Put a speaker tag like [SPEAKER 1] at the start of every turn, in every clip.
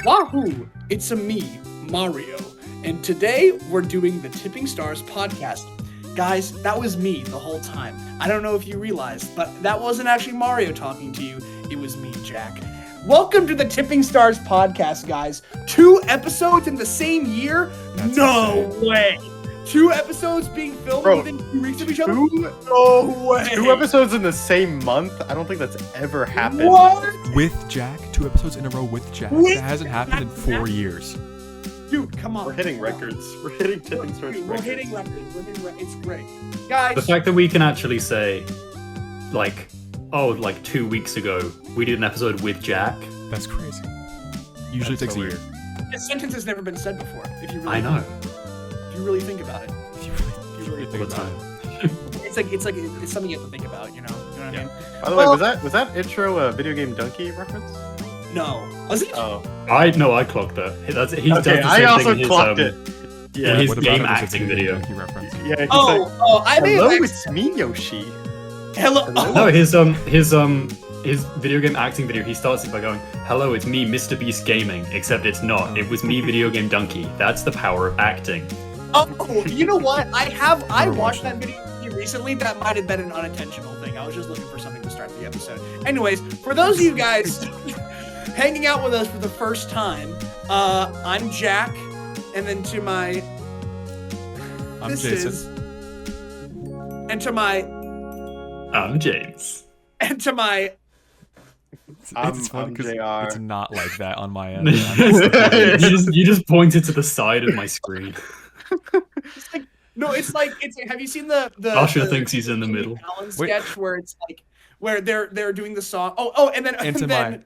[SPEAKER 1] Wahoo! It's a me, Mario, and today we're doing the Tipping Stars podcast. Guys, that was me the whole time. I don't know if you realized, but that wasn't actually Mario talking to you. It was me, Jack. Welcome to the Tipping Stars podcast, guys. 2 episodes in the same year?
[SPEAKER 2] That's
[SPEAKER 1] no
[SPEAKER 2] insane.
[SPEAKER 1] way. 2 episodes being filmed within 2 weeks of each other?
[SPEAKER 3] No
[SPEAKER 1] way.
[SPEAKER 3] 2 episodes in the same month? I don't think that's ever happened.
[SPEAKER 1] What?
[SPEAKER 2] With Jack, 2 episodes in a row with Jack.
[SPEAKER 1] With
[SPEAKER 2] that hasn't happened in 4 years.
[SPEAKER 1] Dude, come on.
[SPEAKER 3] We're hitting records. We're hitting tipping stars
[SPEAKER 1] We're
[SPEAKER 3] records.
[SPEAKER 1] hitting records. It's great. Guys.
[SPEAKER 4] The fact that we can actually say, like 2 weeks ago, we did an episode with Jack.
[SPEAKER 2] That's crazy. Usually
[SPEAKER 4] That's
[SPEAKER 2] takes a year.
[SPEAKER 1] This sentence has never been said before. If you really
[SPEAKER 4] I know.
[SPEAKER 1] If you really think about it.
[SPEAKER 2] If you really
[SPEAKER 4] All
[SPEAKER 2] think
[SPEAKER 4] the
[SPEAKER 2] about
[SPEAKER 4] time.
[SPEAKER 1] It's something you have to think about, you know? You know what I mean?
[SPEAKER 3] By the way,
[SPEAKER 1] Well-
[SPEAKER 3] was that intro a video game donkey reference?
[SPEAKER 1] No. Was it?
[SPEAKER 3] Oh,
[SPEAKER 4] I clocked that. He's done
[SPEAKER 3] okay.
[SPEAKER 4] the
[SPEAKER 3] I
[SPEAKER 4] same
[SPEAKER 3] also
[SPEAKER 4] thing in his,
[SPEAKER 3] clocked it.
[SPEAKER 4] in
[SPEAKER 3] Yeah.
[SPEAKER 4] his
[SPEAKER 2] What about
[SPEAKER 4] game
[SPEAKER 2] it was a
[SPEAKER 4] acting
[SPEAKER 2] video
[SPEAKER 4] video.
[SPEAKER 2] donkey reference?
[SPEAKER 3] Yeah. He's
[SPEAKER 1] Oh,
[SPEAKER 3] like,
[SPEAKER 1] I may
[SPEAKER 3] hello,
[SPEAKER 1] have
[SPEAKER 3] it's me, Yoshi.
[SPEAKER 1] Hello.
[SPEAKER 4] No, his video game acting video. He starts it by going, "Hello, it's me, Mr. Beast Gaming." Except it's not. It was me, Video Game Donkey. That's the power of acting.
[SPEAKER 1] Oh, you know what? I
[SPEAKER 2] Never
[SPEAKER 1] watched
[SPEAKER 2] watched
[SPEAKER 1] that video recently. That might have been an unintentional thing. I was just looking for something to start the episode. Anyways, for those of you guys hanging out with us for the first time, I'm Jack, and then to my
[SPEAKER 2] I'm Jason.
[SPEAKER 1] and to my
[SPEAKER 4] I'm James.
[SPEAKER 1] and to my
[SPEAKER 2] It's funny
[SPEAKER 3] I'm
[SPEAKER 2] 'cause
[SPEAKER 3] JR.
[SPEAKER 2] it's not like that on my end.
[SPEAKER 4] you just pointed to the side of my screen.
[SPEAKER 1] it's like have you seen the
[SPEAKER 4] Usher
[SPEAKER 1] the
[SPEAKER 4] thinks he's in the middle.
[SPEAKER 1] Alan
[SPEAKER 2] Wait.
[SPEAKER 1] sketch where it's like where they're doing the song. Oh, and then
[SPEAKER 2] And to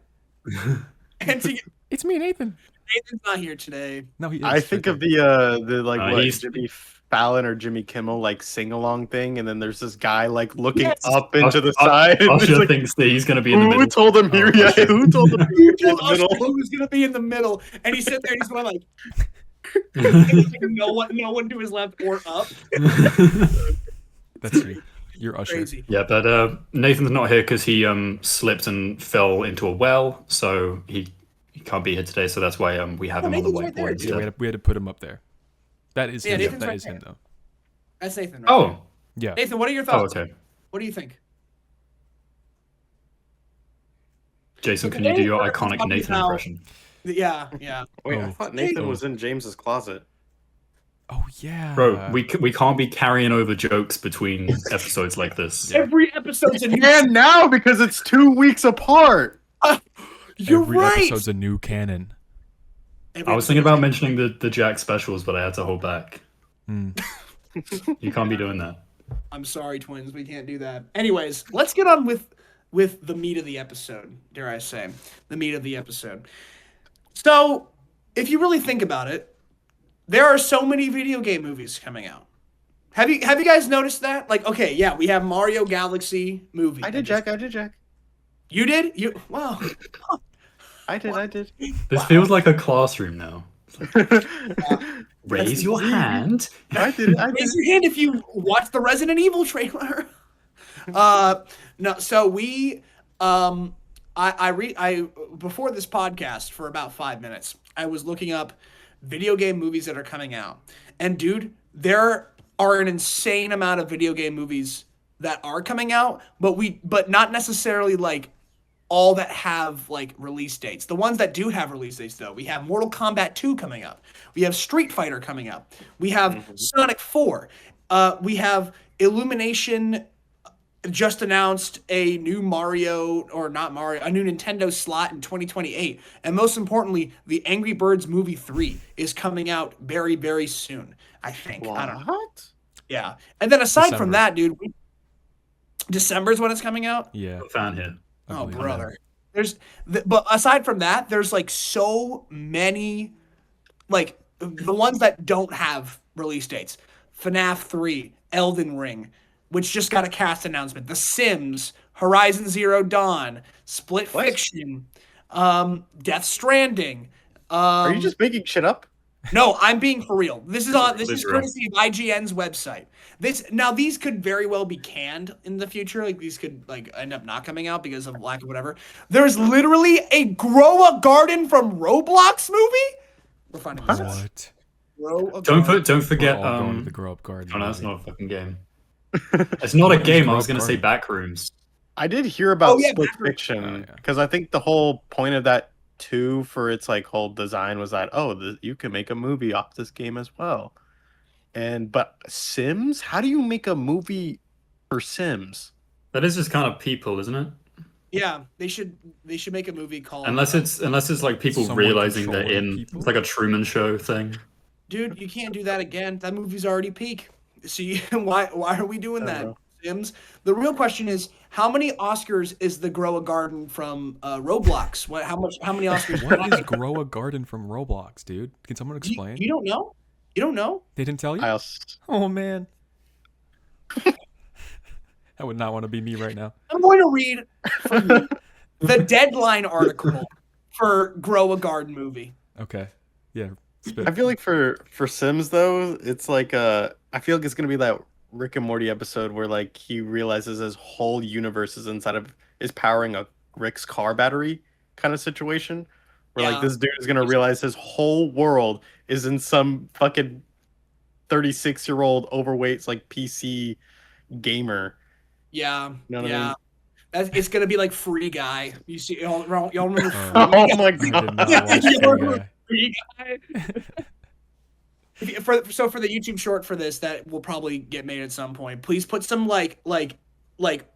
[SPEAKER 1] and to
[SPEAKER 2] It's me, Nathan.
[SPEAKER 1] Nathan's not here today.
[SPEAKER 2] No, he is.
[SPEAKER 3] I think of the like what
[SPEAKER 4] he's-
[SPEAKER 3] Jimmy Fallon or Jimmy Kimmel like sing along thing, and then there's this guy like looking
[SPEAKER 1] Yes.
[SPEAKER 3] up into the
[SPEAKER 4] Usher-
[SPEAKER 3] side. and he's
[SPEAKER 4] Usher
[SPEAKER 3] like,
[SPEAKER 4] thinks that he's gonna be in the
[SPEAKER 3] who
[SPEAKER 4] middle.
[SPEAKER 3] told him here?
[SPEAKER 4] Oh,
[SPEAKER 3] Yeah,
[SPEAKER 4] Usher.
[SPEAKER 3] who told him
[SPEAKER 1] Who
[SPEAKER 3] he
[SPEAKER 1] told
[SPEAKER 3] was in the
[SPEAKER 1] Usher he
[SPEAKER 3] middle?
[SPEAKER 1] was gonna be in the middle, and he's sitting there and he's going like, and like no one to his left or up.
[SPEAKER 2] That's you. You're Usher.
[SPEAKER 1] Crazy.
[SPEAKER 4] Yeah, but Nathan's not here because he slipped and fell into a well, so he can't be here today. So that's why we have him on the
[SPEAKER 1] Nathan's right there.
[SPEAKER 4] whiteboard.
[SPEAKER 2] Yeah,
[SPEAKER 4] instead.
[SPEAKER 2] we had to put him up there. That is
[SPEAKER 1] Yeah,
[SPEAKER 2] him.
[SPEAKER 1] Nathan's
[SPEAKER 2] That
[SPEAKER 1] right
[SPEAKER 2] is him,
[SPEAKER 1] there.
[SPEAKER 2] though.
[SPEAKER 1] That's Nathan. Right there.
[SPEAKER 4] Oh,
[SPEAKER 2] Yeah.
[SPEAKER 1] Nathan, what are your
[SPEAKER 4] oh,
[SPEAKER 1] thoughts?
[SPEAKER 4] okay.
[SPEAKER 1] What do you think?
[SPEAKER 4] Jason,
[SPEAKER 1] So
[SPEAKER 4] can you do your
[SPEAKER 1] today we're
[SPEAKER 4] iconic
[SPEAKER 1] talking
[SPEAKER 4] Nathan
[SPEAKER 1] about-
[SPEAKER 4] impression?
[SPEAKER 1] Yeah.
[SPEAKER 3] Wait, I
[SPEAKER 2] Oh.
[SPEAKER 3] thought Nathan
[SPEAKER 2] Oh.
[SPEAKER 3] was in James's closet.
[SPEAKER 2] Oh, yeah.
[SPEAKER 4] Bro, we can't be carrying over jokes between episodes like this.
[SPEAKER 1] Every episode's a new.
[SPEAKER 3] And now because it's 2 weeks apart.
[SPEAKER 1] You're
[SPEAKER 2] Every
[SPEAKER 1] right.
[SPEAKER 2] episode's a new canon.
[SPEAKER 1] Every
[SPEAKER 4] I was thinking
[SPEAKER 1] episode-
[SPEAKER 4] about mentioning the Jack specials, but I had to hold back.
[SPEAKER 2] Hmm.
[SPEAKER 4] You can't be doing that.
[SPEAKER 1] I'm sorry, twins. We can't do that. Anyways, let's get on with the meat of the episode. Dare I say, the meat of the episode. So, if you really think about it, there are so many video game movies coming out. Have you guys noticed that? Like, okay, yeah, we have Mario Galaxy movie.
[SPEAKER 3] I did, Jack. I did, Jack.
[SPEAKER 1] You did? You wow.
[SPEAKER 3] I did.
[SPEAKER 4] This feels like a classroom now. Raise your hand.
[SPEAKER 3] I did.
[SPEAKER 1] Raise your hand if you watched the Resident Evil trailer. No, so we I before this podcast for about 5 minutes, I was looking up video game movies that are coming out. And dude, there are an insane amount of video game movies that are coming out, but not necessarily like all that have like release dates. The ones that do have release dates though, we have Mortal Kombat 2 coming up. We have Street Fighter coming up. We have Sonic 4. We have Illumination just announced a new a new Nintendo slot in 2028. And most importantly, the Angry Birds Movie 3 is coming out very, very soon, I think. I don't know.
[SPEAKER 3] What?
[SPEAKER 1] Yeah. And then aside from
[SPEAKER 2] December.
[SPEAKER 1] that, dude, December is when it's coming out?
[SPEAKER 2] Yeah.
[SPEAKER 4] Fan here.
[SPEAKER 2] I
[SPEAKER 1] Oh,
[SPEAKER 2] believe
[SPEAKER 1] brother. But aside from that, there's like so many, like the ones that don't have release dates. FNAF 3, Elden Ring, which just got a cast announcement. The Sims, Horizon Zero Dawn, Split
[SPEAKER 3] What?
[SPEAKER 1] Fiction, Death Stranding.
[SPEAKER 3] Are you just making shit up?
[SPEAKER 1] No, I'm being for real. This is
[SPEAKER 4] Literally.
[SPEAKER 1] courtesy of IGN's website. These could very well be canned in the future. Like these could like end up not coming out because of lack of whatever. There's literally a Grow a Garden from Roblox movie. We're finding this.
[SPEAKER 2] What?
[SPEAKER 1] Grow a
[SPEAKER 4] Don't
[SPEAKER 1] Garden.
[SPEAKER 4] forget.
[SPEAKER 2] We're all going to the Grow Up Garden.
[SPEAKER 4] Oh, no, that's
[SPEAKER 2] movie.
[SPEAKER 4] not a fucking game. It's not a game. I was
[SPEAKER 2] Grow
[SPEAKER 4] gonna
[SPEAKER 2] Up
[SPEAKER 4] say
[SPEAKER 2] Garden?
[SPEAKER 4] Backrooms.
[SPEAKER 3] I did hear about
[SPEAKER 1] Oh, yeah,
[SPEAKER 3] split
[SPEAKER 1] Backrooms.
[SPEAKER 3] fiction
[SPEAKER 2] Oh, yeah.
[SPEAKER 3] because I think the whole point of that too, for its like whole design, was that you can make a movie off this game as well. But Sims, how do you make a movie for Sims?
[SPEAKER 4] That is just kind of people, isn't it?
[SPEAKER 1] Yeah, they should make a movie called.
[SPEAKER 4] Unless it's like people
[SPEAKER 2] Someone
[SPEAKER 4] realizing they're
[SPEAKER 2] controlling
[SPEAKER 4] in.
[SPEAKER 2] people?
[SPEAKER 4] It's like a Truman Show thing.
[SPEAKER 1] Dude, you can't do that again. That movie's already peak. See, why are we doing that,
[SPEAKER 3] know.
[SPEAKER 1] Sims? The real question is, how many Oscars is the Grow a Garden from Roblox? How many Oscars?
[SPEAKER 2] What is Grow a Garden from Roblox, dude? Can someone explain?
[SPEAKER 1] You don't know? You don't know?
[SPEAKER 2] They didn't tell you?
[SPEAKER 3] I also,
[SPEAKER 2] Oh man. I would not want to be me right now.
[SPEAKER 1] I'm going to read from you the Deadline article for Grow a Garden movie.
[SPEAKER 2] Okay. Yeah. Spit.
[SPEAKER 3] I feel like for Sims though, it's like I feel like it's gonna be that Rick and Morty episode where like he realizes his whole universe is powering a Rick's car battery kind of situation. Where like
[SPEAKER 1] Yeah.
[SPEAKER 3] this dude is gonna realize his whole world is in some fucking 36-year-old overweight like PC gamer.
[SPEAKER 1] Yeah,
[SPEAKER 3] You know what I
[SPEAKER 1] yeah.
[SPEAKER 3] mean?
[SPEAKER 1] It's gonna be like Free Guy. You see, y'all remember Free
[SPEAKER 2] Oh.
[SPEAKER 1] Guy?
[SPEAKER 3] Oh my
[SPEAKER 2] I did
[SPEAKER 3] god.
[SPEAKER 2] not watch
[SPEAKER 1] You
[SPEAKER 2] Free
[SPEAKER 1] remember
[SPEAKER 2] Guy.
[SPEAKER 1] Free Guy? So for the YouTube short for this that will probably get made at some point, please put some like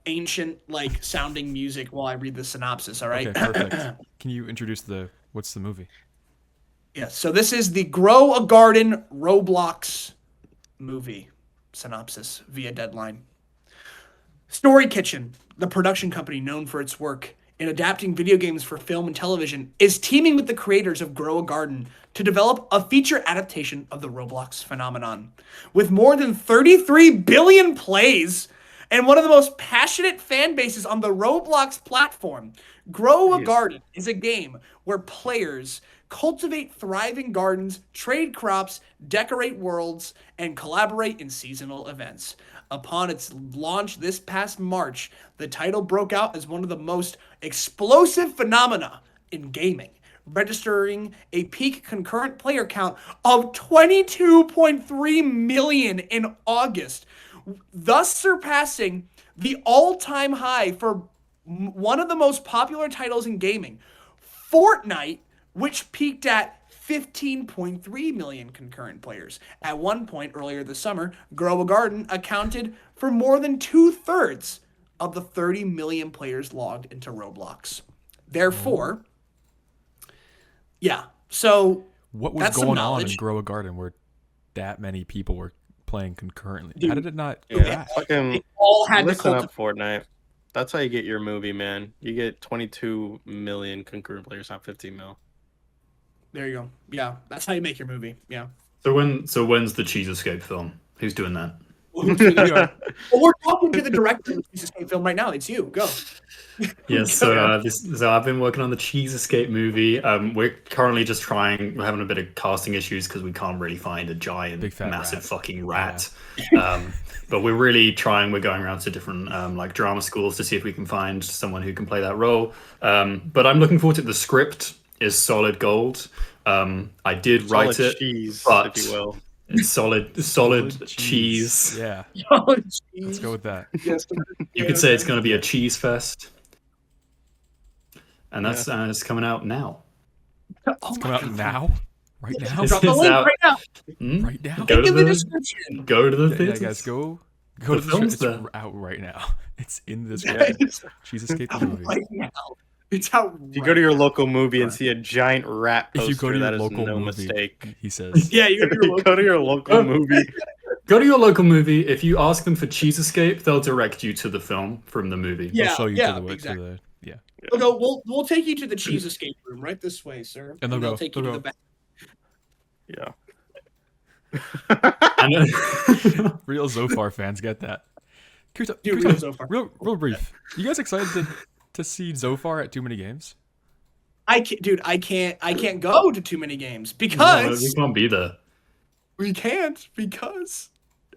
[SPEAKER 1] ancient like sounding music while I read the synopsis. All right.
[SPEAKER 2] Okay, perfect. Can you introduce what's the movie?
[SPEAKER 1] Yeah. So this is the Grow a Garden Roblox movie synopsis via Deadline. Story Kitchen, the production company known for its work in adapting video games for film and television, is teaming with the creators of Grow a Garden to develop a feature adaptation of the Roblox phenomenon. With more than 33 billion plays and one of the most passionate fan bases on the Roblox platform, Grow a Garden is a game where players cultivate thriving gardens, trade crops, decorate worlds, and collaborate in seasonal events. Upon its launch this past March, the title broke out as one of the most explosive phenomena in gaming, registering a peak concurrent player count of 22.3 million in August, thus surpassing the all-time high for one of the most popular titles in gaming, Fortnite, which peaked at 15.3 million concurrent players. At one point earlier this summer, Grow a Garden accounted for more than 2/3 of the 30 million players logged into Roblox. Therefore, yeah. So
[SPEAKER 2] What was
[SPEAKER 1] that's some
[SPEAKER 2] going on in
[SPEAKER 1] knowledge.
[SPEAKER 2] Grow a Garden where that many people were playing concurrently? How
[SPEAKER 1] Dude,
[SPEAKER 2] did it not
[SPEAKER 3] Yeah,
[SPEAKER 2] crash?
[SPEAKER 3] fucking
[SPEAKER 1] They all had to
[SPEAKER 3] listen
[SPEAKER 1] cultivate.
[SPEAKER 3] up, Fortnite. That's how you get your movie, man. You get 22 million concurrent players, not 15 mil.
[SPEAKER 1] There you go. Yeah, that's how you make your movie. Yeah.
[SPEAKER 4] So when's the Cheese Escape film? Who's doing that?
[SPEAKER 1] Well, we're talking to the director of the Cheese Escape film right now. It's you. Go.
[SPEAKER 4] Yes, so I've been working on the Cheese Escape movie. We're currently just we're having a bit of casting issues because we can't really find a giant,
[SPEAKER 2] Big fat
[SPEAKER 4] massive
[SPEAKER 2] rat.
[SPEAKER 4] fucking rat. But we're really trying. We're going around to different like drama schools to see if we can find someone who can play that role. But I'm looking forward to it. The script is solid gold. I did write
[SPEAKER 3] Solid
[SPEAKER 4] it,
[SPEAKER 3] cheese,
[SPEAKER 4] but
[SPEAKER 3] if you will.
[SPEAKER 4] it's solid cheese.
[SPEAKER 2] Yeah.
[SPEAKER 1] Oh,
[SPEAKER 2] Let's go with that.
[SPEAKER 1] Yes.
[SPEAKER 4] You could say it's going to be a cheese fest. And that's it's coming out now.
[SPEAKER 1] Oh
[SPEAKER 2] Come
[SPEAKER 1] my
[SPEAKER 2] out
[SPEAKER 1] God.
[SPEAKER 2] now? Right now?
[SPEAKER 4] It's
[SPEAKER 1] Drop the link
[SPEAKER 4] out.
[SPEAKER 1] right now.
[SPEAKER 4] Hmm?
[SPEAKER 2] Right now?
[SPEAKER 4] Go
[SPEAKER 1] Link
[SPEAKER 4] to
[SPEAKER 1] in the
[SPEAKER 4] the
[SPEAKER 1] description.
[SPEAKER 4] go to the
[SPEAKER 2] Yeah,
[SPEAKER 4] theaters.
[SPEAKER 2] guys, go
[SPEAKER 4] The
[SPEAKER 2] to the
[SPEAKER 4] film's
[SPEAKER 2] It's
[SPEAKER 4] there.
[SPEAKER 2] out right now. It's in this
[SPEAKER 1] Yeah,
[SPEAKER 2] description.
[SPEAKER 1] it's
[SPEAKER 2] Cheese Escape
[SPEAKER 1] out
[SPEAKER 2] the movie.
[SPEAKER 1] right now. It's out.
[SPEAKER 3] If you go to your local movie and
[SPEAKER 2] Right.
[SPEAKER 3] see a giant rat
[SPEAKER 2] If
[SPEAKER 3] poster,
[SPEAKER 2] you go to
[SPEAKER 3] that
[SPEAKER 2] your
[SPEAKER 3] is
[SPEAKER 2] local
[SPEAKER 3] no
[SPEAKER 2] movie,
[SPEAKER 3] mistake.
[SPEAKER 2] he says.
[SPEAKER 1] Yeah, you
[SPEAKER 3] If you go to your local movie,
[SPEAKER 4] Go to your local movie. If you ask them for Cheese Escape, they'll direct you to the film from the movie.
[SPEAKER 1] Yeah,
[SPEAKER 2] They'll show you
[SPEAKER 1] yeah,
[SPEAKER 2] to the
[SPEAKER 1] exactly.
[SPEAKER 2] to the yeah.
[SPEAKER 1] We'll go. We'll take you to the Cheese Escape room right this way, sir.
[SPEAKER 2] And they'll go,
[SPEAKER 1] take you
[SPEAKER 2] they'll
[SPEAKER 1] to
[SPEAKER 2] go.
[SPEAKER 1] the back.
[SPEAKER 3] yeah.
[SPEAKER 4] And,
[SPEAKER 2] Real Zofar fans get that. Can we ta-
[SPEAKER 1] Dude,
[SPEAKER 2] can we
[SPEAKER 1] real
[SPEAKER 2] talk-
[SPEAKER 1] Zofar.
[SPEAKER 2] real brief. You guys excited to see Zofar at Too Many Games?
[SPEAKER 1] I can't go to too many games
[SPEAKER 4] We
[SPEAKER 1] because
[SPEAKER 4] can't be there.
[SPEAKER 1] we can't because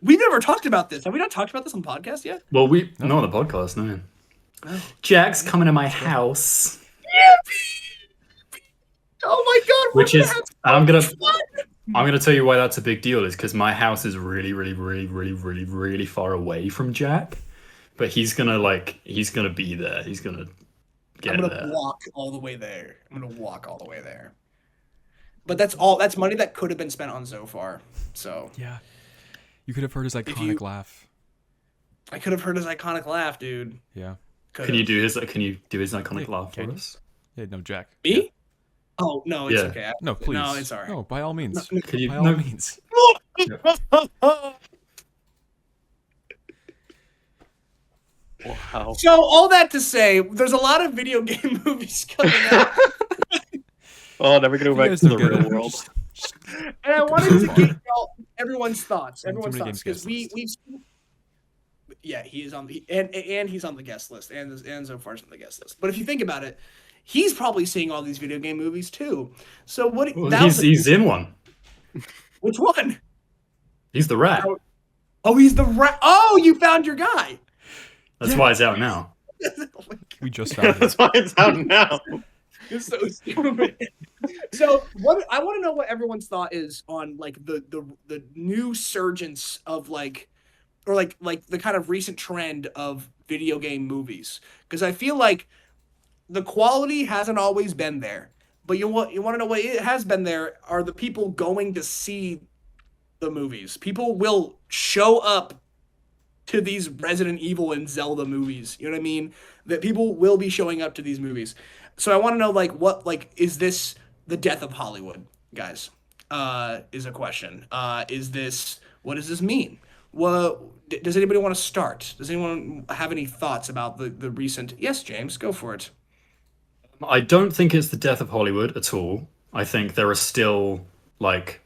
[SPEAKER 1] we've never talked about this. Have we not talked about this on the podcast yet?
[SPEAKER 4] Well, not on the podcast, no.
[SPEAKER 1] No.
[SPEAKER 4] Jack's coming to my house.
[SPEAKER 1] Oh my god, we're
[SPEAKER 4] Which
[SPEAKER 1] gonna
[SPEAKER 4] is,
[SPEAKER 1] have
[SPEAKER 4] I'm
[SPEAKER 1] so
[SPEAKER 4] gonna,
[SPEAKER 1] much fun!
[SPEAKER 4] I'm gonna tell you why that's a big deal. Is because my house is really, really, really, really, really, really far away from Jack, but he's gonna be there. He's gonna get
[SPEAKER 1] I'm gonna
[SPEAKER 4] there.
[SPEAKER 1] walk all the way there. But that's money that could have been spent on Zophar. So
[SPEAKER 2] Yeah. You could have heard his iconic laugh.
[SPEAKER 1] I could have heard his iconic laugh, dude.
[SPEAKER 2] Yeah.
[SPEAKER 1] Could've.
[SPEAKER 4] Can you do his iconic laugh for
[SPEAKER 2] can you?
[SPEAKER 4] us?
[SPEAKER 2] Yeah, no, Jack.
[SPEAKER 1] Me?
[SPEAKER 2] Yeah.
[SPEAKER 1] Oh no, it's
[SPEAKER 4] Yeah.
[SPEAKER 1] okay.
[SPEAKER 2] No, please.
[SPEAKER 1] No, it's alright.
[SPEAKER 2] No, by all means.
[SPEAKER 4] Can you?
[SPEAKER 2] By all
[SPEAKER 4] No.
[SPEAKER 2] means.
[SPEAKER 3] Wow.
[SPEAKER 1] So all that to say, there's a lot of video game movies coming out,
[SPEAKER 3] Oh, never gonna go back
[SPEAKER 2] guys
[SPEAKER 3] to the
[SPEAKER 2] don't get
[SPEAKER 3] real
[SPEAKER 2] it.
[SPEAKER 3] world.
[SPEAKER 1] and I wanted to get everyone's thoughts.
[SPEAKER 2] Too many games
[SPEAKER 1] Because
[SPEAKER 2] guest
[SPEAKER 1] we've yeah, he is on the and he's on the guest list, and Zophar's on the guest list. But if you think about it, he's probably seeing all these video game movies too. So what?
[SPEAKER 4] Well,
[SPEAKER 1] that was
[SPEAKER 4] he's in one.
[SPEAKER 1] which one?
[SPEAKER 4] He's the rat.
[SPEAKER 1] Oh, he's the Oh, you found your guy.
[SPEAKER 4] That's why it's out now.
[SPEAKER 2] We just found
[SPEAKER 3] That's
[SPEAKER 2] it.
[SPEAKER 3] why it's out now.
[SPEAKER 1] It's so stupid. So what I want to know what everyone's thought is on like the new surgence of like or like the kind of recent trend of video game movies, because I feel like the quality hasn't always been there, but you want to know what it has been there are the people going to see the movies. People will show up to these Resident Evil and Zelda movies. You know what I mean? That people will be showing up to these movies. So I want to know is this the death of Hollywood, guys? Is a question. What does this mean? Well, does anybody want to start? Does anyone have any thoughts about the recent? Yes, James, go for it.
[SPEAKER 4] I don't think it's the death of Hollywood at all. I think there are still like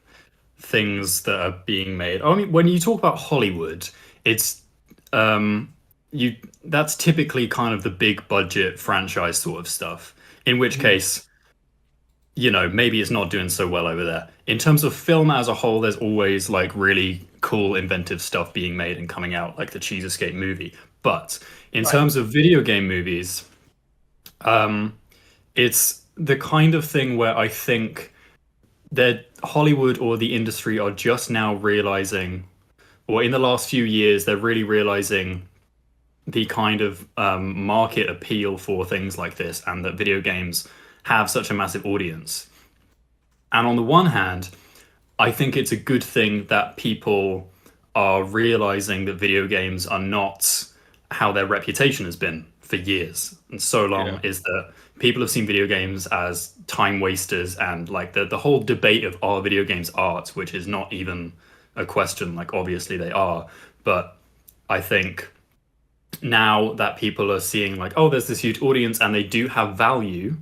[SPEAKER 4] things that are being made. I mean, when you talk about Hollywood, it's that's typically kind of the big budget franchise sort of stuff. In which case, maybe it's not doing so well over there. In terms of film as a whole, there's always like really cool, inventive stuff being made and coming out, like the Cheese Escape movie. But in terms of video game movies, it's the kind of thing where I think that Hollywood or the industry are just now realizing, or in the last few years, they're really realizing the kind of market appeal for things like this, and that video games have such a massive audience. And on the one hand, I think it's a good thing that people are realizing that video games are not how their reputation has been for years and so long, is that people have seen video games as time wasters, and like the whole debate of are video games art, which is not even a question. Like obviously they are, but I think now that people are seeing like, oh, there's this huge audience and they do have value,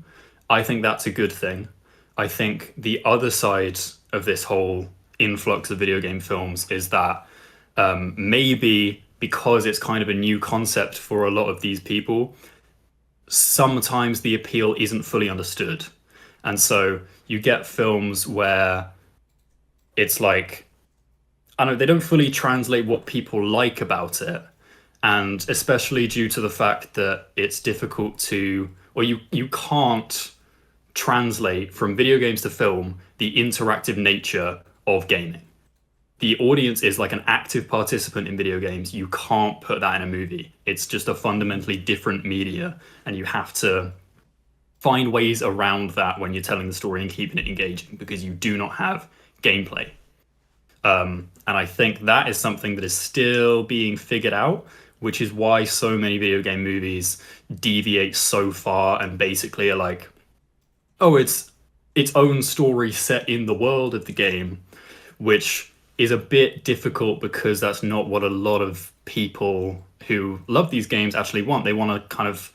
[SPEAKER 4] I think that's a good thing. I think the other side of this whole influx of video game films is that maybe because it's kind of a new concept for a lot of these people, sometimes the appeal isn't fully understood. And so you get films where it's like, I don't know, they don't fully translate what people like about it. And especially due to the fact that it's difficult to, or you can't translate from video games to film the interactive nature of gaming. The audience is like an active participant in video games. You can't put that in a movie. It's just a fundamentally different media, and you have to find ways around that when you're telling the story and keeping it engaging, because you do not have gameplay. And I think that is something that is still being figured out, which is why so many video game movies deviate so far and basically are like, oh, it's its own story set in the world of the game, which is a bit difficult because that's not what a lot of people who love these games actually want. They want to kind of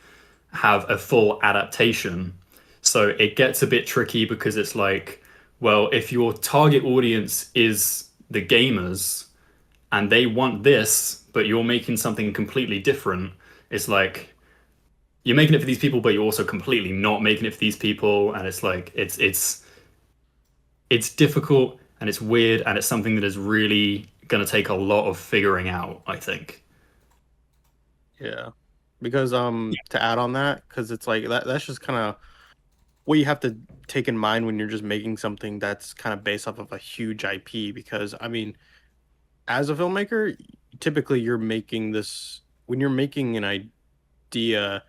[SPEAKER 4] have a full adaptation. So it gets a bit tricky because it's like, well, if your target audience is the gamers and they want this, but you're making something completely different, it's like, you're making it for these people, but you're also completely not making it for these people, and it's like it's difficult and it's weird and it's something that is really going to take a lot of figuring out, I think.
[SPEAKER 3] Yeah. Because to add on that, because it's like that's just kind of what you have to take in mind when you're just making something that's kind of based off of a huge IP. Because I mean, as a filmmaker, typically you're making this when you're making an idea,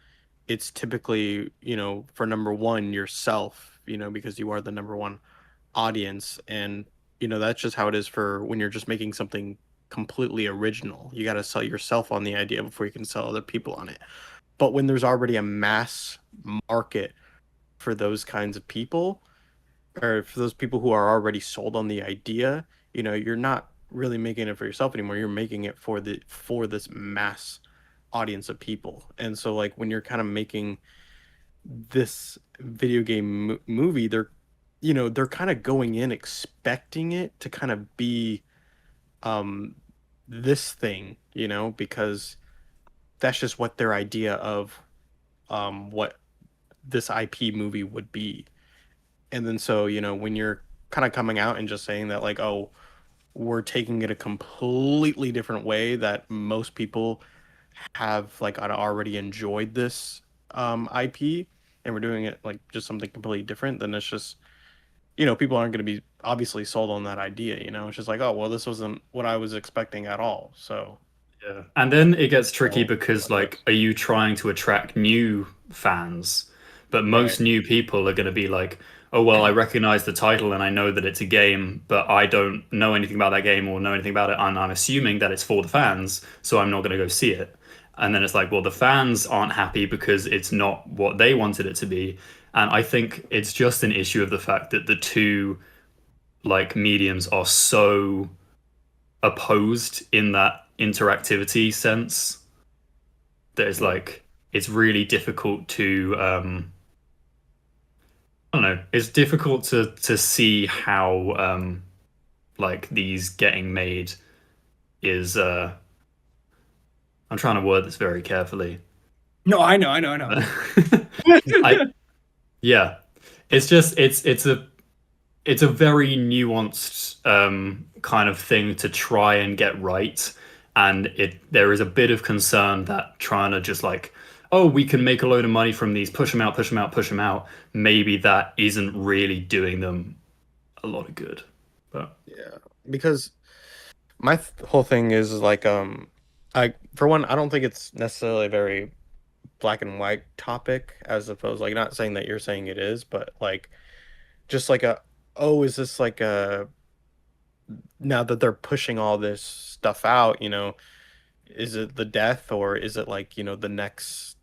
[SPEAKER 3] it's typically, for number one, yourself, because you are the number one audience. And, that's just how it is for when you're just making something completely original. You got to sell yourself on the idea before you can sell other people on it. But when there's already a mass market for those kinds of people, or for those people who are already sold on the idea, you're not really making it for yourself anymore. You're making it for this mass audience of people. And so like when you're kind of making this video game movie, they're kind of going in expecting it to kind of be um this thing, because that's just what their idea of what this IP movie would be. And then so, when you're kind of coming out and just saying that like, oh, we're taking it a completely different way that most people have like already enjoyed this IP, and we're doing it like just something completely different, then it's just, people aren't going to be obviously sold on that idea, it's just like, oh, well, this wasn't what I was expecting at all. So,
[SPEAKER 4] Yeah. And then it gets tricky
[SPEAKER 3] well,
[SPEAKER 4] because,
[SPEAKER 3] like
[SPEAKER 4] like,
[SPEAKER 3] this.
[SPEAKER 4] are you trying to attract new fans? But
[SPEAKER 3] Right.
[SPEAKER 4] most new people are going to be like, oh, well, I recognize the title and I know that it's a game, but I don't know anything about that game or know anything about it. And I'm assuming that it's for the fans, so I'm not going to go see it. And then it's like, well, the fans aren't happy because it's not what they wanted it to be. And I think it's just an issue of the fact that the two, like, mediums are so opposed in that interactivity sense that it's
[SPEAKER 3] Yeah.
[SPEAKER 4] like it's really difficult to I don't know, it's difficult to see how like these getting made is I'm trying to word this very carefully.
[SPEAKER 1] No, I know.
[SPEAKER 4] I yeah. It's just it's a very nuanced kind of thing to try and get right, and it there is a bit of concern that trying to just like, oh, we can make a load of money from these, push them out, push them out, push them out. Maybe that isn't really doing them a lot of good. But
[SPEAKER 3] Yeah. Because my whole thing is like, I for one, I don't think it's necessarily a very black and white topic, as opposed, like, not saying that you're saying it is, but like just like a, oh, is this like a, now that they're pushing all this stuff out, is it the death, or is it like, the next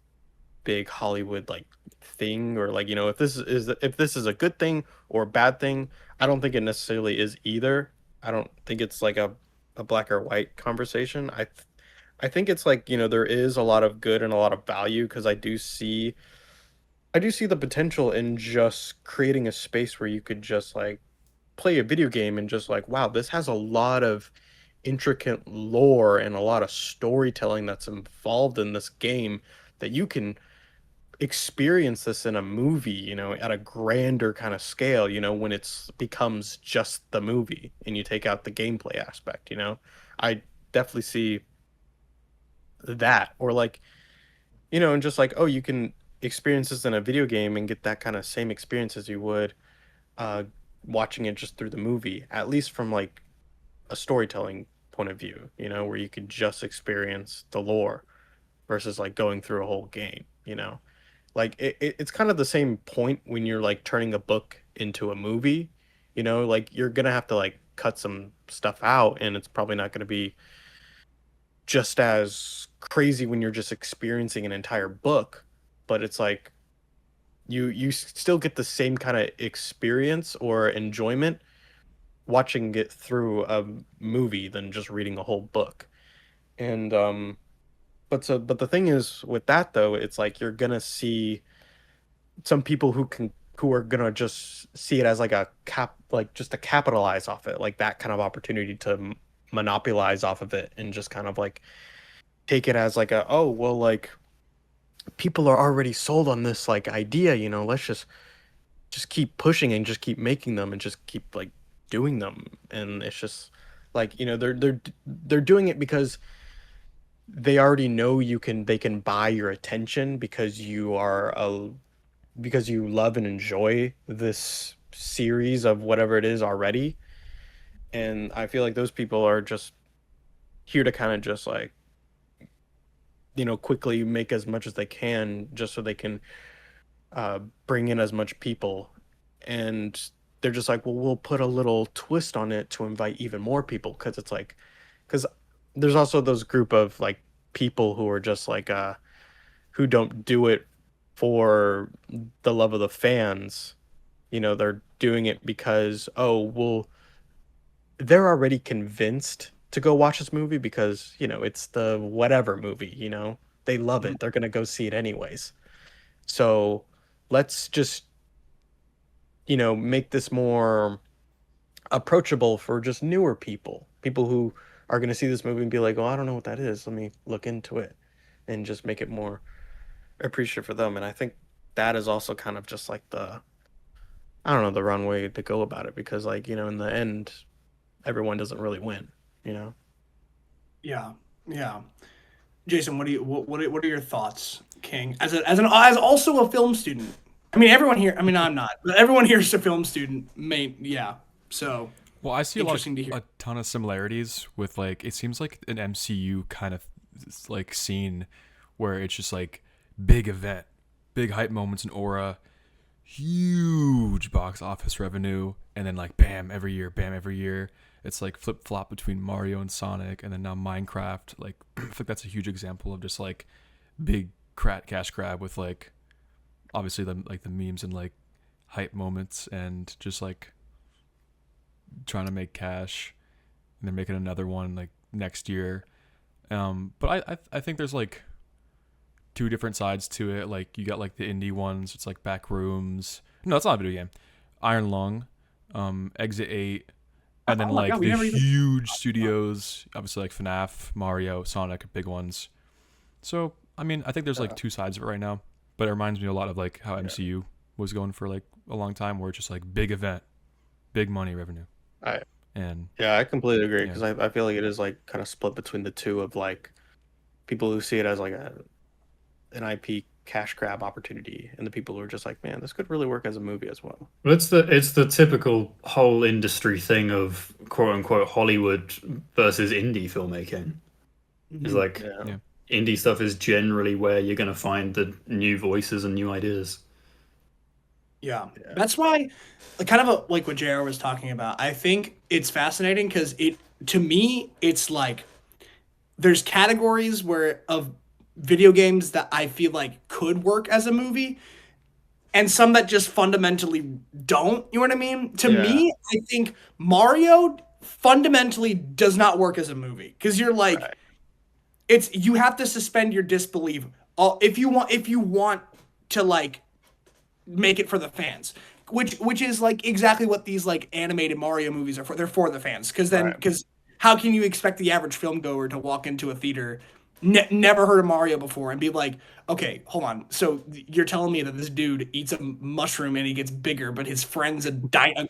[SPEAKER 3] big Hollywood like thing, or like, if this is a good thing or a bad thing. I don't think it necessarily is either. I don't think it's like a black or white conversation. I think it's like, there is a lot of good and a lot of value, because I do see the potential in just creating a space where you could just like play a video game and just like, wow, this has a lot of intricate lore and a lot of storytelling that's involved in this game, that you can experience this in a movie, at a grander kind of scale, when it's becomes just the movie and you take out the gameplay aspect. I definitely see that. Or like, and just like, oh, you can experience this in a video game and get that kind of same experience as you would uh watching it just through the movie, at least from like a storytelling point of view, where you could just experience the lore versus like going through a whole game. Like it's kind of the same point when you're like turning a book into a movie, like you're gonna have to like cut some stuff out, and it's probably not gonna be just as crazy when you're just experiencing an entire book, but it's like you still get the same kind of experience or enjoyment watching it through a movie than just reading a whole book. And but the thing is with that though, it's like you're gonna see some people who are gonna just see it as like a like just to capitalize off it, like that kind of opportunity to monopolize off of it, and just kind of like take it as like a, oh, well, like people are already sold on this like idea, you know, let's just keep pushing and just keep making them and just keep like doing them. And it's just like, you know, they're doing it because they already know they can buy your attention because because you love and enjoy this series of whatever it is already. And I feel like those people are just here to kind of just like, you know, quickly make as much as they can just so they can bring in as much people. And they're just like, well, we'll put a little twist on it to invite even more people, because it's like, because there's also those group of like people who are just like who don't do it for the love of the fans. You know, they're doing it because, oh, well, they're already convinced to go watch this movie because, you know, it's the whatever movie, you know. They love it. They're going to go see it anyways. So, let's just, you know, make this more approachable for just newer people. People who are going to see this movie and be like, "Oh, I don't know what that is. Let me look into it." And just make it more appreciative for them. And I think that is also kind of just like I don't know, the wrong way to go about it, because like, you know, in the end everyone doesn't really win, you know.
[SPEAKER 1] Yeah, yeah. Jason, what are your thoughts, King? As also a film student. I mean, everyone here. I mean, I'm not, but everyone here is a film student. Yeah. So
[SPEAKER 2] Well, I see
[SPEAKER 1] interesting to hear.
[SPEAKER 2] a ton of similarities with like it seems like an MCU kind of like scene where it's just like big event, big hype moments and aura, huge box office revenue, and then like bam every year, bam every year. It's like flip flop between Mario and Sonic, and then now Minecraft. Like I think that's a huge example of just like big cash grab with like obviously the memes and like hype moments and just like trying to make cash and then making another one like next year. But I think there's like two different sides to it. Like you got like the indie ones, it's like Backrooms. No, it's not a video game. Iron Lung, Exit 8, and then
[SPEAKER 1] Oh my
[SPEAKER 2] like
[SPEAKER 1] God, we
[SPEAKER 2] the
[SPEAKER 1] never even.
[SPEAKER 2] huge studios, obviously like FNAF, Mario, Sonic, big ones. So I mean, I think there's like two sides of it right now, but it reminds me a lot of like how MCU was going for like a long time, where it's just like big event, big money revenue,
[SPEAKER 3] I
[SPEAKER 2] and
[SPEAKER 3] Yeah, I completely agree,
[SPEAKER 2] yeah.
[SPEAKER 3] because I feel like it is like kind of split between the two of like people who see it as like an IP cash grab opportunity, and the people who are just like, man, this could really work as a movie as well.
[SPEAKER 4] Well, it's the typical whole industry thing of quote unquote Hollywood versus indie filmmaking. It's
[SPEAKER 1] Mhm.
[SPEAKER 4] like
[SPEAKER 3] Yeah.
[SPEAKER 2] Yeah.
[SPEAKER 4] indie stuff is generally where you're going to find the new voices and new ideas.
[SPEAKER 1] Yeah,
[SPEAKER 3] Yeah.
[SPEAKER 1] that's why, like, kind of like what JR was talking about. I think it's fascinating because to me, it's like there's categories where of video games that I feel like could work as a movie, and some that just fundamentally don't. You know what I mean? To
[SPEAKER 3] Yeah.
[SPEAKER 1] me, I think Mario fundamentally does not work as a movie because you're like,
[SPEAKER 3] Right.
[SPEAKER 1] it's you have to suspend your disbelief. If you want to like make it for the fans, which is like exactly what these like animated Mario movies are for. They're for the fans
[SPEAKER 3] Right.
[SPEAKER 1] because how can you expect the average film goer to walk into a theater, never heard of Mario before, and be like, okay, hold on, so you're telling me that this dude eats a mushroom and he gets bigger, but his friend's a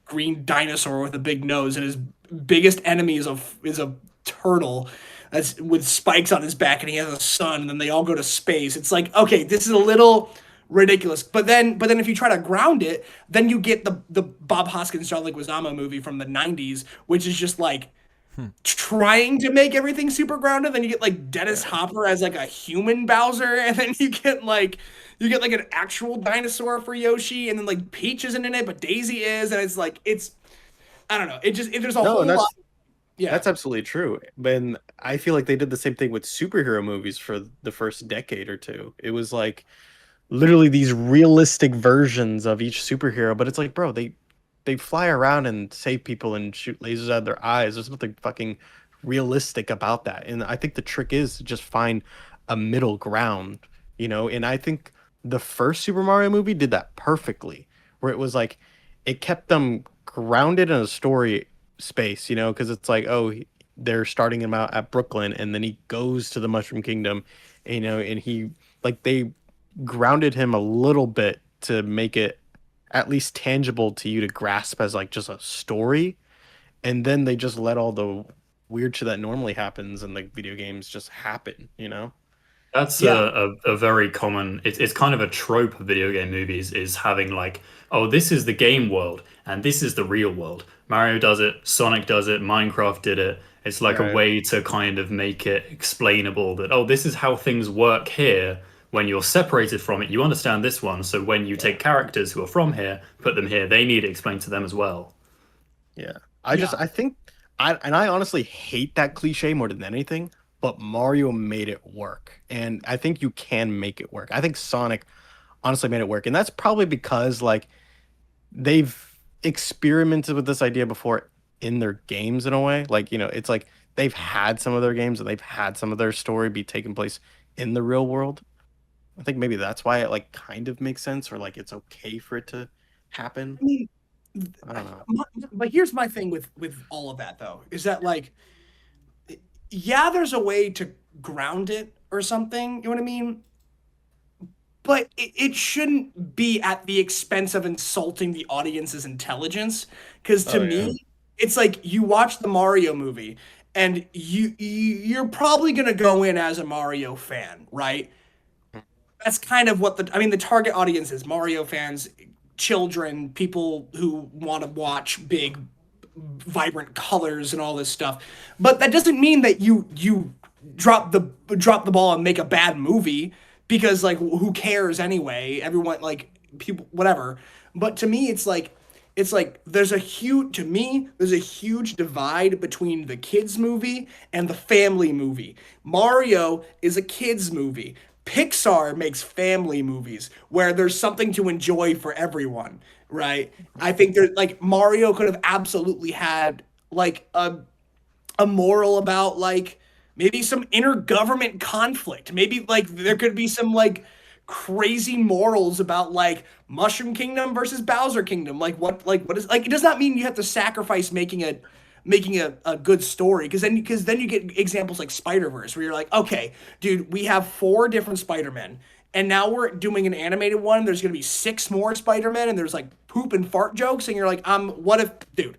[SPEAKER 1] green dinosaur with a big nose, and his biggest enemy is a turtle that's with spikes on his back, and he has a son, and then they all go to space. It's like, okay, this is a little ridiculous. But then if you try to ground it, then you get the Bob Hoskins John Leguizamo movie from the '90s, which is just like trying to make everything super grounded. Then you get like Dennis
[SPEAKER 3] Right.
[SPEAKER 1] Hopper as like a human Bowser, and then you get like an actual dinosaur for Yoshi, and then like Peach isn't in it, but Daisy is, and it's like it's I don't know. There's a
[SPEAKER 3] No, and
[SPEAKER 1] whole lot. Yeah.
[SPEAKER 3] that's absolutely true. And I feel like they did the same thing with superhero movies for the first decade or two. It was like literally these realistic versions of each superhero, but it's like, bro, they fly around and save people and shoot lasers out of their eyes. There's nothing fucking realistic about that. And I think the trick is to just find a middle ground, you know. And I think the first Super Mario movie did that perfectly, where it was like it kept them grounded in a story space, you know, because it's like, oh, they're starting him out at Brooklyn, and then he goes to the Mushroom Kingdom, you know, and he like grounded him a little bit to make it at least tangible to you to grasp as like just a story, and then they just let all the weird shit that normally happens in like video games just happen, you know?
[SPEAKER 4] That's
[SPEAKER 1] Yeah.
[SPEAKER 4] a very common. It's kind of a trope of video game movies is having like, oh, this is the game world and this is the real world. Mario does it, Sonic does it, Minecraft did it. It's like a
[SPEAKER 3] Right.
[SPEAKER 4] way to kind of make it explainable that, oh, this is how things work here. When you're separated from it, you understand this one. So when you take characters who are from here, put them here, they need it explained to them as well.
[SPEAKER 3] Yeah.
[SPEAKER 1] Yeah.
[SPEAKER 3] I think I honestly hate that cliche more than anything, but Mario made it work. And I think you can make it work. I think Sonic honestly made it work. And that's probably because like they've experimented with this idea before in their games in a way. Like, you know, it's like they've had some of their games and they've had some of their story be taking place in the real world. I think maybe that's why it like kind of makes sense or like it's okay for it to happen.
[SPEAKER 1] I mean,
[SPEAKER 3] I don't know.
[SPEAKER 1] but here's my thing with all of that though, is that like, yeah, there's a way to ground it or something. You know what I mean? But it shouldn't be at the expense of insulting the audience's intelligence. Because to
[SPEAKER 3] Oh yeah.
[SPEAKER 1] me, it's like you watch the Mario movie, and you're probably gonna go in as a Mario fan, right? That's kind of what the target audience is Mario fans, children, people who want to watch big vibrant colors and all this stuff. But that doesn't mean that you drop the ball and make a bad movie, because like who cares anyway? Everyone, like, people, whatever. But to me it's like there's a huge divide between the kids movie and the family movie. Mario is a kids movie. Pixar makes family movies where there's something to enjoy for everyone, right? I think there's like Mario could have absolutely had like a moral about like maybe some intergovernment conflict. Maybe like there could be some like crazy morals about like Mushroom Kingdom versus Bowser Kingdom. Like what is like it does not mean you have to sacrifice making a good story, because then you get examples like Spider-Verse where you're like, okay, dude, we have four different Spider-Men. And now we're doing an animated one. There's gonna be six more Spider-Men, and there's like poop and fart jokes, and you're like, what if, dude,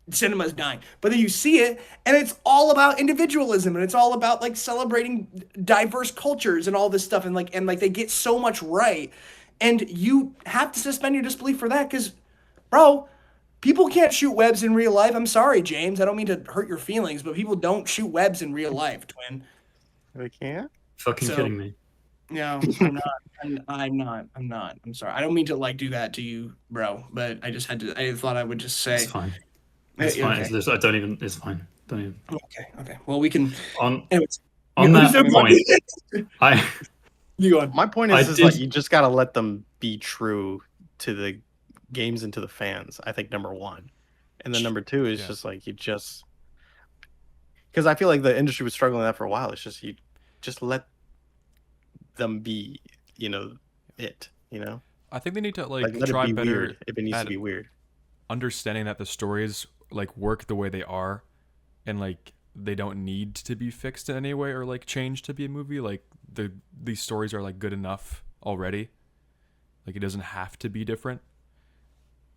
[SPEAKER 1] cinema's dying. But then you see it, and it's all about individualism, and it's all about like celebrating diverse cultures and all this stuff, and like they get so much right, and you have to suspend your disbelief for that, because, bro, people can't shoot webs in real life. I'm sorry, James. I don't mean to hurt your feelings, but people don't shoot webs in real life, twin.
[SPEAKER 3] They can't?
[SPEAKER 4] Fucking
[SPEAKER 1] So
[SPEAKER 4] kidding me.
[SPEAKER 1] no, I'm not. I'm not. I'm not. I'm sorry. I don't mean to like do that to you, bro. But I just had to. I thought I would just
[SPEAKER 4] It's
[SPEAKER 1] say.
[SPEAKER 4] fine. It's fine.
[SPEAKER 1] Okay.
[SPEAKER 4] I don't even. It's fine. Don't even.
[SPEAKER 1] Okay. Okay. Well, we can.
[SPEAKER 4] On
[SPEAKER 1] Anyways,
[SPEAKER 4] on
[SPEAKER 1] who's
[SPEAKER 4] that
[SPEAKER 1] the
[SPEAKER 4] point, I
[SPEAKER 1] You go on.
[SPEAKER 3] My point
[SPEAKER 4] I
[SPEAKER 3] is like
[SPEAKER 4] did.
[SPEAKER 3] you just gotta let them be true to the games and to the fans. I think number one, and then number two is
[SPEAKER 2] Yeah.
[SPEAKER 3] just like you just because I feel like the industry was struggling with that for a while. It's just you just let them be, you know, it. You know,
[SPEAKER 2] I think they need to
[SPEAKER 3] like
[SPEAKER 2] like
[SPEAKER 3] let it
[SPEAKER 2] try
[SPEAKER 3] be
[SPEAKER 2] better
[SPEAKER 3] weird if it needs to
[SPEAKER 2] at
[SPEAKER 3] be weird.
[SPEAKER 2] understanding that the stories like work the way they are, and like they don't need to be fixed in any way or like changed to be a movie. Like these stories are like good enough already. Like it doesn't have to be different.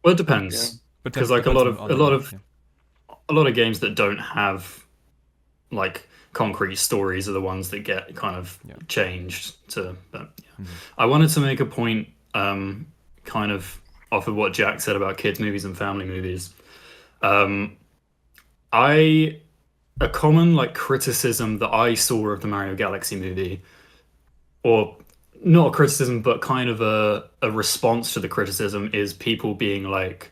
[SPEAKER 4] Well, it
[SPEAKER 3] Yeah.
[SPEAKER 4] depends
[SPEAKER 2] But
[SPEAKER 4] because like
[SPEAKER 2] depends on
[SPEAKER 4] a
[SPEAKER 2] the
[SPEAKER 4] lot
[SPEAKER 2] game.
[SPEAKER 4] of
[SPEAKER 2] Yeah.
[SPEAKER 4] a lot of games that don't have like concrete stories are the ones that get kind of
[SPEAKER 2] Yeah.
[SPEAKER 4] changed to. But yeah.
[SPEAKER 2] Mhm.
[SPEAKER 4] I wanted to make a point, kind of off of what Jack said about kids movies and family movies. Um, I a common like criticism that I saw of the Mario Galaxy movie, or not a criticism, but kind of a response to the criticism, is people being like,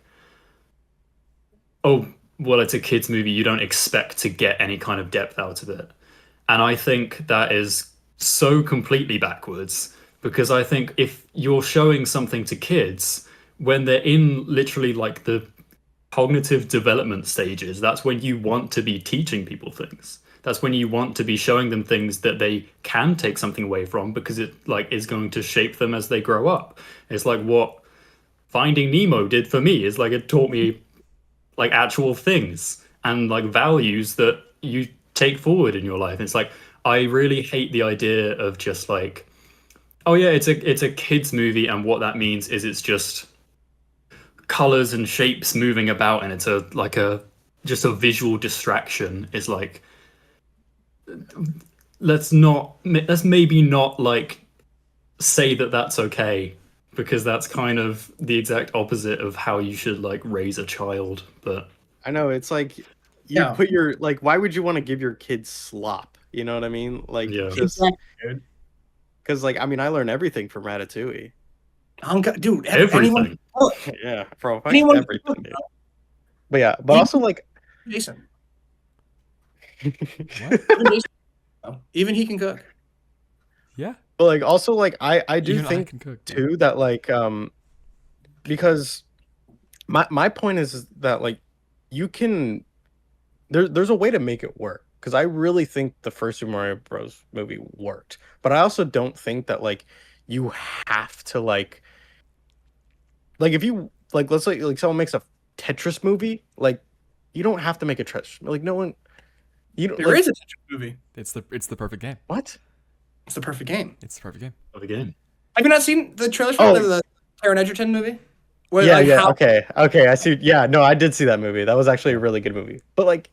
[SPEAKER 4] oh, well, it's a kids movie. You don't expect to get any kind of depth out of it. And I think that is so completely backwards because I think if you're showing something to kids when they're in literally like the cognitive development stages, that's when you want to be teaching people things. That's when you want to be showing them things that they can take something away from because it like is going to shape them as they grow up. It's like what Finding Nemo did for me is like it taught me like actual things and like values that you take forward in your life. It's like I really hate the idea of just like Oh yeah, it's a kids movie, and what that means is it's just colors and shapes moving about, and it's a just a visual distraction. It's like let's maybe not like say that that's okay, because that's kind of the exact opposite of how you should like raise a child. But
[SPEAKER 3] I know it's like you
[SPEAKER 1] Yeah,
[SPEAKER 3] put your like. Why would you want to give your kids slop? You know what I mean? Like
[SPEAKER 4] yeah,
[SPEAKER 3] just
[SPEAKER 1] exactly, dude.
[SPEAKER 3] because like I mean I learned everything from Ratatouille.
[SPEAKER 1] Dude, anyone can
[SPEAKER 4] everything.
[SPEAKER 1] cook.
[SPEAKER 3] Yeah, from fucking
[SPEAKER 1] Anyone can cook,
[SPEAKER 3] everything, dude. But yeah, but
[SPEAKER 1] Even
[SPEAKER 3] also like
[SPEAKER 1] Jason.
[SPEAKER 2] What?
[SPEAKER 1] Even Jason, even he can cook.
[SPEAKER 2] Yeah.
[SPEAKER 3] but like also like I do
[SPEAKER 2] Even I
[SPEAKER 3] think
[SPEAKER 2] can cook. Dude.
[SPEAKER 3] too that like because my point is that like you can there's a way to make it work because I really think the first Super Mario Bros. Movie worked, but I also don't think that like you have to like if you like let's say like someone makes a Tetris movie, like you don't have to make a Tetris like no one you don't
[SPEAKER 1] There
[SPEAKER 3] like
[SPEAKER 1] is a Tetris movie.
[SPEAKER 2] It's the perfect game.
[SPEAKER 3] what?
[SPEAKER 1] It's the perfect game.
[SPEAKER 2] It's the perfect game.
[SPEAKER 4] Of the game.
[SPEAKER 1] Have you not seen the trailers for
[SPEAKER 3] Oh
[SPEAKER 1] the Taron Egerton movie? Where
[SPEAKER 3] yeah
[SPEAKER 1] like
[SPEAKER 3] yeah
[SPEAKER 1] how
[SPEAKER 3] okay I see yeah no I did see that movie that was actually a really good movie but like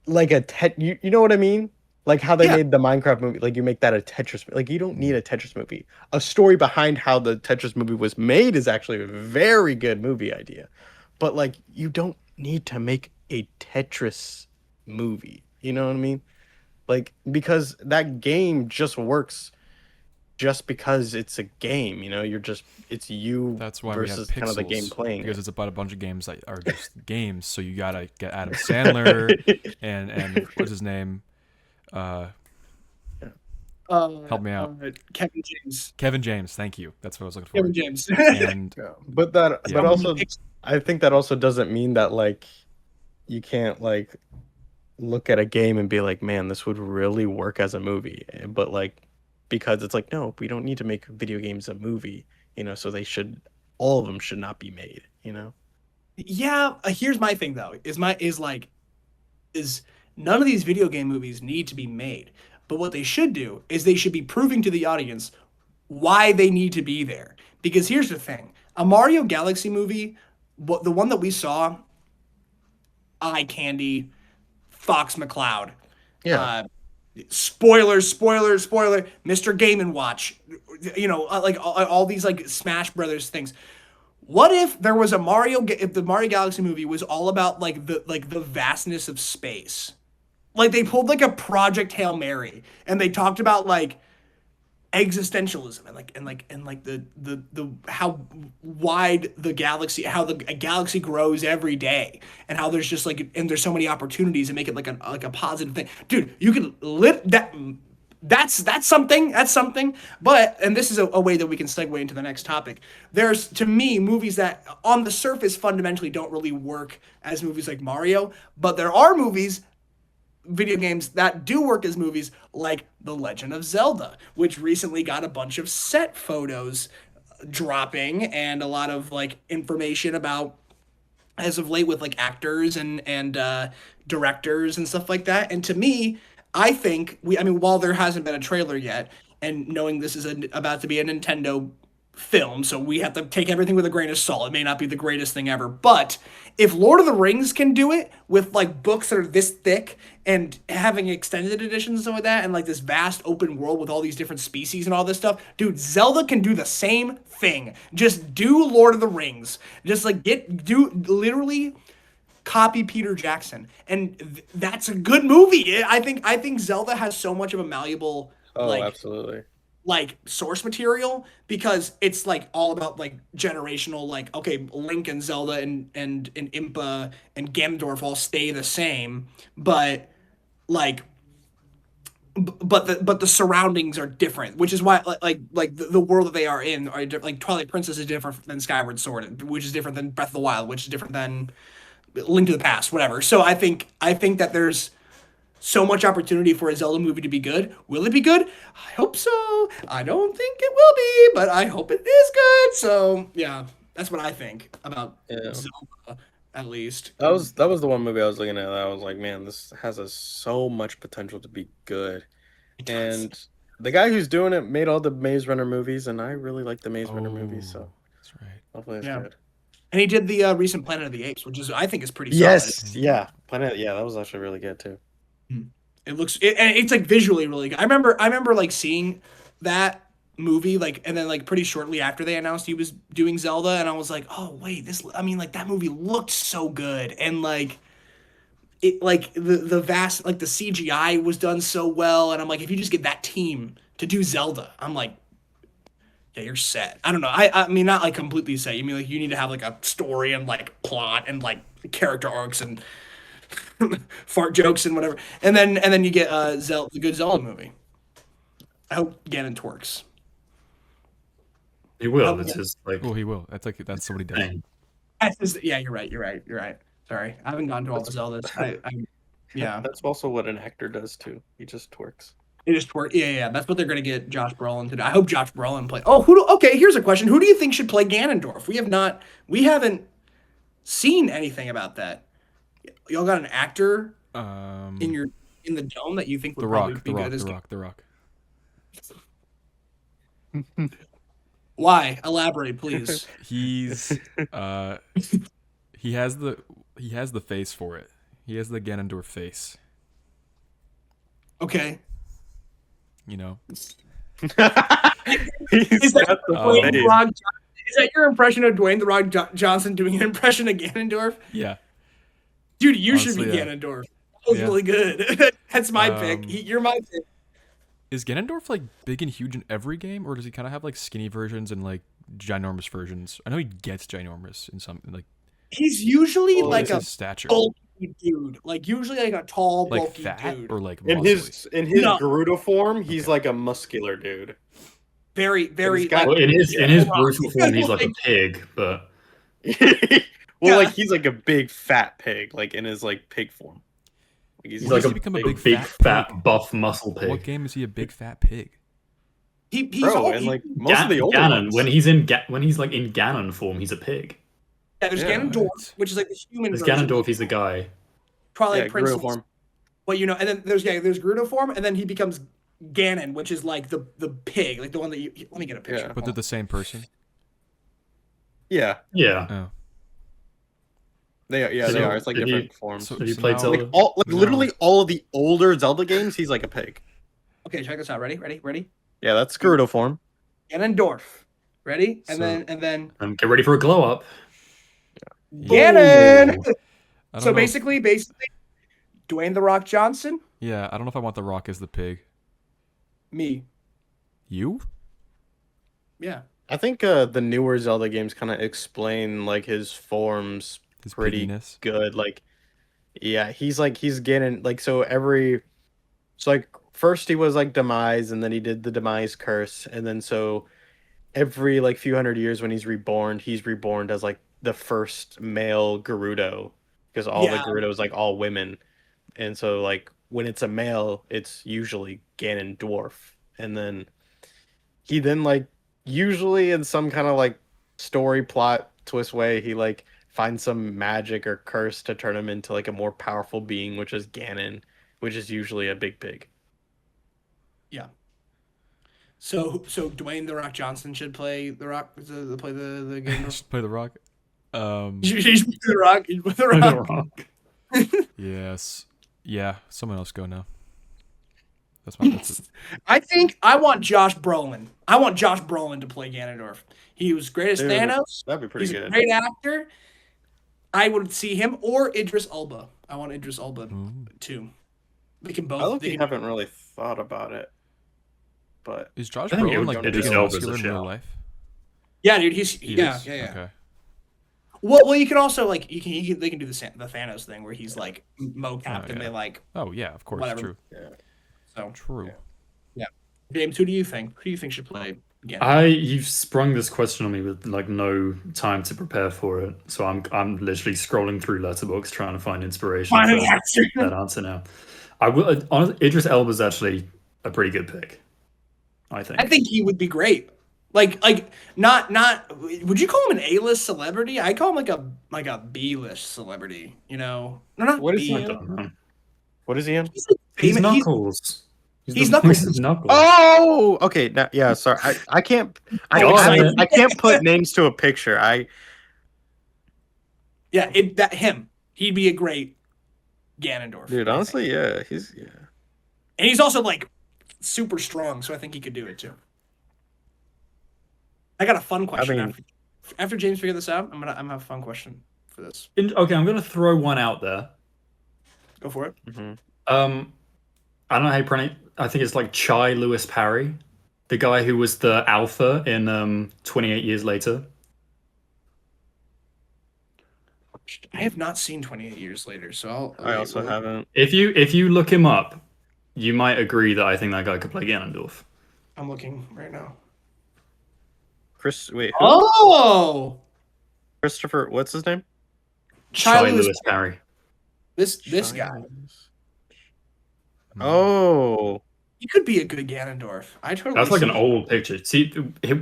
[SPEAKER 3] you know what I mean? Like how they
[SPEAKER 1] yeah
[SPEAKER 3] made the Minecraft movie, like you make that a Tetris like you don't need a Tetris movie. A story behind how the Tetris movie was made is actually a very good movie idea. But like you don't need to make a Tetris movie. You know what I mean? Like because that game just works just because it's a game, you know? It's you
[SPEAKER 2] That's why we have
[SPEAKER 3] versus kind of the game
[SPEAKER 2] pixels,
[SPEAKER 3] playing
[SPEAKER 2] because
[SPEAKER 3] it.
[SPEAKER 2] it's about a bunch of games that are just games. So you gotta get Adam Sandler and what's his name? Uh, help me out.
[SPEAKER 1] Kevin James.
[SPEAKER 2] Kevin James. Thank you. That's what I was looking
[SPEAKER 1] Kevin
[SPEAKER 2] for.
[SPEAKER 1] James.
[SPEAKER 2] And
[SPEAKER 3] Yeah. But
[SPEAKER 2] yeah,
[SPEAKER 3] also I think that also doesn't mean that like you can't like look at a game and be like, man, this would really work as a movie. But like because it's like, no, we don't need to make video games a movie, you know, so all of them should not be made, you know?
[SPEAKER 1] Yeah, here's my thing though. Is none of these video game movies need to be made. But what they should do is they should be proving to the audience why they need to be there. Because here's the thing. A Mario Galaxy movie, the one that we saw, Eye Candy, Fox McCloud,
[SPEAKER 3] Yeah.
[SPEAKER 1] uh, spoiler, Mr. Game and Watch, like all these like Smash Brothers things. What if there was if the Mario Galaxy movie was all about like the vastness of space? Like they pulled like a Project Hail Mary and they talked about like existentialism and the how wide the galaxy, how the a galaxy grows every day, and how there's just like and there's so many opportunities and make it like a positive thing. Dude, you can lit that that's something. That's something. But and this is a way that we can segue into the next topic. There's to me movies that on the surface fundamentally don't really work as movies like Mario, but there are movies video games that do work as movies like The Legend of Zelda, which recently got a bunch of set photos dropping and a lot of like information about as of late with like actors and directors and stuff like that. And to me, I think I mean, while there hasn't been a trailer yet, and knowing this is about to be a Nintendo film, so we have to take everything with a grain of salt. It may not be the greatest thing ever, but if Lord of the Rings can do it with like books that are this thick and having extended editions and stuff like that, and like this vast open world with all these different species and all this stuff, dude, Zelda can do the same thing. Just do Lord of the Rings. Just like do literally copy Peter Jackson, and that's a good movie. I think Zelda has so much of a malleable
[SPEAKER 3] Oh,
[SPEAKER 1] like
[SPEAKER 3] absolutely.
[SPEAKER 1] source material because it's like all about like generational like okay Link and Zelda and Impa and Ganondorf all stay the same but like but the surroundings are different, which is why like the world that they are in are like Twilight Princess is different than Skyward Sword, which is different than Breath of the Wild, which is different than Link to the Past, whatever. So I think that there's so much opportunity for a Zelda movie to be good. Will it be good? I hope so. I don't think it will be, but I hope it is good. So yeah, that's what I think about
[SPEAKER 3] Yeah.
[SPEAKER 1] Zelda, at least.
[SPEAKER 3] That was the one movie I was looking at that I was like, man, this has so much potential to be good.
[SPEAKER 1] It does.
[SPEAKER 3] And the guy who's doing it made all the Maze Runner movies, and I really like the Maze Runner movies, so
[SPEAKER 2] That's right.
[SPEAKER 3] hopefully it's
[SPEAKER 1] Yeah.
[SPEAKER 3] good.
[SPEAKER 1] And he did the recent Planet of the Apes, which I think is pretty
[SPEAKER 3] Yes,
[SPEAKER 1] solid.
[SPEAKER 3] yeah, Planet. Yeah, that was actually really good too.
[SPEAKER 1] And it's like visually really good. I remember like seeing that movie like, and then like pretty shortly after they announced he was doing Zelda, and I was like, oh wait, like that movie looked so good, and like it like the vast like the CGI was done so well, and I'm like, if you just get that team to do Zelda, I'm like, yeah, you're set. I don't know. I mean, not like completely set. You mean like you need to have like a story and like plot and like character arcs and fart jokes and whatever, and then you get the good Zelda movie. I hope Ganon twerks.
[SPEAKER 4] He will.
[SPEAKER 1] Oh,
[SPEAKER 4] It's just like
[SPEAKER 2] Well, he will. That's what he does.
[SPEAKER 4] thing.
[SPEAKER 1] Yeah, you're right. Sorry, I haven't gotten to all the Zeldas. Yeah,
[SPEAKER 3] That's also what an actor does too. He just twerks.
[SPEAKER 1] it just twerk. Yeah. That's what they're gonna get Josh Brolin to do. I hope Josh Brolin play. Oh, okay, here's a question. Who do you think should play Ganondorf? We haven't seen anything about that. Y'all got an actor in the dome that you think would
[SPEAKER 2] The
[SPEAKER 1] probably
[SPEAKER 2] Rock,
[SPEAKER 1] be
[SPEAKER 2] the
[SPEAKER 1] good
[SPEAKER 2] Rock,
[SPEAKER 1] as
[SPEAKER 2] the Rock, the Rock.
[SPEAKER 1] Why? Elaborate, please.
[SPEAKER 2] He's he has the face for it. He has the Ganondorf face.
[SPEAKER 1] Okay.
[SPEAKER 2] You know.
[SPEAKER 1] Is that Dwayne The Rock? Is that your impression of Dwayne The Rock Johnson doing an impression of Ganondorf?
[SPEAKER 2] Yeah.
[SPEAKER 1] Dude, you should
[SPEAKER 2] Honestly,
[SPEAKER 1] be
[SPEAKER 2] yeah.
[SPEAKER 1] Ganondorf. That was really good. That's my pick. You're my pick.
[SPEAKER 2] Is Ganondorf like big and huge in every game, or does he kind of have like skinny versions and like ginormous versions? I know he gets ginormous in some like.
[SPEAKER 1] He's usually
[SPEAKER 2] What
[SPEAKER 1] like
[SPEAKER 2] is
[SPEAKER 1] a
[SPEAKER 2] his stature?
[SPEAKER 1] bulky dude. Like usually like a tall,
[SPEAKER 2] Like
[SPEAKER 1] bulky
[SPEAKER 2] fat
[SPEAKER 1] dude.
[SPEAKER 2] or like
[SPEAKER 3] In
[SPEAKER 2] muscly?
[SPEAKER 3] his
[SPEAKER 1] No.
[SPEAKER 3] Gerudo form, he's like a muscular dude.
[SPEAKER 1] Very, very.
[SPEAKER 3] he's got-
[SPEAKER 4] Well, in his brutal form, he's like a
[SPEAKER 1] Like-
[SPEAKER 4] pig, but
[SPEAKER 3] Well,
[SPEAKER 1] Yeah.
[SPEAKER 3] he's like a big fat pig, like in his like pig form. Like
[SPEAKER 4] he's
[SPEAKER 2] When
[SPEAKER 4] like
[SPEAKER 2] does
[SPEAKER 4] a
[SPEAKER 2] he become a
[SPEAKER 4] big,
[SPEAKER 2] big
[SPEAKER 4] fat,
[SPEAKER 2] pig?
[SPEAKER 4] buff muscle pig.
[SPEAKER 2] What game is he a big fat pig?
[SPEAKER 1] he's
[SPEAKER 3] Bro,
[SPEAKER 1] all,
[SPEAKER 3] and like
[SPEAKER 1] he-
[SPEAKER 3] most of the older
[SPEAKER 4] Ganon,
[SPEAKER 3] ones.
[SPEAKER 4] when he's like in Ganon form, he's a pig.
[SPEAKER 1] yeah, there's
[SPEAKER 3] Yeah.
[SPEAKER 1] Ganondorf,
[SPEAKER 2] What?
[SPEAKER 1] which is like the human
[SPEAKER 4] There's
[SPEAKER 1] version.
[SPEAKER 4] Ganondorf, he's the guy.
[SPEAKER 1] Probably
[SPEAKER 3] yeah,
[SPEAKER 1] like Prince.
[SPEAKER 3] Gerudo form.
[SPEAKER 1] Well, you know, and then there's Gerudo form, and then he becomes Ganon, which is like the pig, like the one that you. Let me get a picture.
[SPEAKER 3] Yeah.
[SPEAKER 2] But they're the same person.
[SPEAKER 3] Yeah,
[SPEAKER 4] Yeah.
[SPEAKER 2] Oh.
[SPEAKER 3] they
[SPEAKER 4] So,
[SPEAKER 3] are. It's like
[SPEAKER 4] did
[SPEAKER 3] different
[SPEAKER 4] you-
[SPEAKER 3] forms.
[SPEAKER 2] So-
[SPEAKER 4] Have you played
[SPEAKER 2] now-
[SPEAKER 4] Zelda?
[SPEAKER 3] Like literally all of the older Zelda games, he's like a pig.
[SPEAKER 1] Okay, check this out. Ready?
[SPEAKER 3] Yeah, that's Gerudo form.
[SPEAKER 1] Ganondorf. Ready? And
[SPEAKER 2] So-
[SPEAKER 1] then
[SPEAKER 4] Get ready for a glow up.
[SPEAKER 1] Ganon.
[SPEAKER 2] I don't
[SPEAKER 1] So
[SPEAKER 2] know if-
[SPEAKER 1] basically, Dwayne The Rock Johnson,
[SPEAKER 2] yeah, I don't know if I want the Rock as the pig.
[SPEAKER 1] me.
[SPEAKER 2] You?
[SPEAKER 1] Yeah.
[SPEAKER 3] I think the newer Zelda games kind of explain like his forms
[SPEAKER 2] His
[SPEAKER 3] pretty
[SPEAKER 2] pigginess?
[SPEAKER 3] good. Like, yeah, he's getting like like first he was like Demise, and then he did the Demise curse, and then so every like few hundred years when he's reborn as like the first male Gerudo, because all the
[SPEAKER 1] Yeah.
[SPEAKER 3] Gerudos like all women, and so like when it's a male, it's usually Ganondorf, and then he like usually in some kind of like story plot twist way he like finds some magic or curse to turn him into like a more powerful being, which is Ganon, which is usually a big pig.
[SPEAKER 1] So Dwayne The Rock Johnson should play The Rock, play the Ganondorf.
[SPEAKER 2] Should play the Rock.
[SPEAKER 1] You should play The Rock. You should play The Rock.
[SPEAKER 2] Yes. Yeah. Someone else go now. That's it.
[SPEAKER 1] I think I want Josh Brolin. I want Josh Brolin to play Ganondorf. He was great as
[SPEAKER 3] Dude,
[SPEAKER 1] Thanos.
[SPEAKER 3] That'd be pretty
[SPEAKER 1] He's a
[SPEAKER 3] good.
[SPEAKER 1] great actor. I would see him or Idris Elba. I want Idris Elba too. They can both.
[SPEAKER 3] I look,
[SPEAKER 1] they can-
[SPEAKER 3] haven't really thought about it, but
[SPEAKER 2] Is Josh
[SPEAKER 4] I think it
[SPEAKER 2] Brolin
[SPEAKER 4] would
[SPEAKER 2] like
[SPEAKER 4] be
[SPEAKER 2] big and
[SPEAKER 4] Elba's a
[SPEAKER 2] muscular in real
[SPEAKER 4] shout.
[SPEAKER 2] life?
[SPEAKER 1] yeah, dude. He's
[SPEAKER 2] He
[SPEAKER 1] yeah.
[SPEAKER 2] is? Okay.
[SPEAKER 1] Well, you can also like they can do the Thanos thing where he's like mocapped and
[SPEAKER 2] yeah.
[SPEAKER 1] they like
[SPEAKER 2] Oh yeah, of course.
[SPEAKER 1] Whatever.
[SPEAKER 2] True.
[SPEAKER 1] so.
[SPEAKER 2] True.
[SPEAKER 1] James, who do you think should play again?
[SPEAKER 4] You've sprung this question on me with like no time to prepare for it, so I'm literally scrolling through Letterboxd trying to find inspiration
[SPEAKER 1] Final
[SPEAKER 4] for
[SPEAKER 1] answer.
[SPEAKER 4] that answer now. I will. Honestly, Idris Elba's actually a pretty good pick. I think.
[SPEAKER 1] I think he would be great. Like not. Would you call him an A-list celebrity? I call him like a B-list celebrity. You know, no, not
[SPEAKER 3] What is
[SPEAKER 1] B.
[SPEAKER 3] he?
[SPEAKER 4] I don't know.
[SPEAKER 3] What is he in?
[SPEAKER 1] He's like
[SPEAKER 4] He's
[SPEAKER 1] famous.
[SPEAKER 4] Knuckles.
[SPEAKER 1] He's
[SPEAKER 4] the voice
[SPEAKER 1] Knuckles.
[SPEAKER 4] of Knuckles.
[SPEAKER 3] Oh, okay. Now, yeah, sorry. I can't.
[SPEAKER 4] Got it.
[SPEAKER 3] I can't put names to a picture.
[SPEAKER 1] Yeah, him. He'd be a great Ganondorf.
[SPEAKER 3] Dude,
[SPEAKER 1] I think.
[SPEAKER 3] honestly, yeah, yeah.
[SPEAKER 1] And he's also like super strong, so I think he could do it too. I got a fun question
[SPEAKER 3] mean-
[SPEAKER 1] after James figure this out. I'm gonna have a fun question for this.
[SPEAKER 4] Okay, I'm gonna throw one out there.
[SPEAKER 1] Go for it.
[SPEAKER 3] Mm-hmm.
[SPEAKER 4] I don't know how you pronounce. I think it's like Chai Lewis Parry, the guy who was the alpha in 28 Years Later.
[SPEAKER 1] I have not seen 28 Years Later, so
[SPEAKER 3] I also haven't.
[SPEAKER 4] If you look him up, you might agree that I think that guy could play Ganondorf.
[SPEAKER 1] I'm looking right now.
[SPEAKER 3] Wait, who?
[SPEAKER 1] Oh,
[SPEAKER 3] Christopher, what's his name?
[SPEAKER 4] Chai Lewis Parry.
[SPEAKER 1] This guy.
[SPEAKER 3] Oh,
[SPEAKER 1] He could be a good Ganondorf. I totally.
[SPEAKER 4] That's like
[SPEAKER 1] see
[SPEAKER 4] an
[SPEAKER 1] it.
[SPEAKER 4] old picture. See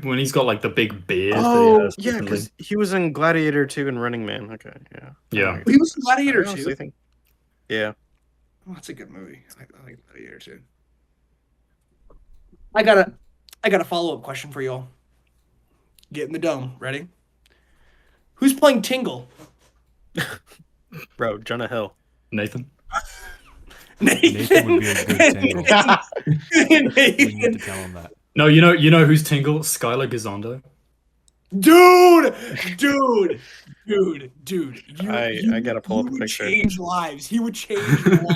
[SPEAKER 4] when he's got like the big beard.
[SPEAKER 3] oh,
[SPEAKER 4] that he has
[SPEAKER 3] yeah,
[SPEAKER 4] recently.
[SPEAKER 3] because he was in Gladiator 2 and Running Man. Okay, yeah.
[SPEAKER 4] Yeah.
[SPEAKER 1] He was in Gladiator
[SPEAKER 3] I honestly
[SPEAKER 1] too.
[SPEAKER 3] think- Yeah.
[SPEAKER 1] Oh, that's a good movie. I like Gladiator too. I got a follow-up question for y'all. Get in the dome. Ready? Who's playing Tingle?
[SPEAKER 3] Bro, Jonah Hill.
[SPEAKER 4] Nathan.
[SPEAKER 2] Nathan would be a good Tingle. We need to
[SPEAKER 1] Nathan.
[SPEAKER 2] tell him that.
[SPEAKER 4] No, you know who's Tingle? Skylar Gizondo.
[SPEAKER 1] Dude.
[SPEAKER 3] I gotta pull up a
[SPEAKER 1] would
[SPEAKER 3] picture.
[SPEAKER 1] Change lives. He would change lives.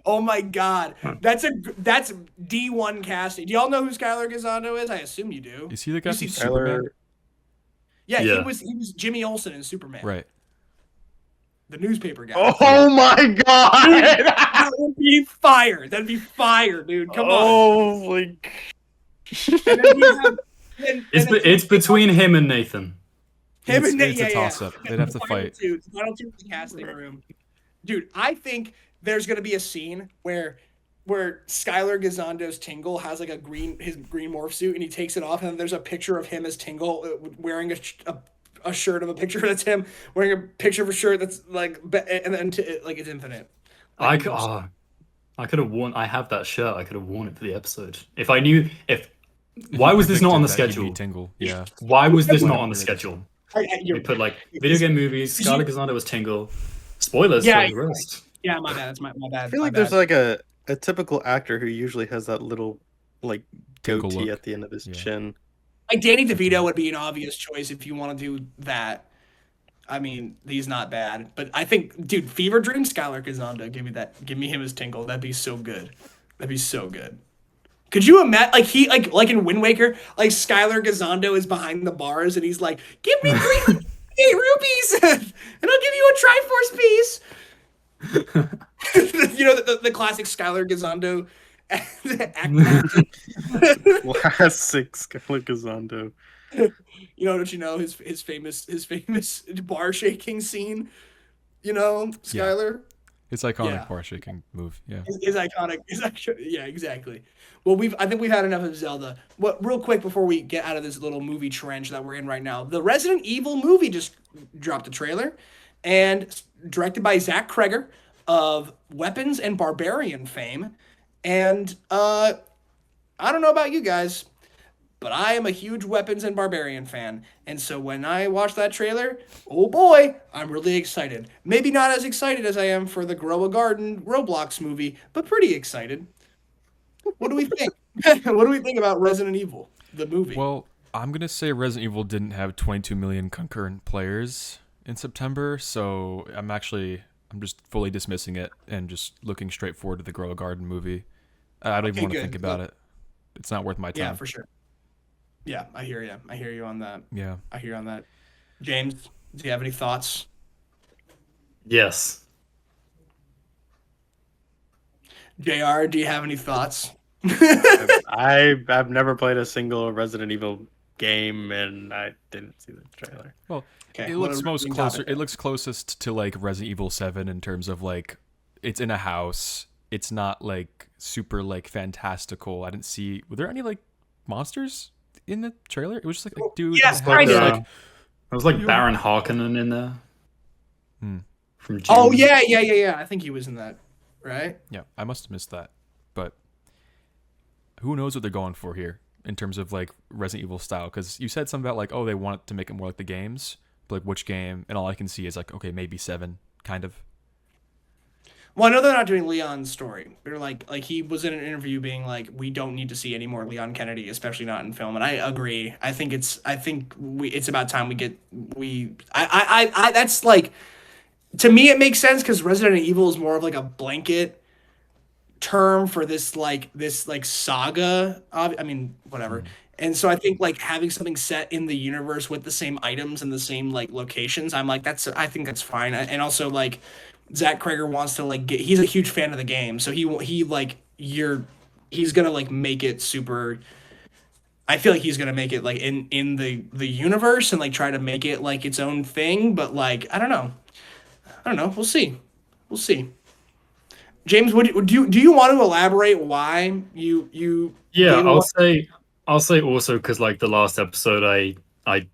[SPEAKER 1] Oh my god, that's D1 casting. Do y'all know who Skylar Gizondo is? I assume you do.
[SPEAKER 2] Is he the guy
[SPEAKER 1] You
[SPEAKER 2] from
[SPEAKER 1] see-
[SPEAKER 2] Superman?
[SPEAKER 1] Yeah, he
[SPEAKER 4] Yeah.
[SPEAKER 1] was Jimmy Olsen in Superman.
[SPEAKER 2] Right.
[SPEAKER 1] The newspaper guy.
[SPEAKER 3] Oh my god!
[SPEAKER 1] That would be fire. That'd be fire, dude. Come on.
[SPEAKER 3] Oh my.
[SPEAKER 1] And then we have,
[SPEAKER 4] It's between him and Nathan.
[SPEAKER 1] him and
[SPEAKER 2] It's
[SPEAKER 1] yeah,
[SPEAKER 2] a
[SPEAKER 1] yeah.
[SPEAKER 2] toss-up. They'd have to fight.
[SPEAKER 1] Final two in the casting room. Dude, I think there's gonna be a scene where Skylar Gizondo's Tingle has like his green morph suit, and he takes it off, and then there's a picture of him as Tingle wearing a shirt of a picture that's him wearing a picture of a shirt that's like, and then like it's infinite.
[SPEAKER 4] I could have worn. I have that shirt. I could have worn it for the episode if I knew. Why was this not on the
[SPEAKER 2] Predicted that
[SPEAKER 4] schedule?
[SPEAKER 2] you'd be Tingle. Yeah.
[SPEAKER 4] Why was this not
[SPEAKER 2] Why
[SPEAKER 4] on the
[SPEAKER 2] not?
[SPEAKER 4] schedule?
[SPEAKER 1] You're,
[SPEAKER 4] We put like video game movies. Scarlett Gizondo was Tingle. Spoilers
[SPEAKER 1] Yeah,
[SPEAKER 4] for the rest.
[SPEAKER 1] yeah, my bad. That's my bad.
[SPEAKER 3] I feel like there's like a typical actor who usually has that little like
[SPEAKER 2] Tingle
[SPEAKER 3] goatee
[SPEAKER 2] look.
[SPEAKER 3] at the end of his
[SPEAKER 2] Yeah.
[SPEAKER 3] chin.
[SPEAKER 1] like Danny DeVito would be an obvious choice if you want to do that. I mean, he's not bad, but I think, dude, Fever Dream, Skylar Gizondo, give me him as Tingle. That'd be so good. That'd be so good. Could you imagine, like in Wind Waker, like Skylar Gizondo is behind the bars and he's like, "Give me 308 rupees, and I'll give you a Triforce piece." You know the classic Skylar Gizondo act.
[SPEAKER 3] Classic Scarlett Gizondo.
[SPEAKER 1] You know, don't you know his famous bar shaking scene? You know, Skylar.
[SPEAKER 2] It's iconic
[SPEAKER 1] Yeah.
[SPEAKER 2] bar shaking move. Yeah.
[SPEAKER 1] Is iconic. Is actually, yeah, exactly. Well, I think we've had enough of Zelda. Real quick before we get out of this little movie trench that we're in right now, the Resident Evil movie just dropped a trailer, and directed by Zach Kreger of Weapons and Barbarian fame. And I don't know about you guys, but I am a huge Weapons and Barbarian fan. And so when I watched that trailer, oh boy, I'm really excited. Maybe not as excited as I am for the Grow a Garden Roblox movie, but pretty excited. What do we think? What do we think about Resident Evil, the movie?
[SPEAKER 2] Well, I'm going to say Resident Evil didn't have 22 million concurrent players in September, so I'm just fully dismissing it and just looking straight forward to the Grow a Garden movie. I don't even want to think about it. It's not worth my time.
[SPEAKER 1] Yeah, for sure. Yeah, I hear you. I hear you on that.
[SPEAKER 2] Yeah.
[SPEAKER 1] I hear you on that. James, do you have any thoughts?
[SPEAKER 4] Yes.
[SPEAKER 1] JR, do you have any thoughts?
[SPEAKER 3] I've never played a single Resident Evil game, and I didn't see the trailer.
[SPEAKER 2] Well,
[SPEAKER 1] Okay,
[SPEAKER 2] it
[SPEAKER 1] what
[SPEAKER 2] looks
[SPEAKER 1] a
[SPEAKER 2] most
[SPEAKER 1] riveting
[SPEAKER 2] closer.
[SPEAKER 1] topic.
[SPEAKER 2] It looks closest to like Resident Evil 7 in terms of like it's in a house. It's not like super like fantastical. I didn't see. Were there any like monsters in the trailer? It was just like a dude.
[SPEAKER 1] Yes,
[SPEAKER 2] with a head
[SPEAKER 1] kind
[SPEAKER 2] that's,
[SPEAKER 1] of.
[SPEAKER 2] like,
[SPEAKER 4] There was like Baron Harkonnen in there.
[SPEAKER 2] Hmm.
[SPEAKER 4] From
[SPEAKER 1] Oh
[SPEAKER 4] Dune.
[SPEAKER 1] yeah. I think he was in that, right?
[SPEAKER 2] yeah, I must have missed that, but who knows what they're going for here in terms of like Resident Evil style? Because you said something about like, oh, they want to make it more like the games, but like which game? And all I can see is like, okay, maybe 7, kind of.
[SPEAKER 1] Well, I know they're not doing Leon's story. They're like he was in an interview being like, we don't need to see any more Leon Kennedy, especially not in film. And I agree. I think it's about time that's like, to me it makes sense because Resident Evil is more of like a blanket term for this saga. I mean, whatever. And so I think like having something set in the universe with the same items and the same like locations, I think that's fine. And also like Zach Krager wants to like he's a huge fan of the game, so he like he's gonna like make it super. I feel like he's gonna make it like in the universe and like try to make it like its own thing. But like I don't know. We'll see. We'll see. James, do you want to elaborate why you
[SPEAKER 4] Yeah,
[SPEAKER 1] gave
[SPEAKER 4] I'll say also because like the last episode, I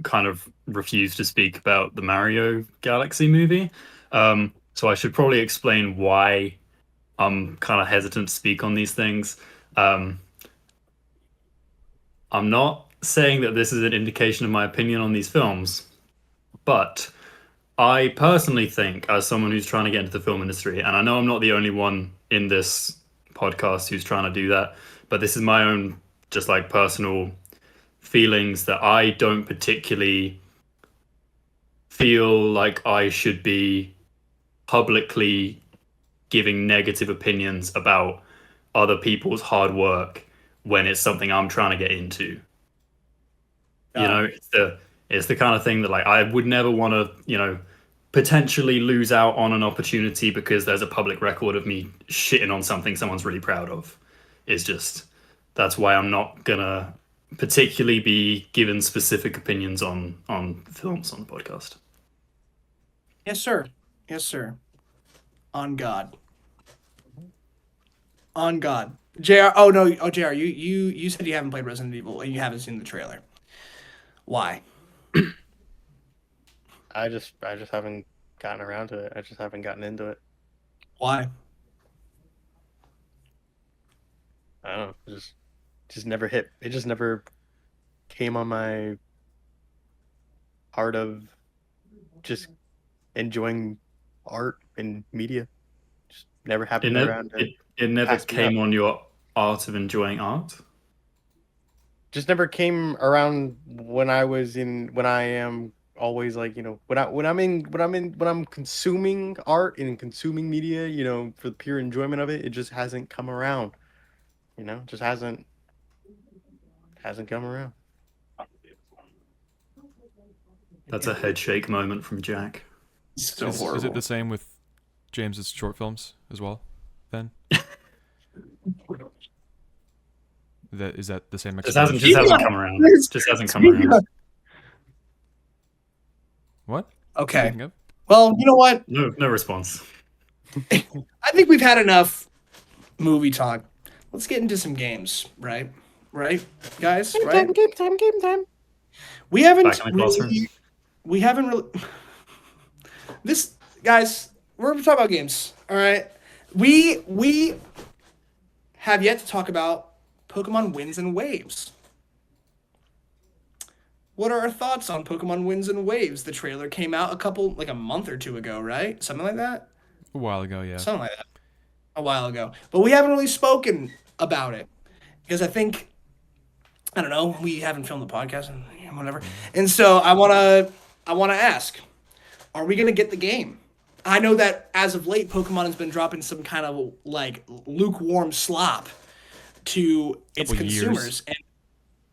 [SPEAKER 4] kind of refused to speak about the Mario Galaxy movie. So I should probably explain why I'm kind of hesitant to speak on these things. Um, I'm not saying that this is an indication of my opinion on these films, but I personally think, as someone who's trying to get into the film industry, and I know I'm not the only one in this podcast who's trying to do that, but this is my own just like personal feelings that I don't particularly feel like I should be publicly giving negative opinions about other people's hard work when it's something I'm trying to get into. You know, it's the kind of thing that like I would never want to, potentially lose out on an opportunity because there's a public record of me shitting on something someone's really proud of. It's just that's why I'm not gonna particularly be given specific opinions on films on the podcast.
[SPEAKER 1] Yes, sir. Yes, sir. On God. On God. JR. Oh no. Oh, JR. You said you haven't played Resident Evil and you haven't seen the trailer. Why?
[SPEAKER 3] I just haven't gotten around to it. I just haven't gotten into it.
[SPEAKER 1] Why?
[SPEAKER 3] I don't know. Just never hit. It just never came on my heart of just enjoying art and media. Just never
[SPEAKER 4] It
[SPEAKER 3] happened
[SPEAKER 4] never
[SPEAKER 3] around to
[SPEAKER 4] it never
[SPEAKER 3] pass me up.
[SPEAKER 4] came on your art of enjoying art.
[SPEAKER 3] Just never came around when I am always like, when I'm consuming art and consuming media, for the pure enjoyment of it, it just hasn't come around. Just hasn't come around.
[SPEAKER 4] That's a head shake moment from Jack.
[SPEAKER 1] So
[SPEAKER 2] Is
[SPEAKER 1] horrible.
[SPEAKER 2] it the same with James's short films as well? Then is that the same
[SPEAKER 4] Just
[SPEAKER 2] explanation?
[SPEAKER 4] hasn't come around. Just hasn't come around.
[SPEAKER 2] What?
[SPEAKER 1] Okay.
[SPEAKER 2] Speaking of,
[SPEAKER 1] Well, you know what?
[SPEAKER 4] No response.
[SPEAKER 1] I think we've had enough movie talk. Let's get into some games, right? Right, guys? Right?
[SPEAKER 3] Game time.
[SPEAKER 1] We haven't
[SPEAKER 4] Back in the classroom.
[SPEAKER 1] we haven't really this guys, we're talking about games, all right? We have yet to talk about Pokemon Winds and Waves. What are our thoughts on Pokemon Winds and Waves? The trailer came out a month or two ago, right? Something like that?
[SPEAKER 2] a while ago, yeah.
[SPEAKER 1] Something like that. A while ago. But we haven't really spoken about it. Because I think I don't know, we haven't filmed the podcast and whatever. And so I wanna ask, are we gonna get the game? I know that as of late, Pokemon has been dropping some kind of like lukewarm slop to its
[SPEAKER 2] Couple
[SPEAKER 1] consumers,
[SPEAKER 2] years.
[SPEAKER 1] and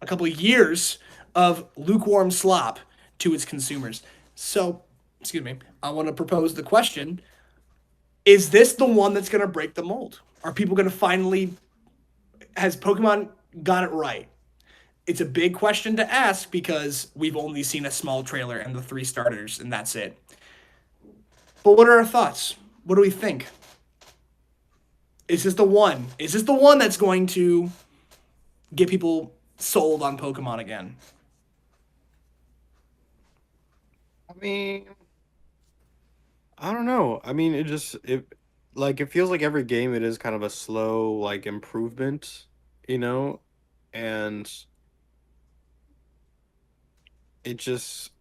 [SPEAKER 1] a couple of years of lukewarm slop to its consumers. So, excuse me, I want to propose the question: is this the one that's going to break the mold? Are people going to finally? Has Pokemon got it right? It's a big question to ask because we've only seen a small trailer and the 3 starters, and that's it. But what are our thoughts? What do we think? Is this the one? Is this the one that's going to get people sold on Pokemon again?
[SPEAKER 3] I mean, I don't know. I mean, it feels like every game it is kind of a slow like improvement you know, and it just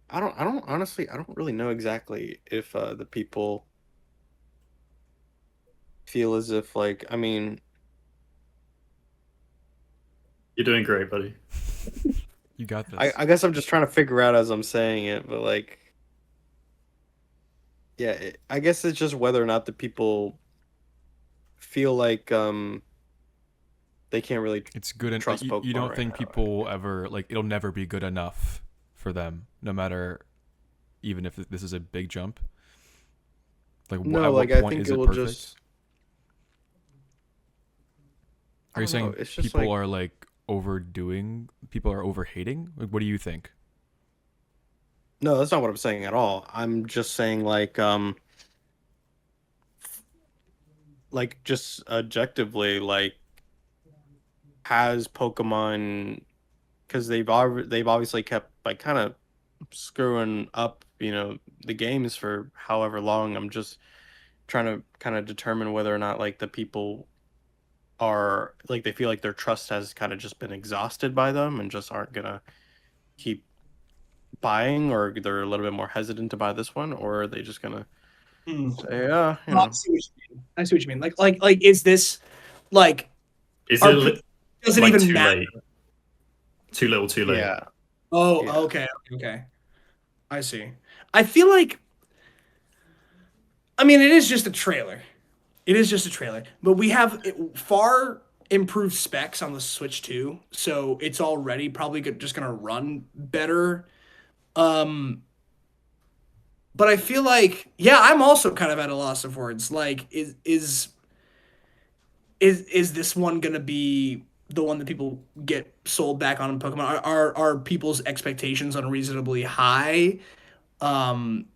[SPEAKER 3] I don't honestly I don't really know exactly if the people feel as if like I mean
[SPEAKER 4] You're doing great, buddy.
[SPEAKER 2] You got
[SPEAKER 3] I
[SPEAKER 2] this.
[SPEAKER 3] I guess I'm just trying to figure out as I'm saying it, but like yeah, I guess it's just whether or not the people feel like they can't really
[SPEAKER 2] It's good and like
[SPEAKER 3] trust
[SPEAKER 2] you
[SPEAKER 3] Pokemon
[SPEAKER 2] don't
[SPEAKER 3] right
[SPEAKER 2] think
[SPEAKER 3] now.
[SPEAKER 2] people will ever like it'll never be good enough for them, no matter even if this is a big jump. Like
[SPEAKER 3] No,
[SPEAKER 2] at what
[SPEAKER 3] like I
[SPEAKER 2] point
[SPEAKER 3] think
[SPEAKER 2] is
[SPEAKER 3] it
[SPEAKER 2] it
[SPEAKER 3] will
[SPEAKER 2] perfect?
[SPEAKER 3] just I
[SPEAKER 2] Are you
[SPEAKER 3] don't know.
[SPEAKER 2] saying
[SPEAKER 3] It's just
[SPEAKER 2] people
[SPEAKER 3] like
[SPEAKER 2] are like overdoing? People are overhating? Like, what do you think?
[SPEAKER 3] no, that's not what I'm saying at all. I'm just saying like just objectively like has Pokemon because they've obviously kept like kind of screwing up, the games for however long. I'm just trying to kind of determine whether or not like the people are like they feel like their trust has kind of just been exhausted by them and just aren't gonna keep buying, or they're a little bit more hesitant to buy this one, or are they just gonna
[SPEAKER 1] Hmm.
[SPEAKER 3] say, yeah,
[SPEAKER 1] Oh, I see what you mean. I see what you mean. Like, is this like
[SPEAKER 4] Is it
[SPEAKER 1] are people? Does it
[SPEAKER 4] like
[SPEAKER 1] even
[SPEAKER 4] too
[SPEAKER 1] matter?
[SPEAKER 4] late? Too little, too late.
[SPEAKER 3] yeah,
[SPEAKER 1] Oh,
[SPEAKER 3] yeah,
[SPEAKER 1] okay, okay. I see. I feel like, I mean, it is just a trailer. It is just a trailer, but we have far improved specs on the Switch 2, so it's already probably just gonna run better. Um, but I feel like, yeah, I'm also kind of at a loss of words. Like, is this one gonna be the one that people get sold back on in Pokemon? Are people's expectations unreasonably high? Um,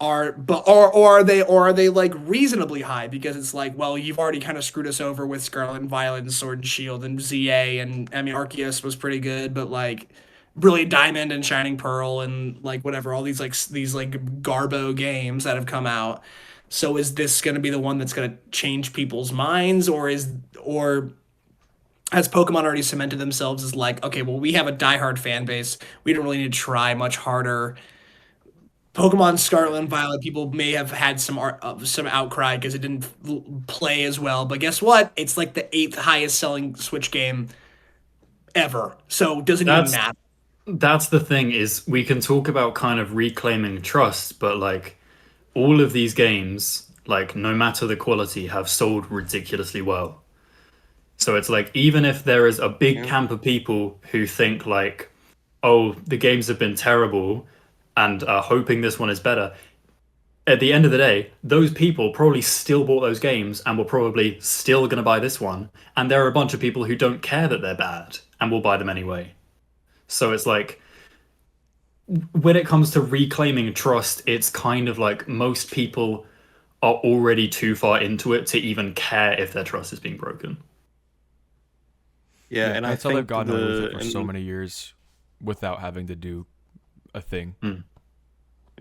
[SPEAKER 1] or are they like reasonably high because it's like, well, you've already kind of screwed us over with Scarlet and Violet and Sword and Shield and ZA, and I mean Arceus was pretty good, but like Brilliant Diamond and Shining Pearl and like whatever, all these like Garbo games that have come out. So is this going to be the one that's going to change people's minds, or has Pokemon already cemented themselves as like, okay, well, we have a diehard fan base. We don't really need to try much harder. Pokemon Scarlet and Violet, people may have had some outcry because it didn't play as well, but guess what? It's like the eighth highest selling Switch game ever, so it doesn't even
[SPEAKER 4] That's
[SPEAKER 1] matter.
[SPEAKER 4] that's the thing is we can talk about kind of reclaiming trust, but like all of these games, like no matter the quality, have sold ridiculously well. So it's like even if there is a big
[SPEAKER 3] yeah,
[SPEAKER 4] camp of people who think like, oh, the games have been terrible and are hoping this one is better, at the end of the day, those people probably still bought those games and were probably still going to buy this one. And there are a bunch of people who don't care that they're bad and will buy them anyway. So it's like when it comes to reclaiming trust, it's kind of like most people are already too far into it to even care if their trust is being broken.
[SPEAKER 3] yeah.
[SPEAKER 2] Yeah,
[SPEAKER 3] And I
[SPEAKER 2] that's how they've
[SPEAKER 3] think
[SPEAKER 2] gotten away with it
[SPEAKER 3] the
[SPEAKER 2] for so
[SPEAKER 3] and
[SPEAKER 2] many years without having to do a thing.
[SPEAKER 4] Hmm.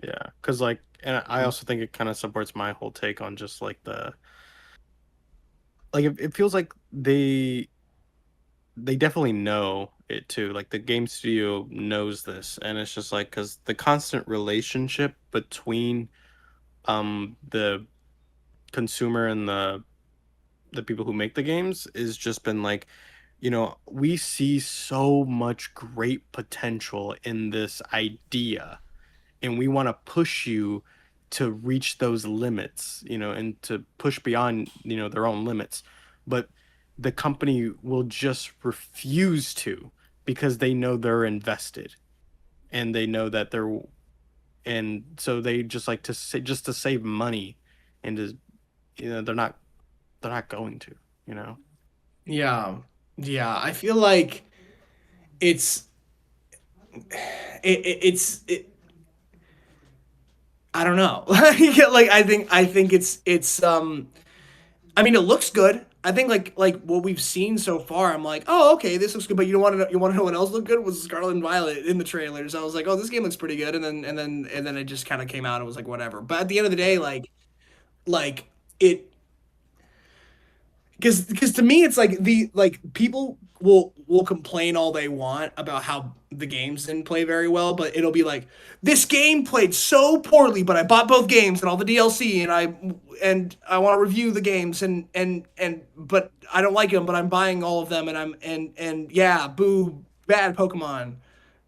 [SPEAKER 3] yeah, because like, and I also think it kind of supports my whole take on just like the like it feels like they definitely know it too. Like the game studio knows this, and it's just like because the constant relationship between the consumer and the people who make the games is just been like, we see so much great potential in this idea, and we want to push you to reach those limits, and to push beyond, their own limits. But the company will just refuse to because they know they're invested, and they know that and so they just like to say, just to save money, and to, they're not going to, you know.
[SPEAKER 1] Yeah, yeah. I feel like it's it. I don't know. Like I think it's. I mean, it looks good. I think like what we've seen so far, I'm like, oh, okay, this looks good. But you want to know what else looked good was Scarlet and Violet in the trailers. I was like, oh, this game looks pretty good, and then it just kind of came out and was like, whatever. But at the end of the day, like it because to me it's like people will complain all they want about how the games didn't play very well, but it'll be like this game played so poorly, but I bought both games and all the DLC, and I want to review the games, and but I don't like them, but I'm buying all of them, and and yeah, boo, bad Pokemon.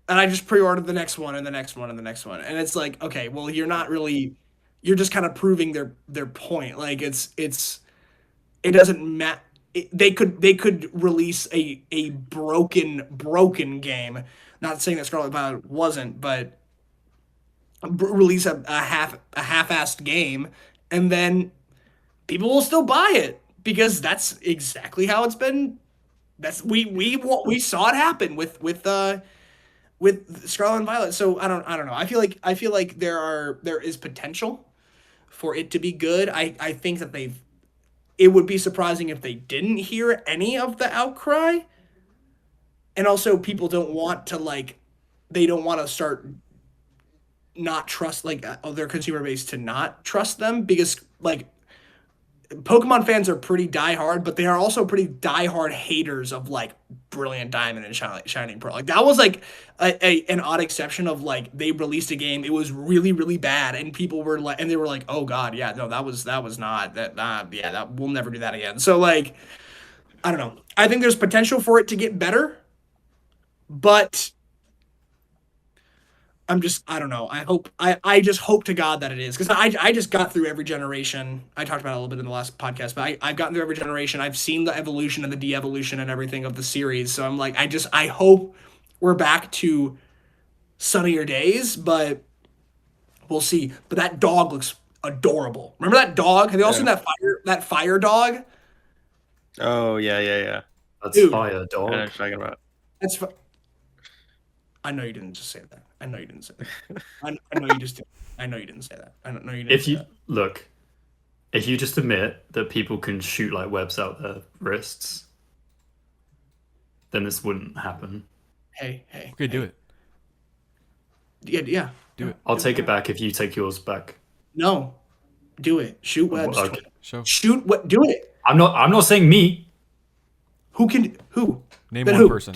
[SPEAKER 1] And I just pre-ordered the next one and the next one and the next one. And it's like, okay, well, you're just kind of proving their point. Like it doesn't matter. They could release a broken game. Not saying that Scarlet Violet wasn't, but release a half-assed game, and then people will still buy it because that's exactly how it's been. We saw it happen with Scarlet and Violet. So I don't know. I feel like there is potential for it to be good. I think that it would be surprising if they didn't hear any of the outcry. And also people don't want to they don't want to start not trust their consumer base to not trust them because Pokemon fans are pretty diehard, but they are also pretty diehard haters of Brilliant Diamond and Shining Pearl. Like that was an odd exception of they released a game, it was really really bad, and people were and they were like, oh god, yeah, no, that was not yeah, that we'll never do that again. So I don't know. I think there's potential for it to get better, but I don't know. I just hope to God that it is because I just got through every generation. I talked about it a little bit in the last podcast, but I've gotten through every generation. I've seen the evolution and the de-evolution and everything of the series. So I'm I hope we're back to sunnier days, but we'll see. But that dog looks adorable. Remember that dog? Have you all seen that fire dog?
[SPEAKER 3] Oh yeah.
[SPEAKER 4] That's
[SPEAKER 1] Dude.
[SPEAKER 4] fire,
[SPEAKER 3] I know what
[SPEAKER 4] dog.
[SPEAKER 3] you're talking about.
[SPEAKER 1] That's. I know you didn't just say that. I know you didn't say that. I know you just did. I know you didn't say that. I don't know you didn't
[SPEAKER 4] If
[SPEAKER 1] say
[SPEAKER 4] you
[SPEAKER 1] that.
[SPEAKER 4] look, if you just admit that people can shoot webs out their wrists, then this wouldn't happen.
[SPEAKER 1] Hey.
[SPEAKER 2] Okay, do it.
[SPEAKER 1] Yeah.
[SPEAKER 2] Do it.
[SPEAKER 4] I'll take it back if you take yours back.
[SPEAKER 1] No. Do it. Shoot webs.
[SPEAKER 4] Okay.
[SPEAKER 2] Show.
[SPEAKER 1] Shoot what? Do it.
[SPEAKER 4] I'm not saying me.
[SPEAKER 1] Who can? Who?
[SPEAKER 2] Name
[SPEAKER 1] Then
[SPEAKER 2] one
[SPEAKER 1] who?
[SPEAKER 2] person.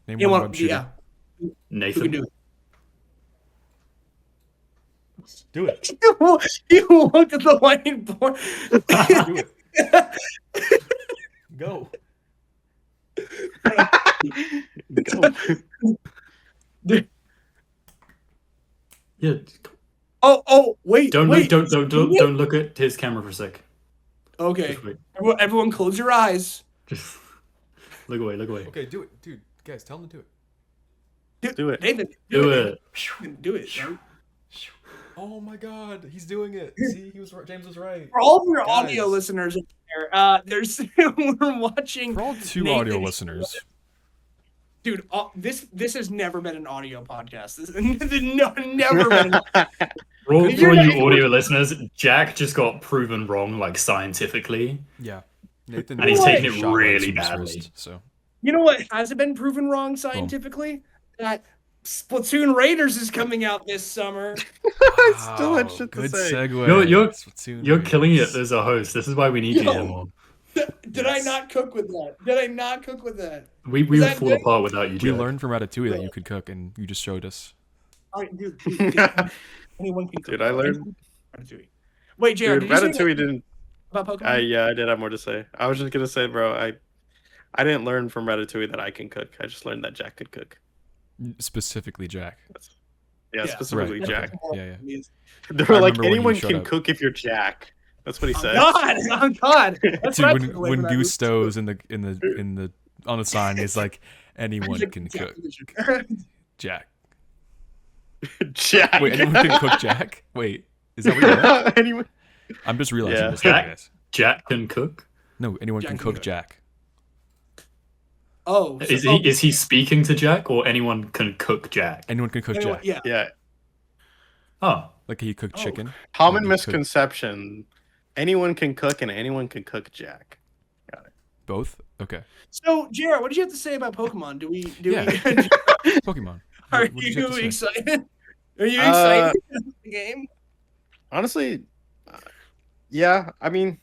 [SPEAKER 2] Name
[SPEAKER 1] Yeah,
[SPEAKER 2] one web shooter.
[SPEAKER 1] yeah. Who can
[SPEAKER 4] Nathan.
[SPEAKER 1] do it?
[SPEAKER 2] Do it.
[SPEAKER 1] You looked at the whiteboard.
[SPEAKER 2] Do it. Go.
[SPEAKER 4] Yeah.
[SPEAKER 1] Oh, wait.
[SPEAKER 4] Don't
[SPEAKER 1] wait.
[SPEAKER 4] don't look at his camera for a sec.
[SPEAKER 1] Okay.
[SPEAKER 4] Just wait.
[SPEAKER 1] Everyone, close your eyes.
[SPEAKER 4] Just look away. Look away.
[SPEAKER 2] Okay, do it, dude. Guys, tell him to do it.
[SPEAKER 3] Do it.
[SPEAKER 1] Nathan,
[SPEAKER 4] Do it.
[SPEAKER 1] Do it. Bro.
[SPEAKER 2] Oh my God, he's doing it. See, James was right.
[SPEAKER 1] For all of your
[SPEAKER 2] Guys.
[SPEAKER 1] audio listeners out there, we're watching.
[SPEAKER 2] For all two
[SPEAKER 1] Nathan
[SPEAKER 2] audio
[SPEAKER 1] shoot
[SPEAKER 2] listeners.
[SPEAKER 1] Dude, this has never been an audio podcast. This never been.
[SPEAKER 4] For all
[SPEAKER 1] You're
[SPEAKER 4] you
[SPEAKER 1] not-
[SPEAKER 4] audio listeners, Jack just got proven wrong, scientifically.
[SPEAKER 2] Yeah. Nathan
[SPEAKER 4] And he's
[SPEAKER 2] was
[SPEAKER 4] taking it
[SPEAKER 2] shot
[SPEAKER 4] really
[SPEAKER 2] right to his
[SPEAKER 4] badly.
[SPEAKER 2] wrist, so
[SPEAKER 1] You know what hasn't been proven wrong scientifically? That Splatoon Raiders is coming out this summer.
[SPEAKER 3] I still had shit to
[SPEAKER 2] good
[SPEAKER 3] say.
[SPEAKER 2] segue.
[SPEAKER 4] You're
[SPEAKER 2] Splatoon
[SPEAKER 4] killing it
[SPEAKER 2] Raiders.
[SPEAKER 4] as a host. This is why we need you
[SPEAKER 1] Yo.
[SPEAKER 4] here more.
[SPEAKER 1] Did I not cook with that?
[SPEAKER 4] We
[SPEAKER 1] Is
[SPEAKER 4] would
[SPEAKER 1] that
[SPEAKER 4] fall
[SPEAKER 1] good?
[SPEAKER 4] apart without you,
[SPEAKER 2] We
[SPEAKER 4] Jack.
[SPEAKER 2] learned from Ratatouille that you could cook, and you just showed us.
[SPEAKER 1] All right, dude, anyone can cook.
[SPEAKER 3] Dude, I learned.
[SPEAKER 1] Ratatouille. Wait, Jared,
[SPEAKER 3] Dude,
[SPEAKER 1] did you say
[SPEAKER 3] Ratatouille didn't.
[SPEAKER 1] about Pokemon?
[SPEAKER 3] Yeah, I did have more to say. I was just gonna say, bro, I didn't learn from Ratatouille that I can cook. I just learned that Jack could cook.
[SPEAKER 2] Specifically, Jack.
[SPEAKER 3] Yeah,
[SPEAKER 1] Yeah.
[SPEAKER 3] specifically
[SPEAKER 2] Right,
[SPEAKER 3] Jack.
[SPEAKER 2] Yeah.
[SPEAKER 3] They
[SPEAKER 2] I
[SPEAKER 3] were like,
[SPEAKER 2] remember when you
[SPEAKER 3] anyone
[SPEAKER 2] showed
[SPEAKER 3] can
[SPEAKER 2] up.
[SPEAKER 3] cook if you're Jack. That's what he said.
[SPEAKER 1] Oh God! That's
[SPEAKER 2] Dude,
[SPEAKER 1] what I
[SPEAKER 2] when
[SPEAKER 1] took away
[SPEAKER 2] when
[SPEAKER 1] from that
[SPEAKER 2] Gusto's in the on the sign, he's like, anyone
[SPEAKER 1] movie.
[SPEAKER 2] can cook. Jack.
[SPEAKER 3] Jack.
[SPEAKER 2] Wait, anyone can cook Jack? Wait, is that what you meant?
[SPEAKER 3] anyone.
[SPEAKER 2] I'm just realizing
[SPEAKER 3] Yeah.
[SPEAKER 2] this now,
[SPEAKER 4] Jack?
[SPEAKER 2] guys.
[SPEAKER 4] Jack can cook.
[SPEAKER 2] No, anyone
[SPEAKER 1] Jack
[SPEAKER 2] can
[SPEAKER 1] can
[SPEAKER 2] cook
[SPEAKER 1] cook.
[SPEAKER 2] Jack.
[SPEAKER 1] Oh,
[SPEAKER 4] Is he speaking to Jack, or anyone can cook Jack?
[SPEAKER 2] Anyone can cook
[SPEAKER 1] anyone-
[SPEAKER 2] Jack.
[SPEAKER 1] Yeah.
[SPEAKER 3] Yeah.
[SPEAKER 4] Oh,
[SPEAKER 2] Like he cooked
[SPEAKER 1] Oh.
[SPEAKER 2] chicken.
[SPEAKER 3] Common
[SPEAKER 2] He could-
[SPEAKER 3] misconception. Anyone can cook and anyone can cook Jack.
[SPEAKER 2] Both? Okay.
[SPEAKER 1] So, Jared, what did you have to say about Pokemon? Do we?
[SPEAKER 2] Yeah. Pokemon.
[SPEAKER 1] Are
[SPEAKER 2] What did you have
[SPEAKER 1] you
[SPEAKER 2] to say?
[SPEAKER 1] excited? Are you excited for the game?
[SPEAKER 3] Honestly, yeah. I mean,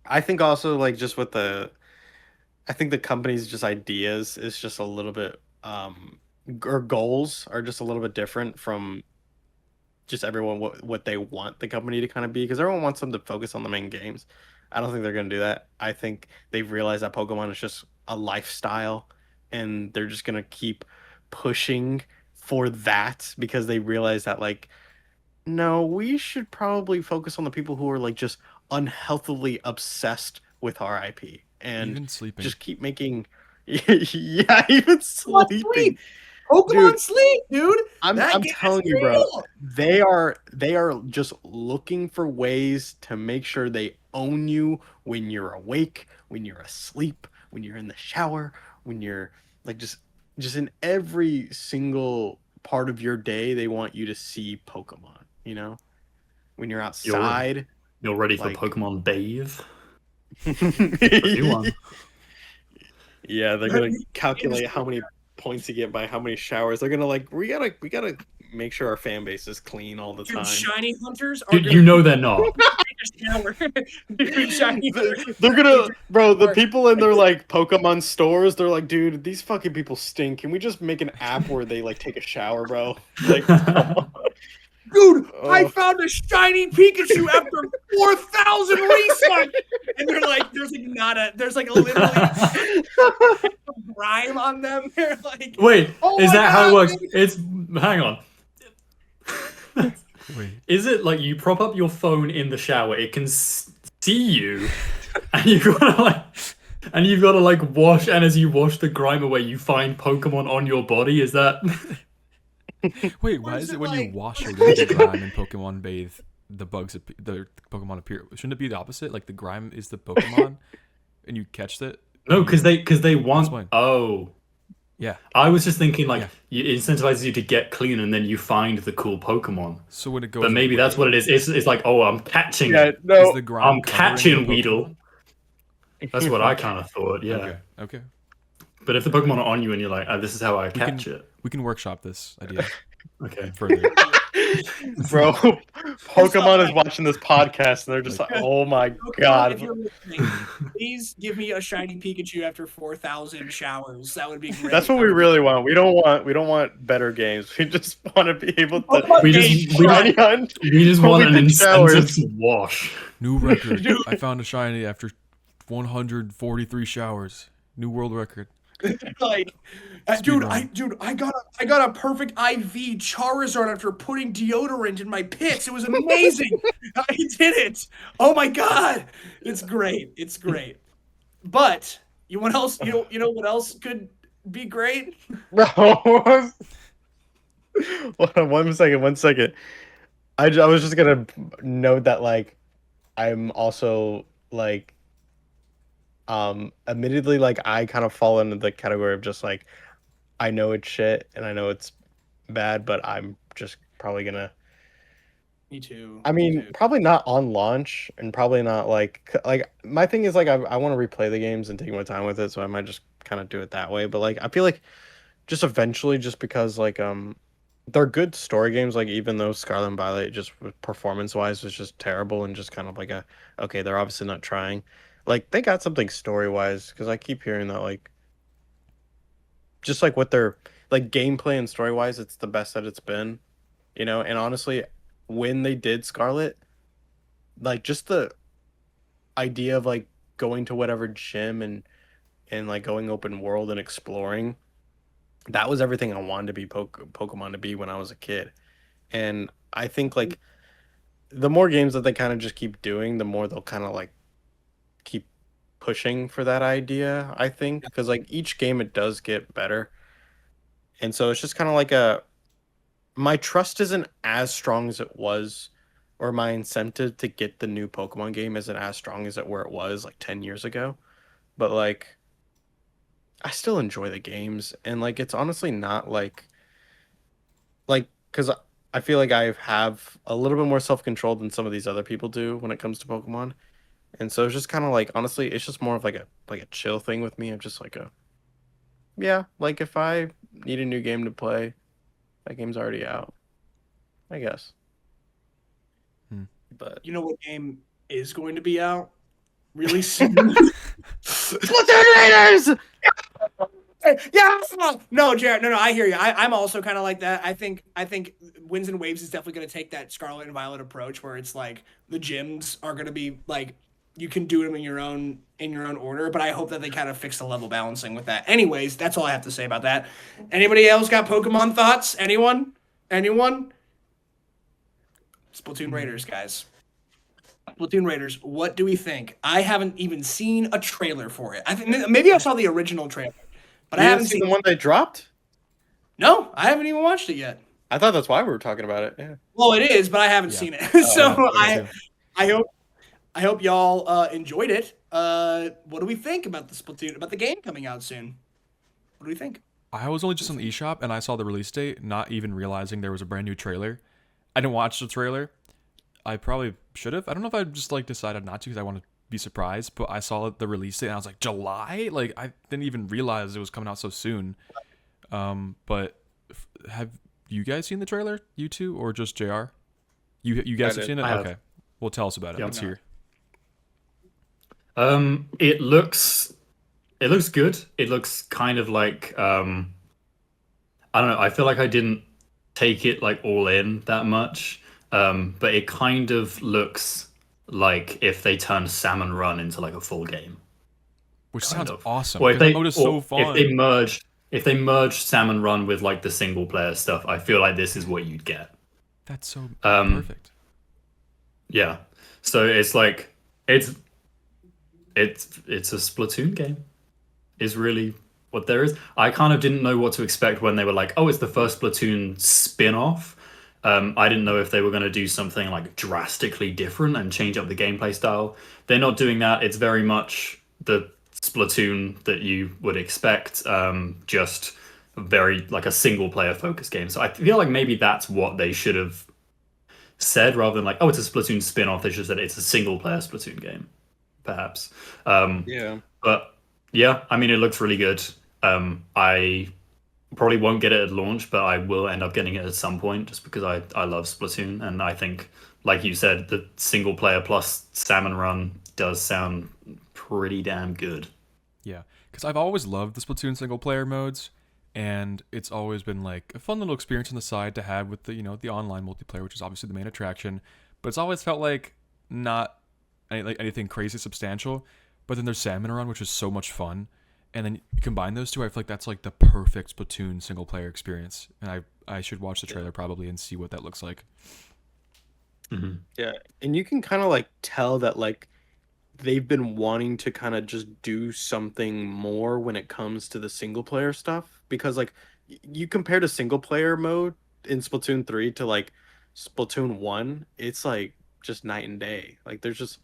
[SPEAKER 3] I think also like just with I think the company's just ideas is just a little bit or goals are just a little bit different from just everyone what they want the company to kind of be, because everyone wants them to focus on the main games. I don't think they're going to do that. I think they've realized that Pokemon is just a lifestyle, and they're just going to keep pushing for that because they realize that like no, we should probably focus on the people who are like just unhealthily obsessed with our IP and
[SPEAKER 2] Even sleeping.
[SPEAKER 3] just keep making yeah, even
[SPEAKER 1] Pokemon
[SPEAKER 3] sleeping.
[SPEAKER 1] Sleep. Pokemon
[SPEAKER 3] Dude,
[SPEAKER 1] Sleep, dude. That
[SPEAKER 3] I'm
[SPEAKER 1] game is
[SPEAKER 3] telling you, bro,
[SPEAKER 1] real.
[SPEAKER 3] they are just looking for ways to make sure they own you when you're awake, when you're asleep, when you're in the shower, when you're like just in every single part of your day, they want you to see Pokemon, you know? When you're
[SPEAKER 4] You're
[SPEAKER 3] outside,
[SPEAKER 4] you're ready for
[SPEAKER 3] like
[SPEAKER 4] Pokemon Bathe? A new one.
[SPEAKER 3] yeah, they're gonna calculate how many points you get by how many showers. They're gonna like we gotta make sure our fan base is clean all the
[SPEAKER 1] Dude,
[SPEAKER 3] time.
[SPEAKER 1] shiny hunters are
[SPEAKER 4] You,
[SPEAKER 1] gonna
[SPEAKER 4] you know they're not.
[SPEAKER 1] take a shower. Dude, shiny hunters.
[SPEAKER 3] They're
[SPEAKER 1] They
[SPEAKER 3] gonna,
[SPEAKER 1] drink
[SPEAKER 3] bro. The
[SPEAKER 1] more.
[SPEAKER 3] people in their like Pokemon stores, they're like, dude, these fucking people stink. Can we just make an app where they like take a shower, bro? Like, come on.
[SPEAKER 1] Dude, I
[SPEAKER 3] Oh.
[SPEAKER 1] found a shiny Pikachu after 4,000 research. And there's like literally grime on them. They're like,
[SPEAKER 4] Wait,
[SPEAKER 1] oh
[SPEAKER 4] is
[SPEAKER 1] my
[SPEAKER 4] that how it
[SPEAKER 1] god,
[SPEAKER 4] works?
[SPEAKER 1] dude.
[SPEAKER 4] It's hang on.
[SPEAKER 2] Wait.
[SPEAKER 4] Is it like you prop up your phone in the shower, it can see you, and you've got to like wash, and as you wash the grime away, you find Pokemon on your body? Is that?
[SPEAKER 2] Wait,
[SPEAKER 1] Or
[SPEAKER 2] why
[SPEAKER 1] is
[SPEAKER 2] is
[SPEAKER 1] it
[SPEAKER 2] it when you
[SPEAKER 1] like-
[SPEAKER 2] wash
[SPEAKER 1] or is
[SPEAKER 2] away
[SPEAKER 1] it
[SPEAKER 2] the grime in Pokemon Bathe, the Pokemon appear? Shouldn't it be the opposite? Like the grime is the Pokemon, and you catch it.
[SPEAKER 4] No, because they want.
[SPEAKER 2] Explain.
[SPEAKER 4] Oh,
[SPEAKER 2] Yeah.
[SPEAKER 4] I was just thinking like
[SPEAKER 2] Yeah.
[SPEAKER 4] it incentivizes you to get clean, and then you find the cool Pokemon.
[SPEAKER 2] So when it goes
[SPEAKER 4] But maybe
[SPEAKER 2] away,
[SPEAKER 4] that's what it is. It's like, oh, I'm catching
[SPEAKER 3] Yeah,
[SPEAKER 4] it.
[SPEAKER 2] is
[SPEAKER 3] no.
[SPEAKER 2] the grime
[SPEAKER 4] I'm
[SPEAKER 2] covering
[SPEAKER 4] catching
[SPEAKER 2] the
[SPEAKER 4] Weedle.
[SPEAKER 2] Pokemon?
[SPEAKER 4] That's what I kind of thought. Yeah.
[SPEAKER 2] Okay. Okay.
[SPEAKER 4] But if the Pokemon are on you and you're like, oh, this is how I catch it.
[SPEAKER 2] We can workshop this idea
[SPEAKER 4] Okay.
[SPEAKER 2] further.
[SPEAKER 3] Bro, Pokemon is watching this podcast and they're just like, oh my
[SPEAKER 1] Pokemon,
[SPEAKER 3] god.
[SPEAKER 1] if you're listening, please give me a shiny Pikachu after 4,000 showers. That would be great.
[SPEAKER 3] That's what we really want. We don't want better games. We just want to be able to
[SPEAKER 1] Pokemon
[SPEAKER 4] We
[SPEAKER 1] game
[SPEAKER 4] just we
[SPEAKER 3] shiny
[SPEAKER 4] just,
[SPEAKER 3] hunt.
[SPEAKER 4] we just
[SPEAKER 3] when
[SPEAKER 4] want
[SPEAKER 3] we
[SPEAKER 4] an
[SPEAKER 3] take
[SPEAKER 4] incentive
[SPEAKER 3] showers.
[SPEAKER 4] to wash.
[SPEAKER 2] New record.
[SPEAKER 1] Dude.
[SPEAKER 2] I found a shiny after 143 showers. New world record.
[SPEAKER 1] Like,
[SPEAKER 2] Speed
[SPEAKER 1] dude,
[SPEAKER 2] run.
[SPEAKER 1] I got a perfect IV Charizard after putting deodorant in my pits. It was amazing. I did it. Oh my god, it's great. It's great. But you what else? You know what else could be great?
[SPEAKER 3] Bro, hold on, 1 second, 1 second. I was just gonna note that like I'm also like admittedly like I kind of fall into the category of just like I know it's shit and I know it's bad, but I'm just probably gonna.
[SPEAKER 1] Me too.
[SPEAKER 3] I
[SPEAKER 1] me
[SPEAKER 3] mean,
[SPEAKER 1] too.
[SPEAKER 3] probably not on launch, and probably not like my thing is like I want to replay the games and take my time with it, so I might just kind of do it that way. But like I feel like just eventually, just because like they're good story games. Like even though Scarlet and Violet just performance wise was just terrible and just kind of like a okay, they're obviously not trying. Like they got something story wise because I keep hearing that like just like what they're like gameplay and story wise, it's the best that it's been, you know. And honestly, when they did Scarlet, like just the idea of like going to whatever gym and like going open world and exploring, that was everything I wanted to be Pokemon to be when I was a kid. And I think like the more games that they kind of just keep doing, the more they'll kind of like keep pushing for that idea, I think, because like each game it does get better. And so it's just kind of like a my trust isn't as strong as it was, or my incentive to get the new Pokemon game isn't as strong as it where it was like 10 years ago. But like I still enjoy the games, and like it's honestly not like because I feel like I have a little bit more self-control than some of these other people do when it comes to Pokemon. And so it's just kind of like honestly, it's just more of like a chill thing with me. I'm just like a yeah, like if I need a new game to play, that game's already out, I guess.
[SPEAKER 2] Hmm.
[SPEAKER 3] But
[SPEAKER 1] You know what game is going to be out? really soon.
[SPEAKER 3] Splatoon Raiders!
[SPEAKER 1] Yeah, no, Jared, no, I hear you. I'm also kind of like that. I think Winds and Waves is definitely going to take that Scarlet and Violet approach, where it's like the gyms are going to be like you can do them in your own order. But I hope that they kind of fix the level balancing with that. Anyways, that's all I have to say about that. Anybody else got Pokemon thoughts? Anyone? Anyone? Splatoon Raiders, guys. Splatoon Raiders. What do we think? I haven't even seen a trailer for it. I think maybe I saw the original trailer, but I
[SPEAKER 3] You didn't
[SPEAKER 1] haven't
[SPEAKER 3] see
[SPEAKER 1] seen.
[SPEAKER 3] the one they dropped?
[SPEAKER 1] No, I haven't even watched it yet.
[SPEAKER 3] I thought that's why we were talking about it. Yeah.
[SPEAKER 1] Well, it is, but I haven't
[SPEAKER 2] Yeah.
[SPEAKER 1] seen it.
[SPEAKER 3] Oh,
[SPEAKER 1] So
[SPEAKER 3] yeah.
[SPEAKER 2] Me too.
[SPEAKER 1] I hope y'all enjoyed it. What do we think about the Splatoon about the game coming out soon? What do we think?
[SPEAKER 2] I was only just on the eShop and I saw the release date, not even realizing there was a brand new trailer. I didn't watch the trailer. I probably should have. I don't know if I just like decided not to because I want to be surprised. But I saw the release date and I was like, July? Like I didn't even realize it was coming out so soon. But have you guys seen the trailer? You two or just Jr? You guys have
[SPEAKER 3] did.
[SPEAKER 2] seen it?
[SPEAKER 4] I have.
[SPEAKER 2] Okay. Well, tell us about it.
[SPEAKER 4] Yeah.
[SPEAKER 2] Let's hear.
[SPEAKER 4] It looks good. It looks kind of like I don't know. I feel like I didn't take it like all in that much, but it kind of looks like if they turned Salmon Run into like a full game.
[SPEAKER 2] Which
[SPEAKER 4] Kind
[SPEAKER 2] sounds
[SPEAKER 4] of.
[SPEAKER 2] awesome.
[SPEAKER 4] Or
[SPEAKER 2] Because that mode is so
[SPEAKER 4] if they
[SPEAKER 2] fun.
[SPEAKER 4] merged Salmon Run with like the single player stuff, I feel like this is what you'd get.
[SPEAKER 2] That's so
[SPEAKER 4] Um,
[SPEAKER 2] perfect.
[SPEAKER 4] Yeah. So it's like it's it's a Splatoon game. Is really what there is. I kind of didn't know what to expect when they were like, "Oh, it's the first Splatoon spin-off." I didn't know if they were going to do something like drastically different and change up the gameplay style. They're not doing that. It's very much the Splatoon that you would expect, just very like a single player focused game. So I feel like maybe that's what they should have said rather than like, oh, it's a Splatoon spin-off. They should have said it's a single player Splatoon game, perhaps.
[SPEAKER 3] Yeah.
[SPEAKER 4] But yeah, I mean, it looks really good. I probably won't get it at launch, but I will end up getting it at some point just because I love Splatoon. And I think, like you said, the single player plus Salmon Run does sound pretty damn good.
[SPEAKER 2] Yeah, because I've always loved the Splatoon single player modes, and it's always been like a fun little experience on the side to have with the online multiplayer, which is obviously the main attraction. But it's always felt like not anything crazy substantial. But then there's Salmon Run, which is so much fun, and then you combine those two, I feel like that's like the perfect Splatoon single player experience. And I should watch the trailer probably and see what that looks like.
[SPEAKER 3] Yeah. And you can kind of like tell that like they've been wanting to kind of just do something more when it comes to the single player stuff because like you compare the single player mode in Splatoon 3 to like Splatoon 1, it's like just night and day. Like there's just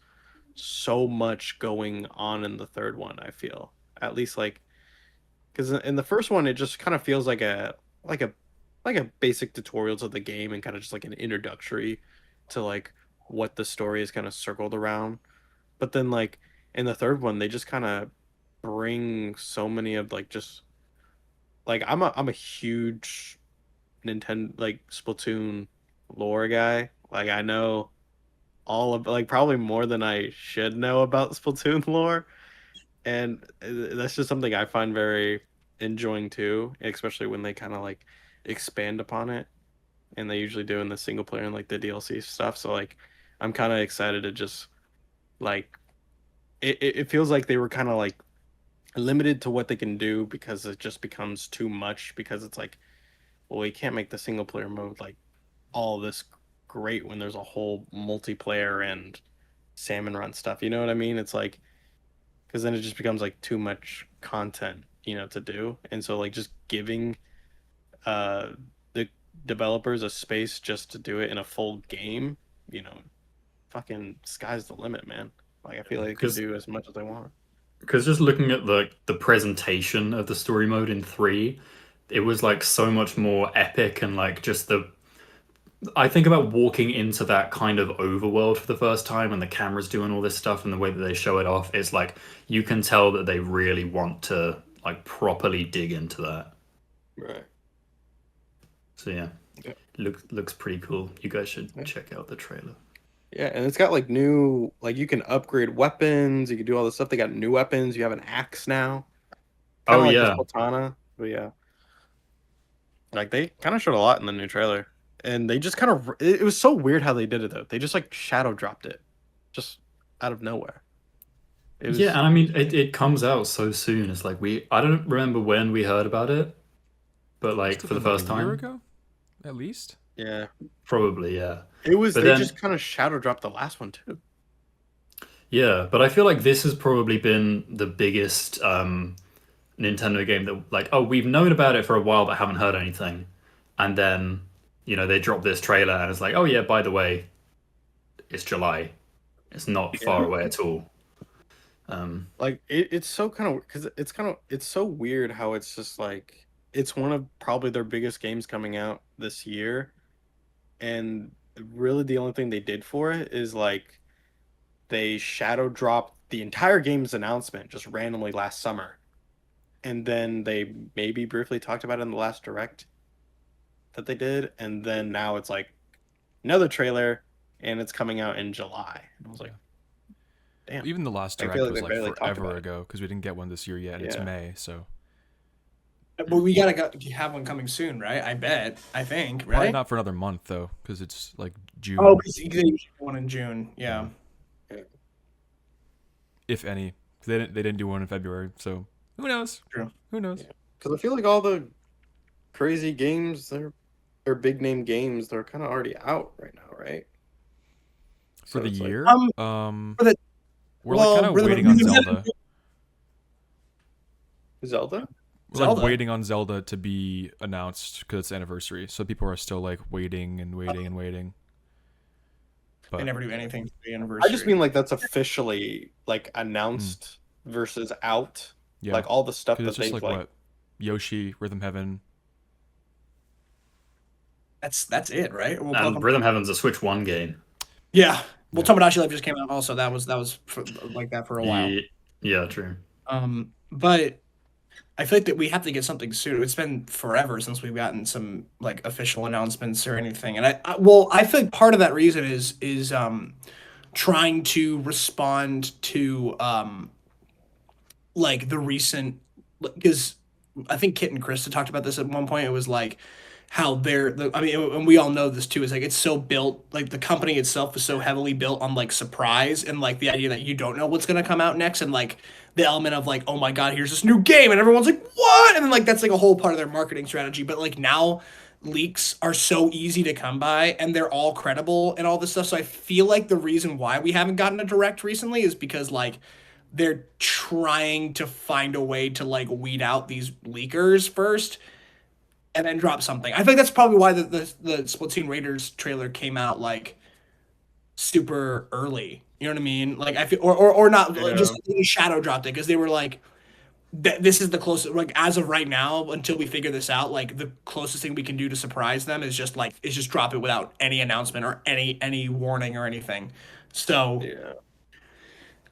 [SPEAKER 3] so much going on in the third one, I feel. At least like cuz in the first one it just kind of feels like a like a basic tutorial to the game and kind of just like an introductory to like what the story is kind of circled around. But then like in the third one, they just kind of bring so many of like just like I'm a huge Nintendo like Splatoon lore guy. Like I know all of like probably more than I should know about Splatoon lore, and that's just something I find very enjoying too, especially when they kind of like expand upon it, and they usually do in the single player and like the DLC stuff. So like I'm kind of excited to just like it feels like they were kind of like limited to what they can do because it just becomes too much because it's like well we can't make the single player mode like all this great when there's a whole multiplayer and salmon run stuff, you know what I mean? It's like because then it just becomes like too much content, to do, and so like just giving uh the developers a space just to do it in a full game, you know fucking sky's the limit, man. Like I feel like they can
[SPEAKER 4] Because
[SPEAKER 3] do as much as they want.
[SPEAKER 4] just looking at the presentation of the story mode in 3, it was like so much more epic and like just the I think about walking into that kind of overworld for the first time and the cameras doing all this stuff and the way that they show it off. It's like you can tell that they really want to like properly dig into that.
[SPEAKER 3] Right.
[SPEAKER 4] So yeah,
[SPEAKER 3] Yeah.
[SPEAKER 4] looks pretty cool. You guys should
[SPEAKER 3] Yeah.
[SPEAKER 4] check out the trailer.
[SPEAKER 3] Yeah, and it's got like new, like you can upgrade weapons. You can do all this stuff. They got new weapons. You have an axe now, kind
[SPEAKER 4] Oh
[SPEAKER 3] of like the
[SPEAKER 4] yeah,
[SPEAKER 3] Sultana. But yeah, like they kind of showed a lot in the new trailer, and they just kind of it was so weird how they did it though. They just like shadow dropped it, just out of nowhere. It
[SPEAKER 4] yeah,
[SPEAKER 3] was
[SPEAKER 4] and I mean it comes out so soon. It's like I don't remember when we heard about it, but
[SPEAKER 2] Must
[SPEAKER 4] like
[SPEAKER 2] have
[SPEAKER 4] for the
[SPEAKER 2] been like a
[SPEAKER 4] first
[SPEAKER 2] year
[SPEAKER 4] time,
[SPEAKER 2] ago, at least.
[SPEAKER 3] yeah.
[SPEAKER 4] probably yeah.
[SPEAKER 3] It was
[SPEAKER 4] But
[SPEAKER 3] they
[SPEAKER 4] then
[SPEAKER 3] just kind of shadow dropped the last one too.
[SPEAKER 4] yeah, but I feel like this has probably been the biggest Nintendo game that like, oh, we've known about it for a while but haven't heard anything. And then, they drop this trailer and it's like, oh yeah, by the way, it's July. It's not
[SPEAKER 3] Yeah.
[SPEAKER 4] far away at all.
[SPEAKER 3] Like it's so kind of because it's so weird how it's just like it's one of probably their biggest games coming out this year, and really the only thing they did for it is like they shadow dropped the entire game's announcement just randomly last summer, and then they maybe briefly talked about it in the last direct that they did, and then now it's like another trailer, and it's coming out in July. And I was like, damn,
[SPEAKER 2] Even the last
[SPEAKER 3] I feel
[SPEAKER 2] direct
[SPEAKER 3] like
[SPEAKER 2] was
[SPEAKER 3] they
[SPEAKER 2] like
[SPEAKER 3] barely talked
[SPEAKER 2] forever
[SPEAKER 3] about it.
[SPEAKER 2] ago because we didn't get one this year yet, and it's
[SPEAKER 3] Yeah.
[SPEAKER 2] May. So
[SPEAKER 1] But we have one coming soon, right? I bet. I think,
[SPEAKER 2] probably
[SPEAKER 1] right?
[SPEAKER 2] not for another month though, because it's like June,
[SPEAKER 1] Oh, because they usually do one in June. Yeah.
[SPEAKER 2] if any. They didn't do one in February, so who knows?
[SPEAKER 1] True.
[SPEAKER 2] Who knows?
[SPEAKER 3] Yeah. Because I feel like all the crazy games, they're big name games. They're kind of already out right now, right?
[SPEAKER 2] For
[SPEAKER 3] So
[SPEAKER 2] the
[SPEAKER 3] it's like
[SPEAKER 2] year,
[SPEAKER 1] For the
[SPEAKER 2] we're like kind of waiting on Zelda.
[SPEAKER 3] Zelda.
[SPEAKER 2] We're like
[SPEAKER 1] Zelda.
[SPEAKER 2] waiting on Zelda to be announced because it's anniversary. So people are still like waiting and waiting and waiting.
[SPEAKER 1] They
[SPEAKER 2] But
[SPEAKER 1] never do anything for the anniversary.
[SPEAKER 3] I just mean like that's officially like announced versus out.
[SPEAKER 2] yeah,
[SPEAKER 3] Like all the stuff
[SPEAKER 2] because
[SPEAKER 3] that
[SPEAKER 2] it's just
[SPEAKER 3] they've
[SPEAKER 2] like what Yoshi, Rhythm Heaven.
[SPEAKER 1] That's it, right? Well,
[SPEAKER 4] and Rhythm Heaven's a Switch 1 game.
[SPEAKER 1] yeah. Well,
[SPEAKER 2] Yeah.
[SPEAKER 1] Tomodachi Life just came out. Also, that was like that for a while.
[SPEAKER 4] Yeah, true.
[SPEAKER 1] But I feel like that we have to get something soon. It's been forever since we've gotten some like official announcements or anything. And I feel like part of that reason is trying to respond to like the recent, because I think Kit and Krista talked about this at one point. It was like how I mean, and we all know this too, is like it's so built, like the company itself is so heavily built on like surprise and like the idea that you don't know what's gonna come out next, and like the element of like, oh my god, here's this new game, and everyone's like, what? And then like that's like a whole part of their marketing strategy. But like now leaks are so easy to come by and they're all credible and all this stuff. So I feel like the reason why we haven't gotten a direct recently is because like they're trying to find a way to like weed out these leakers first and then drop something. I think that's probably why the Splatoon Raiders trailer came out like super early. You know what I mean? Like I feel, or not, just shadow dropped it because they were like, this is the closest. Like as of right now, until we figure this out, like the closest thing we can do to surprise them is just drop it without any announcement or any warning or anything. So
[SPEAKER 3] Yeah.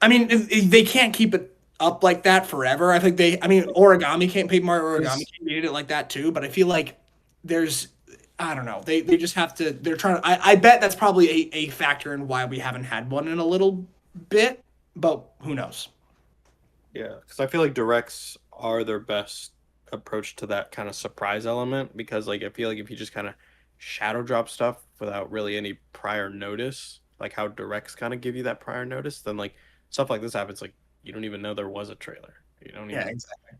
[SPEAKER 1] I mean, they can't keep it up like that forever. I mean, Origami can't Paper Mario Origami made it like that too. But I feel like there's, I don't know, they just have to. They're trying to. I bet that's probably a factor in why we haven't had one in a little bit. But who knows?
[SPEAKER 3] Yeah, because I feel like directs are their best approach to that kind of surprise element because like I feel like if you just kind of shadow drop stuff without really any prior notice, like how directs kind of give you that prior notice, then like stuff like this happens like you don't even know there was a trailer. You don't even
[SPEAKER 1] Exactly.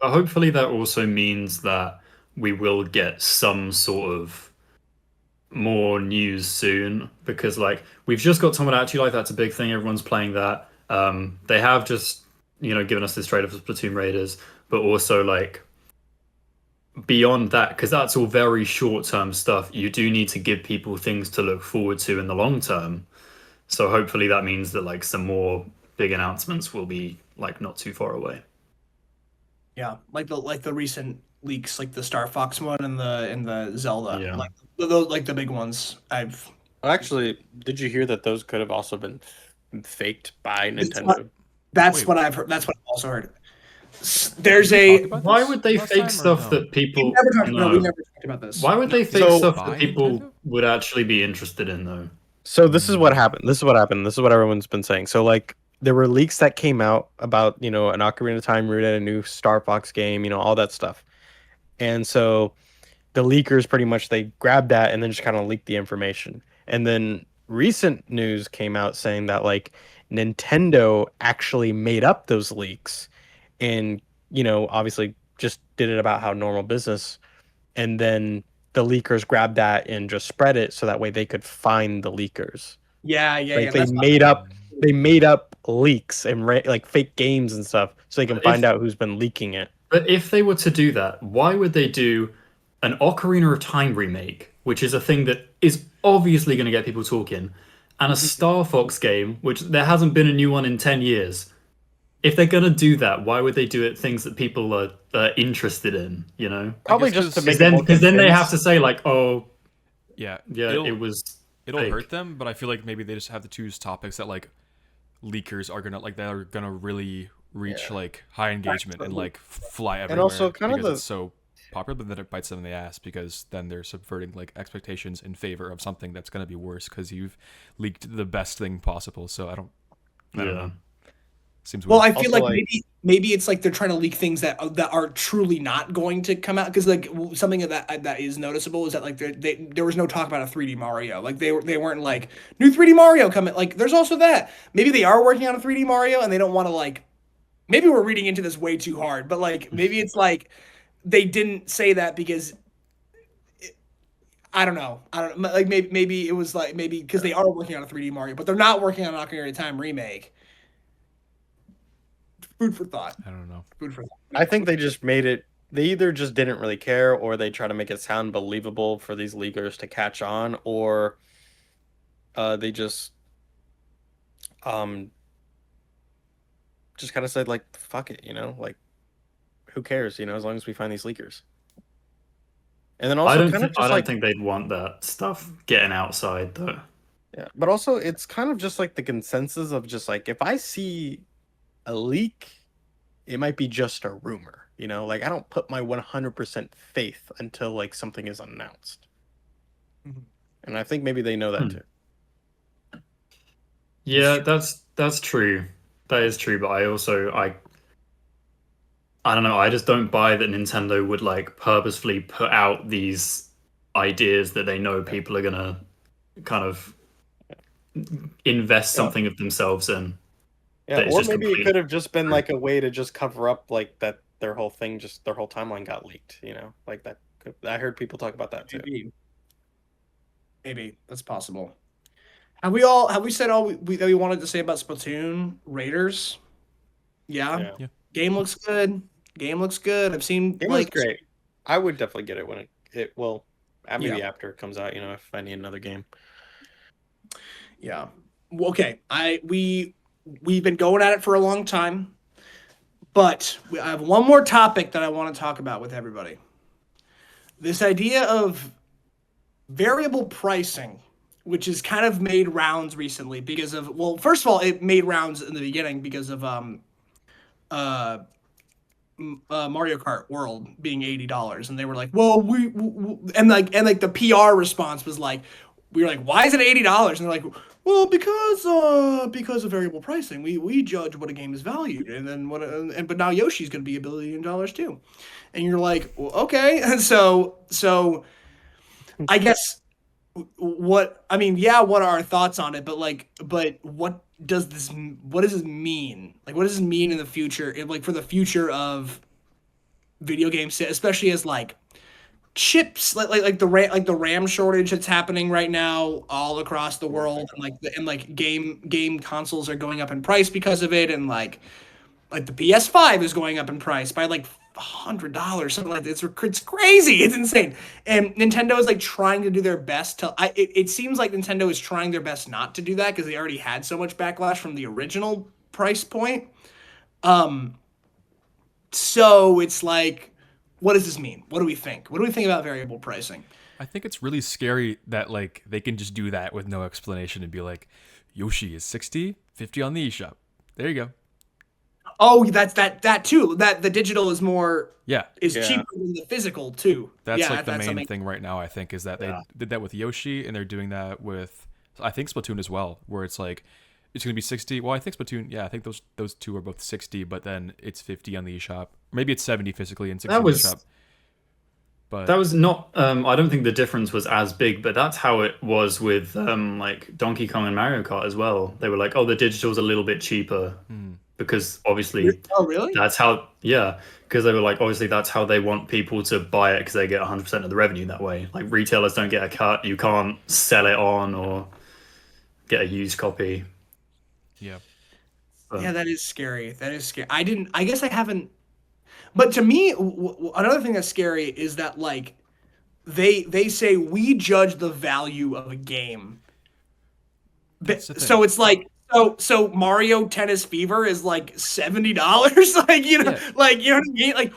[SPEAKER 4] But hopefully that also means that we will get some sort of more news soon because like we've just got Tomodachi Life, that's a big thing, everyone's playing that. They have just given us this trailer for Splatoon Raiders, but also like beyond that, because that's all very short-term stuff, you do need to give people things to look forward to in the long term. So hopefully that means that like some more big announcements will be like not too far away.
[SPEAKER 1] Yeah, like the recent leaks, like the Star Fox one and the Zelda,
[SPEAKER 4] Yeah.
[SPEAKER 1] like those like the big ones.
[SPEAKER 3] Actually, did you hear that those could have also been faked by Nintendo?
[SPEAKER 1] That's
[SPEAKER 2] Wait.
[SPEAKER 1] what I've heard. That's what I've also heard. There's
[SPEAKER 2] Did we
[SPEAKER 1] a
[SPEAKER 2] talk about
[SPEAKER 4] Why
[SPEAKER 2] this
[SPEAKER 4] would they
[SPEAKER 2] last
[SPEAKER 4] fake
[SPEAKER 2] time or
[SPEAKER 4] stuff
[SPEAKER 2] no?
[SPEAKER 4] that people
[SPEAKER 1] we never talked about this.
[SPEAKER 4] Why would they fake
[SPEAKER 3] So-
[SPEAKER 4] stuff
[SPEAKER 2] By
[SPEAKER 4] that people
[SPEAKER 2] Nintendo?
[SPEAKER 4] would actually be interested in though?
[SPEAKER 3] So this is what happened. This is what happened. This is what everyone's been saying. So like there were leaks that came out about, an Ocarina of Time route, a new Star Fox game, all that stuff. And so the leakers pretty much they grabbed that and then just kind of leaked the information. And then recent news came out saying that like Nintendo actually made up those leaks and, obviously just did it about how normal business. And then the leakers grabbed that and just spread it so that way they could find the leakers.
[SPEAKER 1] Yeah, yeah,
[SPEAKER 3] Like
[SPEAKER 1] yeah.
[SPEAKER 3] they
[SPEAKER 1] That's
[SPEAKER 3] made up leaks and like fake games and stuff so they can find out who's been leaking it.
[SPEAKER 4] But if they were to do that, why would they do an Ocarina of Time remake, which is a thing that is obviously going to get people talking, and a Star Fox game, which there hasn't been a new one in 10 years? If they're going to do that, why would they do it things that people are interested in,
[SPEAKER 3] Probably
[SPEAKER 2] guess
[SPEAKER 3] just to
[SPEAKER 2] 'cause-
[SPEAKER 3] make
[SPEAKER 4] Because then they have
[SPEAKER 3] convinced.
[SPEAKER 4] to say, like, oh,
[SPEAKER 2] Yeah,
[SPEAKER 4] yeah, it was
[SPEAKER 2] it'll
[SPEAKER 4] fake.
[SPEAKER 2] hurt them, but I feel like maybe they just have to choose topics that like leakers are gonna like that are gonna really reach like high engagement and like fly everywhere.
[SPEAKER 3] also kind of
[SPEAKER 2] because it's so popular, but then it bites them in the ass because then they're subverting like expectations in favor of something that's gonna be worse because you've leaked the best thing possible. So I don't know. Seems
[SPEAKER 1] Well,
[SPEAKER 2] weird.
[SPEAKER 1] I feel
[SPEAKER 3] Also,
[SPEAKER 1] like
[SPEAKER 3] like-
[SPEAKER 1] maybe it's like they're trying to leak things that are truly not going to come out because like something that is noticeable is that like there was no talk about a 3D Mario. Like they weren't like new 3D Mario coming. Like there's also that. Maybe they are working on a 3D Mario and they don't want to like. Maybe we're reading into this way too hard, but like maybe it's like they didn't say that because I don't know. I don't like maybe it was like maybe because they are working on a 3D Mario, but they're not working on an Ocarina of Time remake. Food for thought.
[SPEAKER 2] I don't know.
[SPEAKER 1] Food for thought.
[SPEAKER 3] I think they just made it. They either just didn't really care, or they try to make it sound believable for these leakers to catch on, or they just kind of said like, "Fuck it," like, who cares, as long as we find these leakers. And then also kind of just
[SPEAKER 4] I don't
[SPEAKER 3] like,
[SPEAKER 4] think they'd want that stuff getting outside though.
[SPEAKER 3] yeah, but also it's kind of just like the consensus of just like if I see a leak, it might be just a rumor. Like I don't put my 100% faith until like something is announced.
[SPEAKER 1] Mhm.
[SPEAKER 3] And I think maybe they know that too.
[SPEAKER 4] Yeah, that's true. That is true, but I don't know, I just don't buy that Nintendo would like purposefully put out these ideas that they know people are gonna kind of invest something of themselves in.
[SPEAKER 3] Yeah,
[SPEAKER 4] That is
[SPEAKER 3] or
[SPEAKER 4] just
[SPEAKER 3] maybe it
[SPEAKER 4] complete-
[SPEAKER 3] could have just been like a way to just cover up like that their whole thing, just their whole timeline got leaked, like that. I heard people talk about that too.
[SPEAKER 1] Maybe that's possible. Have we said all that we wanted to say about Splatoon Raiders? Yeah.
[SPEAKER 3] Yeah.
[SPEAKER 1] Game looks good. Game looks good. I've seen
[SPEAKER 3] Game was great. I would definitely get it when maybe
[SPEAKER 1] Yeah.
[SPEAKER 3] after it comes out, if I need another game.
[SPEAKER 1] Yeah. Well, okay. We've been going at it for a long time, but I have one more topic that I want to talk about with everybody. This idea of variable pricing, which has kind of made rounds recently because of, well, first of all, it made rounds in the beginning because of Mario Kart World being $80, and they were like, "Well, and like the PR response was like, we were like, why is it $80?" And they're like, "Well, because of variable pricing, we judge what a game is valued, and then but now Yoshi's going to be $1 billion too," and you're like, well, okay, and so I guess what are our thoughts on it? But what does this mean? Like, what does this mean in the future? Like for the future of video games, especially as like chips, like the RAM shortage that's happening right now all across the world, and like game consoles are going up in price because of it, and like the PS5 is going up in price by like $100, something like that. It's crazy. It's insane. And Nintendo is like trying to do their best to. It seems like Nintendo is trying their best not to do that because they already had so much backlash from the original price point. So it's like, what does this mean? What do we think? What do we think about variable pricing?
[SPEAKER 2] I think it's really scary that like they can just do that with no explanation and be like, Yoshi is 60, 50 on the eShop. There you go.
[SPEAKER 1] Oh, that's that too. That the digital is more
[SPEAKER 2] Yeah.
[SPEAKER 1] cheaper than the physical too.
[SPEAKER 2] That's
[SPEAKER 1] Yeah,
[SPEAKER 2] like the main
[SPEAKER 1] something.
[SPEAKER 2] thing right now, I think, is that they did that with Yoshi and they're doing that with I think Splatoon as well, where it's like it's gonna be 60. Well, I think Splatoon. Yeah, I think those two are both 60, but then it's 50 on the eShop. Maybe it's 70 physically and 60
[SPEAKER 4] That
[SPEAKER 2] on the
[SPEAKER 4] was
[SPEAKER 2] eShop. But
[SPEAKER 4] that was not. I don't think the difference was as big, but that's how it was with like Donkey Kong and Mario Kart as well. They were like, oh, the digital's a little bit cheaper because obviously
[SPEAKER 1] Oh, really?
[SPEAKER 4] that's how. Yeah, because they were like, obviously that's how they want people to buy it because they get 100% of the revenue that way. Like retailers don't get a cut. You can't sell it on or get a used copy.
[SPEAKER 2] yeah,
[SPEAKER 1] Yeah,
[SPEAKER 4] But
[SPEAKER 1] that is scary. That is scary. I didn't. I guess I haven't. But to me, another thing that's scary is that like they say we judge the value of a game.
[SPEAKER 2] that's the thing.
[SPEAKER 1] So it's like so Mario Tennis Fever is like $70.
[SPEAKER 2] Yeah,
[SPEAKER 1] Like you know what I mean? Like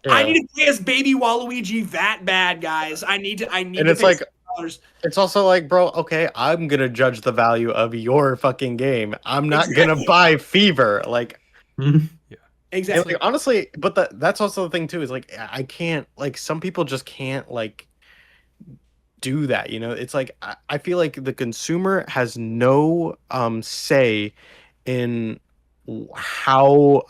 [SPEAKER 1] I
[SPEAKER 3] Yeah.
[SPEAKER 1] need to play as Baby Waluigi that bad, guys. I need
[SPEAKER 3] And
[SPEAKER 1] to
[SPEAKER 3] it's
[SPEAKER 1] pay
[SPEAKER 3] like
[SPEAKER 1] $60.
[SPEAKER 3] it's also like, bro, okay, I'm gonna judge the value of your fucking game. I'm not gonna
[SPEAKER 1] Exactly.
[SPEAKER 3] buy Fever. Like,
[SPEAKER 2] yeah.
[SPEAKER 3] and like
[SPEAKER 1] Exactly.
[SPEAKER 3] honestly, but that's also the thing too, is like I can't, like, some people just can't like do that, you know? It's like I feel like the consumer has no say in how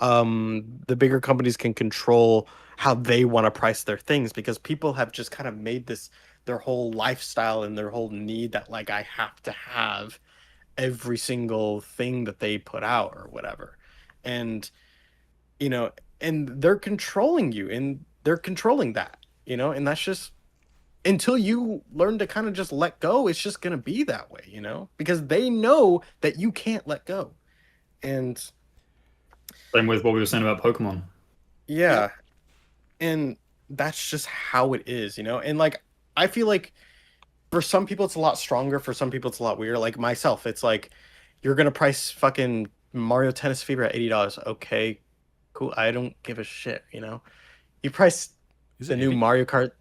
[SPEAKER 3] the bigger companies can control how they want to price their things, because people have just kind of made this their whole lifestyle and their whole need that like I have to have every single thing that they put out or whatever. And you know, and they're controlling you and they're controlling that, you know, and that's just, until you learn to kind of just let go, it's just going to be that way, you know, because they know that you can't let go. And
[SPEAKER 4] same with what we were saying about Pokemon.
[SPEAKER 1] Yep.
[SPEAKER 3] yeah, and that's just how it is, you know. And like I feel like for some people it's a lot stronger, for some people it's a lot weirder. Like myself, it's like you're going to price fucking Mario Tennis Fever at $80. Okay, cool. I don't give a shit, you know. You price
[SPEAKER 2] Is
[SPEAKER 3] the
[SPEAKER 2] it
[SPEAKER 3] new
[SPEAKER 2] 80
[SPEAKER 3] Mario Kart,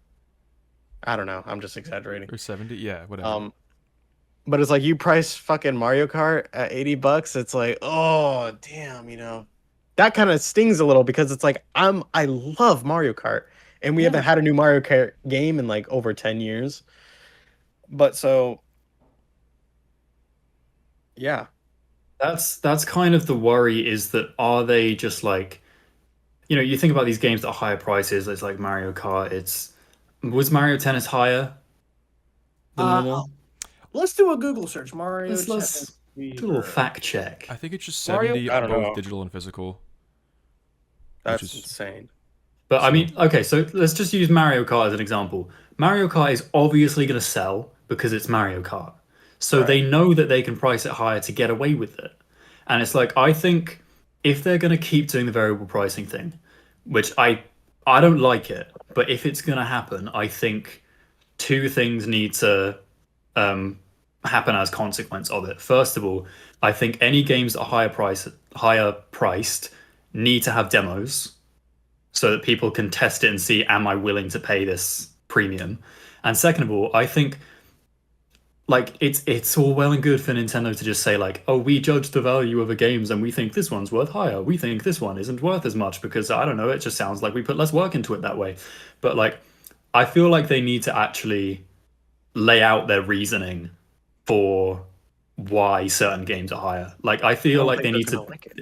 [SPEAKER 3] I don't know, I'm just exaggerating.
[SPEAKER 2] or 70? Yeah, whatever.
[SPEAKER 3] Um but it's like you price fucking Mario Kart at $80, it's like, oh damn, you know. That kind of stings a little because it's like I love Mario Kart and we
[SPEAKER 1] Yeah.
[SPEAKER 3] haven't had a new Mario Kart game in like over 10 years. But so yeah.
[SPEAKER 4] That's kind of the worry is that are they just like you think about these games that are higher prices, it's like Mario Kart, it's was Mario Tennis higher than
[SPEAKER 1] Uh,
[SPEAKER 4] normal?
[SPEAKER 1] let's do a Google search. Mario Tennis
[SPEAKER 4] Let's do a little
[SPEAKER 1] Fever.
[SPEAKER 4] fact check.
[SPEAKER 2] I think it's just
[SPEAKER 1] Mario.
[SPEAKER 2] 70
[SPEAKER 3] I don't
[SPEAKER 2] both
[SPEAKER 3] know.
[SPEAKER 2] digital and physical, which
[SPEAKER 3] That's
[SPEAKER 2] is
[SPEAKER 3] insane.
[SPEAKER 4] But I
[SPEAKER 2] so.
[SPEAKER 4] mean, okay, so let's just use Mario Kart as an example. Mario Kart is obviously going to sell because it's Mario Kart. So
[SPEAKER 3] Right.
[SPEAKER 4] they know that they can price it higher to get away with it. And it's like I think if they're going to keep doing the variable pricing thing, which I don't like it, but if it's going to happen, I think two things need to um, happen as consequence of it. First of all, I think any games that are higher priced need to have demos so that people can test it and see, am I willing to pay this premium? And second of all, I think like it's all well and good for Nintendo to just say like, oh, we judge the value of the games and we think this one's worth higher. We think this one isn't worth as much because I don't know, it just sounds like we put less work into it that way. But like I feel like they need to actually lay out their reasoning for why certain games are higher. Like I
[SPEAKER 3] I
[SPEAKER 4] feel
[SPEAKER 3] don't
[SPEAKER 4] like
[SPEAKER 3] think
[SPEAKER 4] they
[SPEAKER 3] they're
[SPEAKER 4] need
[SPEAKER 3] gonna
[SPEAKER 4] to
[SPEAKER 3] like it.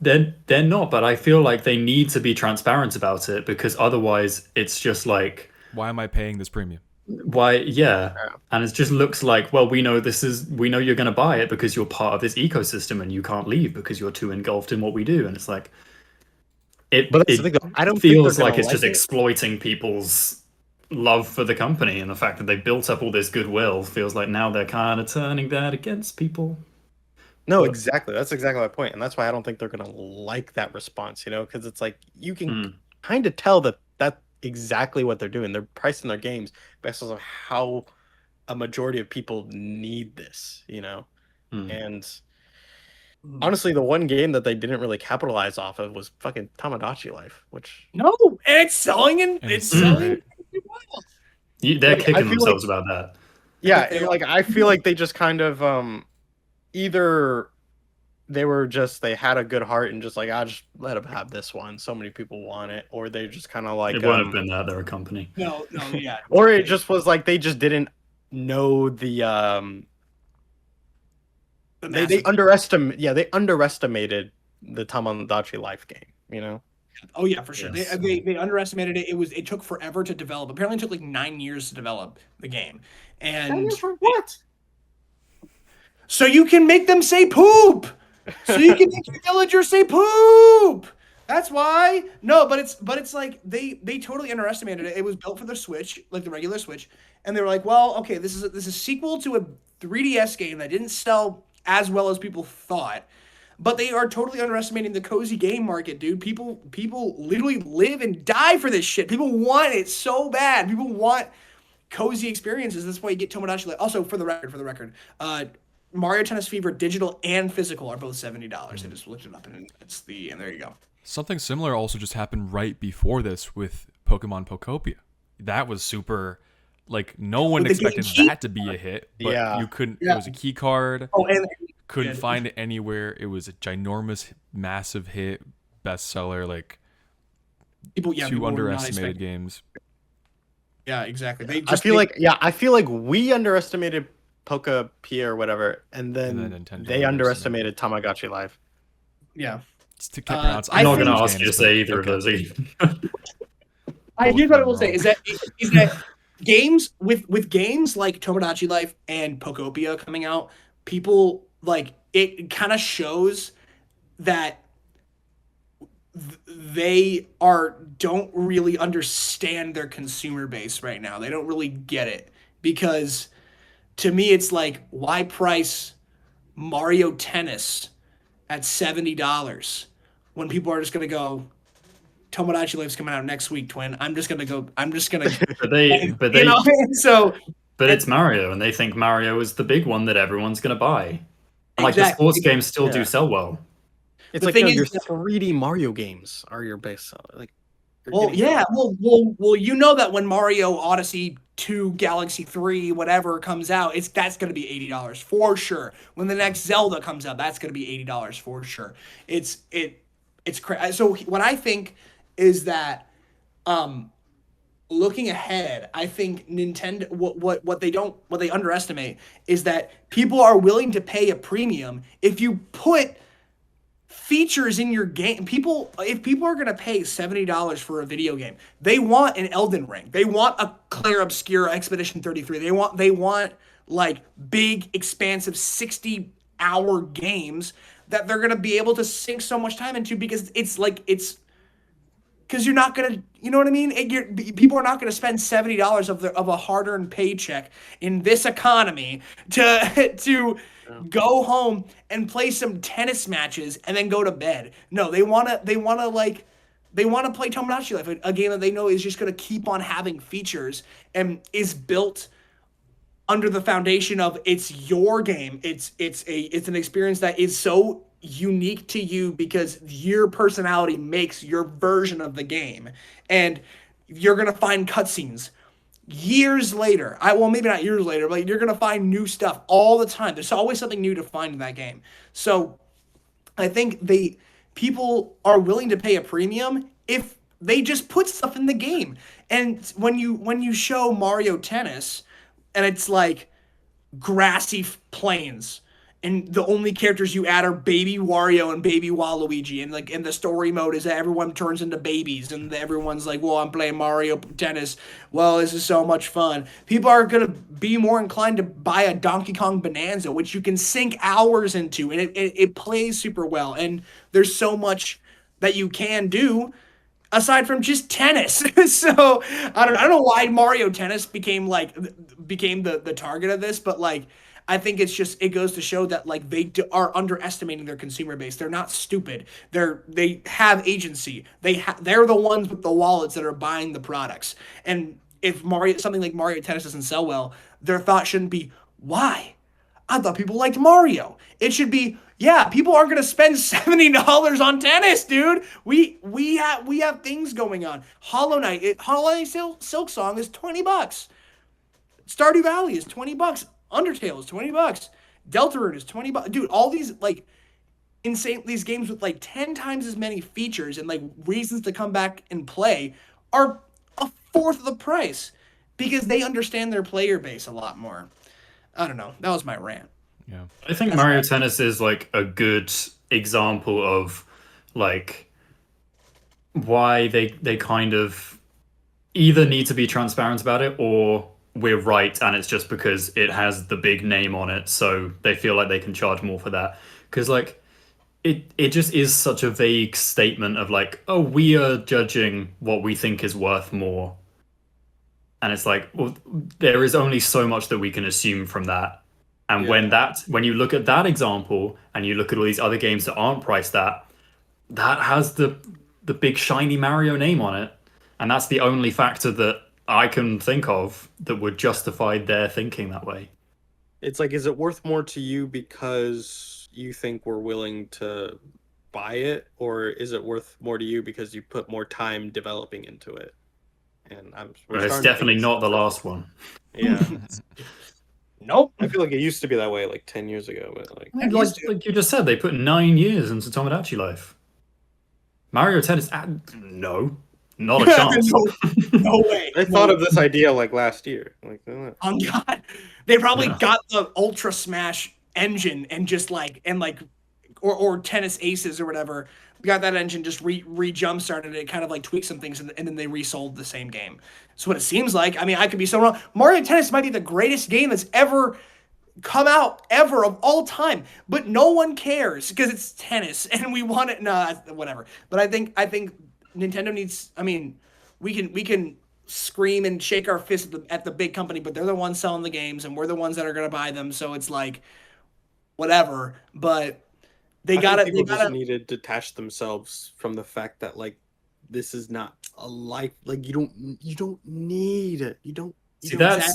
[SPEAKER 4] they're not, but I feel like they need to be transparent about it because otherwise it's just like
[SPEAKER 2] Why am I paying this premium?
[SPEAKER 4] why yeah.
[SPEAKER 3] Yeah.
[SPEAKER 4] And it just looks like, well, we know you're gonna buy it because you're part of this ecosystem and you can't leave because you're too engulfed in what we do. And it's like
[SPEAKER 3] But that's the
[SPEAKER 4] it
[SPEAKER 3] thing though. I don't think they're
[SPEAKER 4] feels
[SPEAKER 3] gonna
[SPEAKER 4] like it's
[SPEAKER 3] like
[SPEAKER 4] just
[SPEAKER 3] it.
[SPEAKER 4] exploiting people's love for the company and the fact that they built up all this goodwill feels like now they're kind of turning that against people.
[SPEAKER 3] No,
[SPEAKER 4] But
[SPEAKER 3] exactly. That's exactly my point, and that's why I don't think they're gonna like that response. You know, because it's like you can
[SPEAKER 4] mm,
[SPEAKER 3] kind of tell that that's exactly what they're doing. They're pricing their games based on how a majority of people need this. You know,
[SPEAKER 4] mm.
[SPEAKER 3] and
[SPEAKER 1] Hmm.
[SPEAKER 3] honestly, the one game that they didn't really capitalize off of was fucking Tamagotchi Life, which
[SPEAKER 1] No, and it's selling and
[SPEAKER 2] And it's
[SPEAKER 1] it's
[SPEAKER 2] selling
[SPEAKER 1] selling
[SPEAKER 2] great.
[SPEAKER 1] pretty well.
[SPEAKER 4] They're
[SPEAKER 3] like I
[SPEAKER 4] kicking
[SPEAKER 3] feel like,
[SPEAKER 4] themselves about that.
[SPEAKER 3] yeah,
[SPEAKER 1] They
[SPEAKER 3] and
[SPEAKER 1] are.
[SPEAKER 3] like I feel like they just kind of either they were just, they had a good heart and just like, I just let them have this one, so many people want it, or they just kind of
[SPEAKER 4] It
[SPEAKER 3] like
[SPEAKER 4] won't have been that they're a company.
[SPEAKER 1] No, no, yeah.
[SPEAKER 3] or it just was like they just didn't know the
[SPEAKER 1] the
[SPEAKER 3] They
[SPEAKER 1] massive.
[SPEAKER 3] underestimated the Tamagotchi Life game. You know.
[SPEAKER 1] Oh yeah, for sure.
[SPEAKER 4] Yes.
[SPEAKER 1] They underestimated it. It took forever to develop. Apparently, it took like 9 years to develop the game, and
[SPEAKER 3] For what?
[SPEAKER 1] so you can make them say poop. So you can make your villagers say poop. That's why. No, but it's like they totally underestimated it. It was built for the Switch, like the regular Switch, and they were like, well, okay, this is a sequel to a 3DS game that didn't sell as well as people thought. But they are totally underestimating the cozy game market, dude. People literally live and die for this shit. People want it so bad. People want cozy experiences. That's why you get Tomodachi Life. Also, for the record, Mario Tennis Fever digital and physical are both $70. I just looked it up and and there you go.
[SPEAKER 2] Something similar also just happened right before this with Pokemon Pokopia. That was super, like, no one
[SPEAKER 1] With the
[SPEAKER 2] expected
[SPEAKER 1] game
[SPEAKER 2] that to be a hit, but
[SPEAKER 3] Yeah.
[SPEAKER 2] you couldn't.
[SPEAKER 1] Yeah.
[SPEAKER 2] It was a key card.
[SPEAKER 1] Oh, and
[SPEAKER 2] Couldn't
[SPEAKER 1] yeah.
[SPEAKER 2] find it anywhere. It was a ginormous, massive hit, bestseller. Like
[SPEAKER 1] People
[SPEAKER 2] two
[SPEAKER 1] were not
[SPEAKER 2] underestimated
[SPEAKER 1] expecting.
[SPEAKER 2] games.
[SPEAKER 1] Yeah, exactly.
[SPEAKER 3] I feel like we underestimated Pokapia or whatever, and then,
[SPEAKER 2] And then Nintendo
[SPEAKER 3] they underestimated Tamagotchi Life.
[SPEAKER 1] yeah.
[SPEAKER 2] It's to can't pronounce.
[SPEAKER 1] I
[SPEAKER 4] I'm not
[SPEAKER 1] think-
[SPEAKER 4] going to ask you to
[SPEAKER 2] games,
[SPEAKER 4] say
[SPEAKER 2] but
[SPEAKER 4] either of
[SPEAKER 2] okay.
[SPEAKER 4] those again.
[SPEAKER 1] Here's what I will
[SPEAKER 2] wrong.
[SPEAKER 1] say is that games with games like Tomodachi Life and Pokopia coming out, people like it kind of shows that they don't really understand their consumer base right now. They don't really get it because to me it's like why price Mario Tennis at $70 when people are just gonna go Tomodachi Life's coming out next week, twin. I'm just gonna
[SPEAKER 4] But they, but
[SPEAKER 1] you
[SPEAKER 4] they,
[SPEAKER 1] know, so
[SPEAKER 4] but it's Mario, and they think Mario is the big one that everyone's going to buy. Like the
[SPEAKER 1] Exactly.
[SPEAKER 4] sports games still do
[SPEAKER 3] Yeah.
[SPEAKER 4] sell well.
[SPEAKER 3] It's
[SPEAKER 1] The
[SPEAKER 3] like,
[SPEAKER 1] thing
[SPEAKER 3] no,
[SPEAKER 1] is
[SPEAKER 3] your
[SPEAKER 1] that-
[SPEAKER 3] 3D Mario games are your base. Like, you're
[SPEAKER 1] well,
[SPEAKER 3] getting-
[SPEAKER 1] yeah, well, you know that when Mario Odyssey 2, Galaxy 3, whatever comes out, that's gonna be $80 for sure. When the next Zelda comes out, that's gonna be $80 for sure. It's crazy. So what I think is that looking ahead, I think Nintendo what they underestimate is that people are willing to pay a premium if you put features in your game. If people are gonna pay $70 for a video game, they want an Elden Ring. They want a Clair Obscura Expedition 33. They want like big, expansive 60-hour games that they're gonna be able to sink so much time into because because you're not gonna, you know what I mean? People are not gonna spend $70 of a hard-earned paycheck in this economy to go home and play some tennis matches and then go to bed. No, they wanna play Tomodachi Life, a game that they know is just gonna keep on having features and is built under the foundation of it's your game. It's an experience that is so unique to you because your personality makes your version of the game, and you're gonna find cutscenes years later. Well, maybe not years later, but you're gonna find new stuff all the time. There's always something new to find in that game. So I think people are willing to pay a premium if they just put stuff in the game. And when you show Mario Tennis and it's like grassy plains and the only characters you add are baby Wario and baby Waluigi and like in the story mode is that everyone turns into babies and everyone's like, well, I'm playing Mario Tennis, well, this is so much fun. People are gonna be more inclined to buy a Donkey Kong Bonanza, which you can sink hours into, and it plays super well, and there's so much that you can do aside from just tennis. So I don't know why Mario Tennis became the target of this, but like I think it goes to show that like are underestimating their consumer base. They're not stupid. They have agency. They're the ones with the wallets that are buying the products. And if something like Mario Tennis doesn't sell well, their thought shouldn't be why. I thought people liked Mario. It should be, yeah, people aren't gonna spend $70 on tennis, dude. We have things going on. Hollow Knight Silk Song is $20. Stardew Valley is $20. Undertale is $20. Deltarune is $20. Dude, all these like insane these games with like 10 times as many features and like reasons to come back and play are a fourth of the price because they understand their player base a lot more. I don't know. That was my rant.
[SPEAKER 2] Yeah.
[SPEAKER 4] I think Mario Tennis is like a good example of like why they kind of either need to be transparent about it or we're right and it's just because it has the big name on it, so they feel like they can charge more for that. Because like it just is such a vague statement of like, oh, we are judging what we think is worth more. And it's like, well, there is only so much that we can assume from that. And when you look at that example and you look at all these other games that aren't priced that has the big shiny Mario name on it. And that's the only factor that I can think of that would justify their thinking that way.
[SPEAKER 3] It's like, is it worth more to you because you think we're willing to buy it, or is it worth more to you because you put more time developing into it? And we're
[SPEAKER 4] It's
[SPEAKER 3] starting to think
[SPEAKER 4] definitely
[SPEAKER 3] it's
[SPEAKER 4] not the
[SPEAKER 3] the first
[SPEAKER 4] last
[SPEAKER 3] one.
[SPEAKER 4] one.
[SPEAKER 3] Yeah,
[SPEAKER 1] Nope.
[SPEAKER 3] I feel like it used to be that way like 10 years ago, but like,
[SPEAKER 4] I mean, like you just said, they put 9 years into Tomodachi Life. Mario Tennis, no, not a chance.
[SPEAKER 1] No, no way.
[SPEAKER 3] I thought of this idea like last year. Like,
[SPEAKER 1] On God, they probably
[SPEAKER 4] Yeah.
[SPEAKER 1] got the Ultra Smash engine and just like or Tennis Aces or whatever. Got that engine, just re jump started it, kind of like tweaked some things, and then they resold the same game. That's what it seems like. I mean, I could be so wrong. Mario Tennis might be the greatest game that's ever come out ever of all time, but no one cares because it's tennis and we want it. No, whatever. But I think Nintendo needs. I mean, we can scream and shake our fist at the big company, but they're the ones selling the games and we're the ones that are gonna buy them. So it's like whatever. But they
[SPEAKER 3] I think
[SPEAKER 1] gotta
[SPEAKER 3] people
[SPEAKER 1] they
[SPEAKER 3] just
[SPEAKER 1] gotta.
[SPEAKER 3] need to detach themselves from the fact that like this is not a life. Like you don't need it. You don't.
[SPEAKER 4] See,
[SPEAKER 1] Exactly.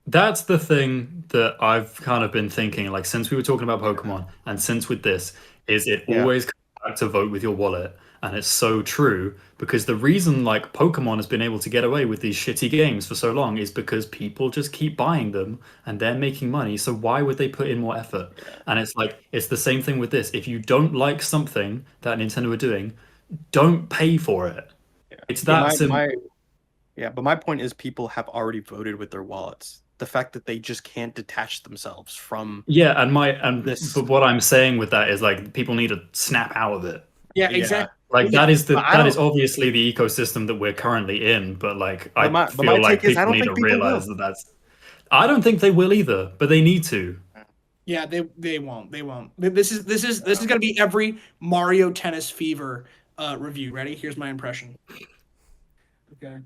[SPEAKER 4] that's the thing that I've kind of been thinking, like since we were talking about Pokemon and since with this, is it
[SPEAKER 3] Yeah.
[SPEAKER 4] always comes back to vote with your wallet. And it's so true because the reason like Pokemon has been able to get away with these shitty games for so long is because people just keep buying them and they're making money. So why would they put in more effort? And it's like it's the same thing with this. If you don't like something that Nintendo are doing, don't pay for it.
[SPEAKER 3] Yeah.
[SPEAKER 4] It's
[SPEAKER 3] Yeah,
[SPEAKER 4] that simple.
[SPEAKER 3] but my point is people have already voted with their wallets. The fact that they just can't detach themselves from
[SPEAKER 4] Yeah,
[SPEAKER 3] this.
[SPEAKER 4] but what I'm saying with that is like people need to snap out of it.
[SPEAKER 1] Yeah,
[SPEAKER 3] Yeah.
[SPEAKER 1] exactly.
[SPEAKER 4] Like
[SPEAKER 1] Yeah.
[SPEAKER 3] But I
[SPEAKER 4] that is
[SPEAKER 3] don't.
[SPEAKER 4] obviously the ecosystem that we're currently in, but like I
[SPEAKER 3] But my
[SPEAKER 4] feel like
[SPEAKER 3] take is I
[SPEAKER 4] people
[SPEAKER 3] don't
[SPEAKER 4] need to
[SPEAKER 3] think people
[SPEAKER 4] realize
[SPEAKER 3] will.
[SPEAKER 4] that that's I don't think they will either, but they need to.
[SPEAKER 1] Yeah, they won't. They won't. This is gonna be every Mario Tennis Fever review. Ready? Here's my impression. Okay.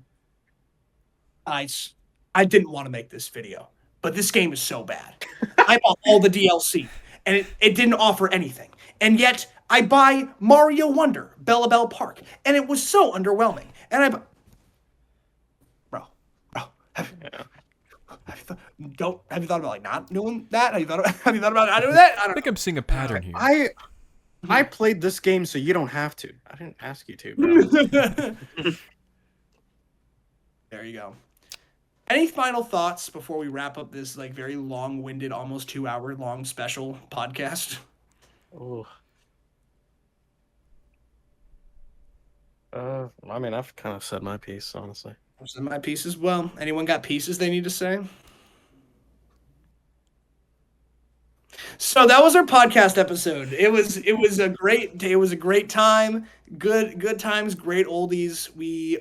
[SPEAKER 1] I didn't want to make this video, but this game is so bad. I bought all the DLC, and it didn't offer anything. And yet I buy Mario Wonder, Bella Bell Park, and it was so underwhelming. And bro, have have you thought about like not doing that? Have you thought about not doing that? I
[SPEAKER 2] I
[SPEAKER 1] don't
[SPEAKER 2] think I'm seeing a pattern here.
[SPEAKER 3] I played this game so you don't have to. I didn't ask you to, bro.
[SPEAKER 1] know. There you go. Any final thoughts before we wrap up this like very long-winded, almost 2 hour long special podcast?
[SPEAKER 3] Oh. I mean, I've kind of said my piece, honestly.
[SPEAKER 1] I've said my piece as well. Anyone got pieces they need to say? So that was our podcast episode. It was a great time. Good times, great oldies. We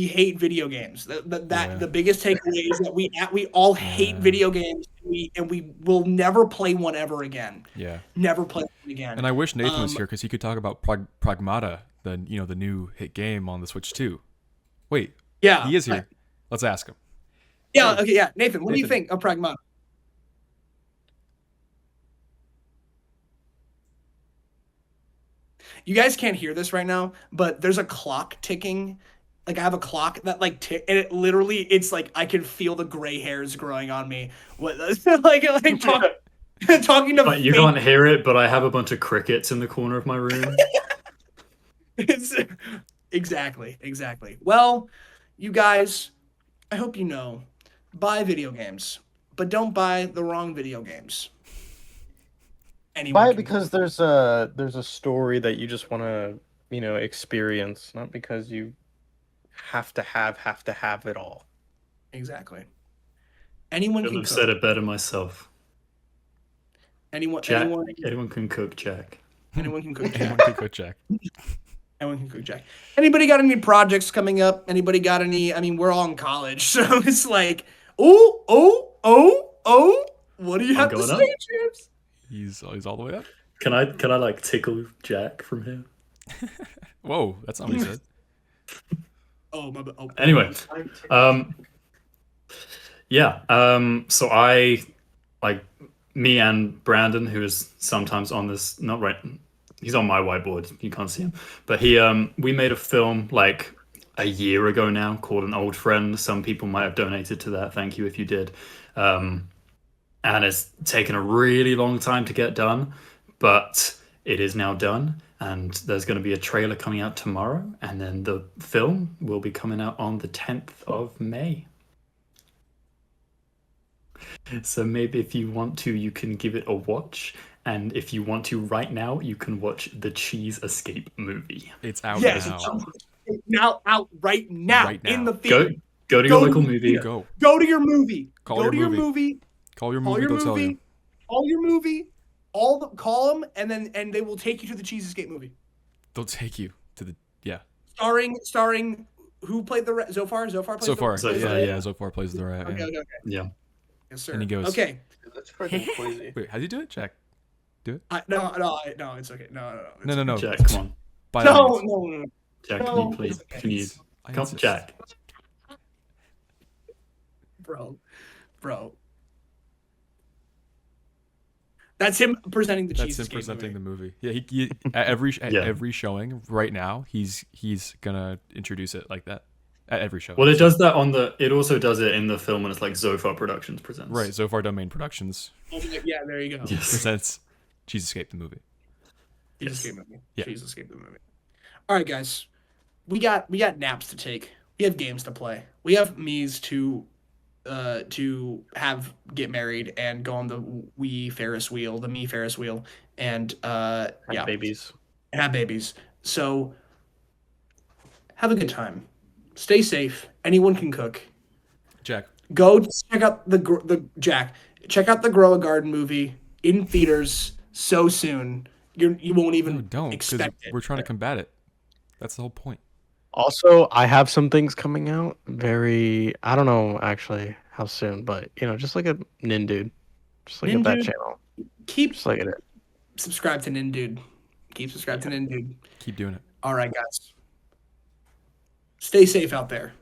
[SPEAKER 1] hate video games.
[SPEAKER 2] Yeah.
[SPEAKER 1] The biggest takeaway is that we all hate
[SPEAKER 2] Yeah.
[SPEAKER 1] video games. We will never play one ever again.
[SPEAKER 2] Yeah.
[SPEAKER 1] Never play one again.
[SPEAKER 2] And I wish Nathan was here because he could talk about Pragmata, the new hit game on the Switch too. Wait,
[SPEAKER 1] Yeah,
[SPEAKER 2] he is here. Let's ask him.
[SPEAKER 1] Yeah. Okay. Yeah. Nathan, what do you
[SPEAKER 2] Nathan.
[SPEAKER 1] think of Pragmata? You guys can't hear this right now, but there's a clock ticking. Like I have a clock that like tick, and it's like I can feel the gray hairs growing on me. What talking to
[SPEAKER 4] But you
[SPEAKER 1] fake-
[SPEAKER 4] can't hear it, but I have a bunch of crickets in the corner of my room.
[SPEAKER 1] It's, exactly. Well, you guys, I hope you know, buy video games, but don't buy the wrong video games. Anyone
[SPEAKER 3] Buy it
[SPEAKER 1] can-
[SPEAKER 3] because there's a story that you just want to experience, not because you have to have it all.
[SPEAKER 1] Exactly. Anyone
[SPEAKER 4] Couldn't
[SPEAKER 1] can
[SPEAKER 4] have said
[SPEAKER 1] cook.
[SPEAKER 4] it better myself.
[SPEAKER 1] Anyone,
[SPEAKER 4] Jack,
[SPEAKER 1] anyone,
[SPEAKER 4] anyone can cook, Jack.
[SPEAKER 1] anyone can cook.
[SPEAKER 2] Anyone
[SPEAKER 1] Jack.
[SPEAKER 2] can cook Jack.
[SPEAKER 1] Anyone can cook Jack. Anybody got any projects coming up? Anybody got any? I mean, we're all in college, so it's like, oh. What do you have to
[SPEAKER 4] going
[SPEAKER 1] say,
[SPEAKER 4] up?
[SPEAKER 1] James?
[SPEAKER 2] He's all the way up.
[SPEAKER 4] Can I like tickle Jack from here?
[SPEAKER 2] Whoa, that's not what he said.
[SPEAKER 1] Oh my bad. Oh,
[SPEAKER 4] Anyway, yeah. So I like me and Brandon, who is sometimes on this, not right. He's on my whiteboard. You can't see him, but we made a film like a year ago now called An Old Friend. Some people might have donated to that. Thank you if you did. And it's taken a really long time to get done, but it is now done. And there's going to be a trailer coming out tomorrow, and then the film will be coming out on the 10th of May. So maybe if you want to, you can give it a watch. And if you want to right now, you can watch the Cheese Escape movie.
[SPEAKER 2] It's out
[SPEAKER 1] yes,
[SPEAKER 2] now.
[SPEAKER 1] out right now
[SPEAKER 2] Right now.
[SPEAKER 1] in the theater.
[SPEAKER 4] Go to your local movie.
[SPEAKER 2] Go.
[SPEAKER 1] Go to your movie.
[SPEAKER 2] Call
[SPEAKER 1] Go
[SPEAKER 2] your
[SPEAKER 1] to your
[SPEAKER 2] movie.
[SPEAKER 1] movie.
[SPEAKER 2] Call your
[SPEAKER 1] Call
[SPEAKER 2] movie.
[SPEAKER 1] your
[SPEAKER 2] They'll tell you.
[SPEAKER 1] movie. Call your movie. Call them, and they will take you to the Cheese Escape movie.
[SPEAKER 2] They'll take you to the
[SPEAKER 1] Starring who played the Zofar? Zofar plays
[SPEAKER 2] Zofar.
[SPEAKER 1] the
[SPEAKER 2] Yeah. Zofar plays the rat.
[SPEAKER 1] Okay.
[SPEAKER 2] Yeah.
[SPEAKER 4] Yeah.
[SPEAKER 1] Yes, sir.
[SPEAKER 2] And he goes,
[SPEAKER 1] okay.
[SPEAKER 3] That's freaking crazy.
[SPEAKER 2] Wait, how do you do it, Jack?
[SPEAKER 1] No, it's okay. No.
[SPEAKER 2] No.
[SPEAKER 4] Jack, come on.
[SPEAKER 2] By all means.
[SPEAKER 1] No.
[SPEAKER 4] Jack,
[SPEAKER 1] No,
[SPEAKER 4] can you please?
[SPEAKER 1] it's okay.
[SPEAKER 4] Can you
[SPEAKER 2] I
[SPEAKER 4] come,
[SPEAKER 2] insist.
[SPEAKER 4] Jack?
[SPEAKER 1] Bro. That's him presenting the
[SPEAKER 2] That's
[SPEAKER 1] Cheese
[SPEAKER 2] him
[SPEAKER 1] Escape
[SPEAKER 2] presenting
[SPEAKER 1] movie.
[SPEAKER 2] the movie. Yeah, he at
[SPEAKER 4] Yeah.
[SPEAKER 2] every showing right now, he's gonna introduce it like that at every show.
[SPEAKER 4] Well, it does that it also does it in the film when it's like Zofar Productions presents.
[SPEAKER 2] Right, Zofar Domain Productions
[SPEAKER 1] Yeah, there you go.
[SPEAKER 4] Yes.
[SPEAKER 2] presents Cheese Escape the movie.
[SPEAKER 1] Cheese
[SPEAKER 4] Yes.
[SPEAKER 1] Escape movie.
[SPEAKER 2] Yeah.
[SPEAKER 1] Cheese Escape the movie. All right, guys. We got naps to take. We have games to play. We have me's to get married and go on the me Ferris wheel, and
[SPEAKER 3] Babies.
[SPEAKER 1] and have babies. So have a good time. Stay safe. Anyone can cook.
[SPEAKER 2] Jack,
[SPEAKER 1] Go check out check out the Grow a Garden movie in theaters so soon. You won't even
[SPEAKER 2] no, don't, because
[SPEAKER 1] expect it.
[SPEAKER 2] we're trying to combat it. That's the whole point.
[SPEAKER 3] Also, I have some things coming out. I don't know actually how soon, but just like a Nin Dude. Just like at that
[SPEAKER 1] Nindude.
[SPEAKER 3] channel.
[SPEAKER 1] Keep
[SPEAKER 3] Just like it.
[SPEAKER 1] subscribe to Nindude. Keep subscribed to Nindude.
[SPEAKER 2] Keep doing it.
[SPEAKER 1] All right, guys. Stay safe out there.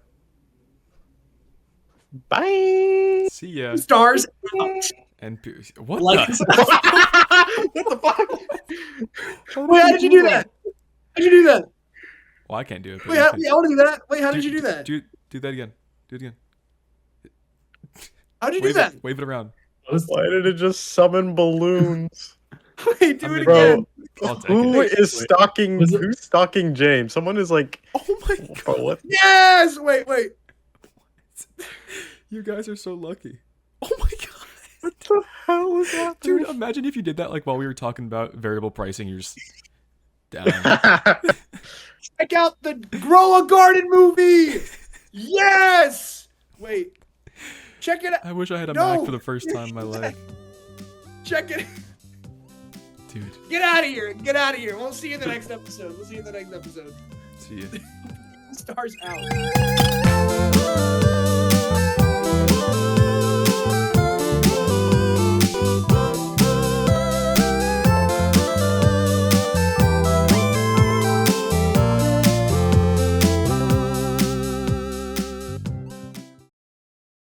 [SPEAKER 3] Bye.
[SPEAKER 2] See ya.
[SPEAKER 1] Stars out.
[SPEAKER 2] And what
[SPEAKER 1] Like
[SPEAKER 2] the?
[SPEAKER 3] What the fuck?
[SPEAKER 1] Wait, how did you do that? How'd you do that?
[SPEAKER 2] Well, I can't do it. but
[SPEAKER 1] Wait,
[SPEAKER 2] you
[SPEAKER 1] I
[SPEAKER 2] can.
[SPEAKER 1] want to do that. Wait, how did you do that?
[SPEAKER 2] Do that again. Do it again.
[SPEAKER 1] How'd you do
[SPEAKER 2] Wave
[SPEAKER 1] that?
[SPEAKER 2] it. Wave it around.
[SPEAKER 3] Why did it just summon balloons?
[SPEAKER 1] Wait, do it
[SPEAKER 3] Bro,
[SPEAKER 1] again.
[SPEAKER 2] I'll take
[SPEAKER 3] who
[SPEAKER 2] it.
[SPEAKER 3] is stalking?
[SPEAKER 4] Was it-
[SPEAKER 3] Who's stalking James? Someone is like,
[SPEAKER 2] Oh my
[SPEAKER 3] bro,
[SPEAKER 2] god.
[SPEAKER 3] what?
[SPEAKER 1] Yes. Wait.
[SPEAKER 2] You guys are so lucky. Oh my god.
[SPEAKER 3] What the hell is happening?
[SPEAKER 2] Dude, imagine if you did that like while we were talking about variable pricing, you're just down.
[SPEAKER 1] Check out the Grow a Garden movie. Yes. Wait. Check it out.
[SPEAKER 2] I wish I had a
[SPEAKER 1] No.
[SPEAKER 2] Mac for the first time in my life.
[SPEAKER 1] Check it.
[SPEAKER 2] Dude,
[SPEAKER 1] Get out of here. Get out of here. We'll see you in the next episode.
[SPEAKER 2] see ya.
[SPEAKER 1] Stars out.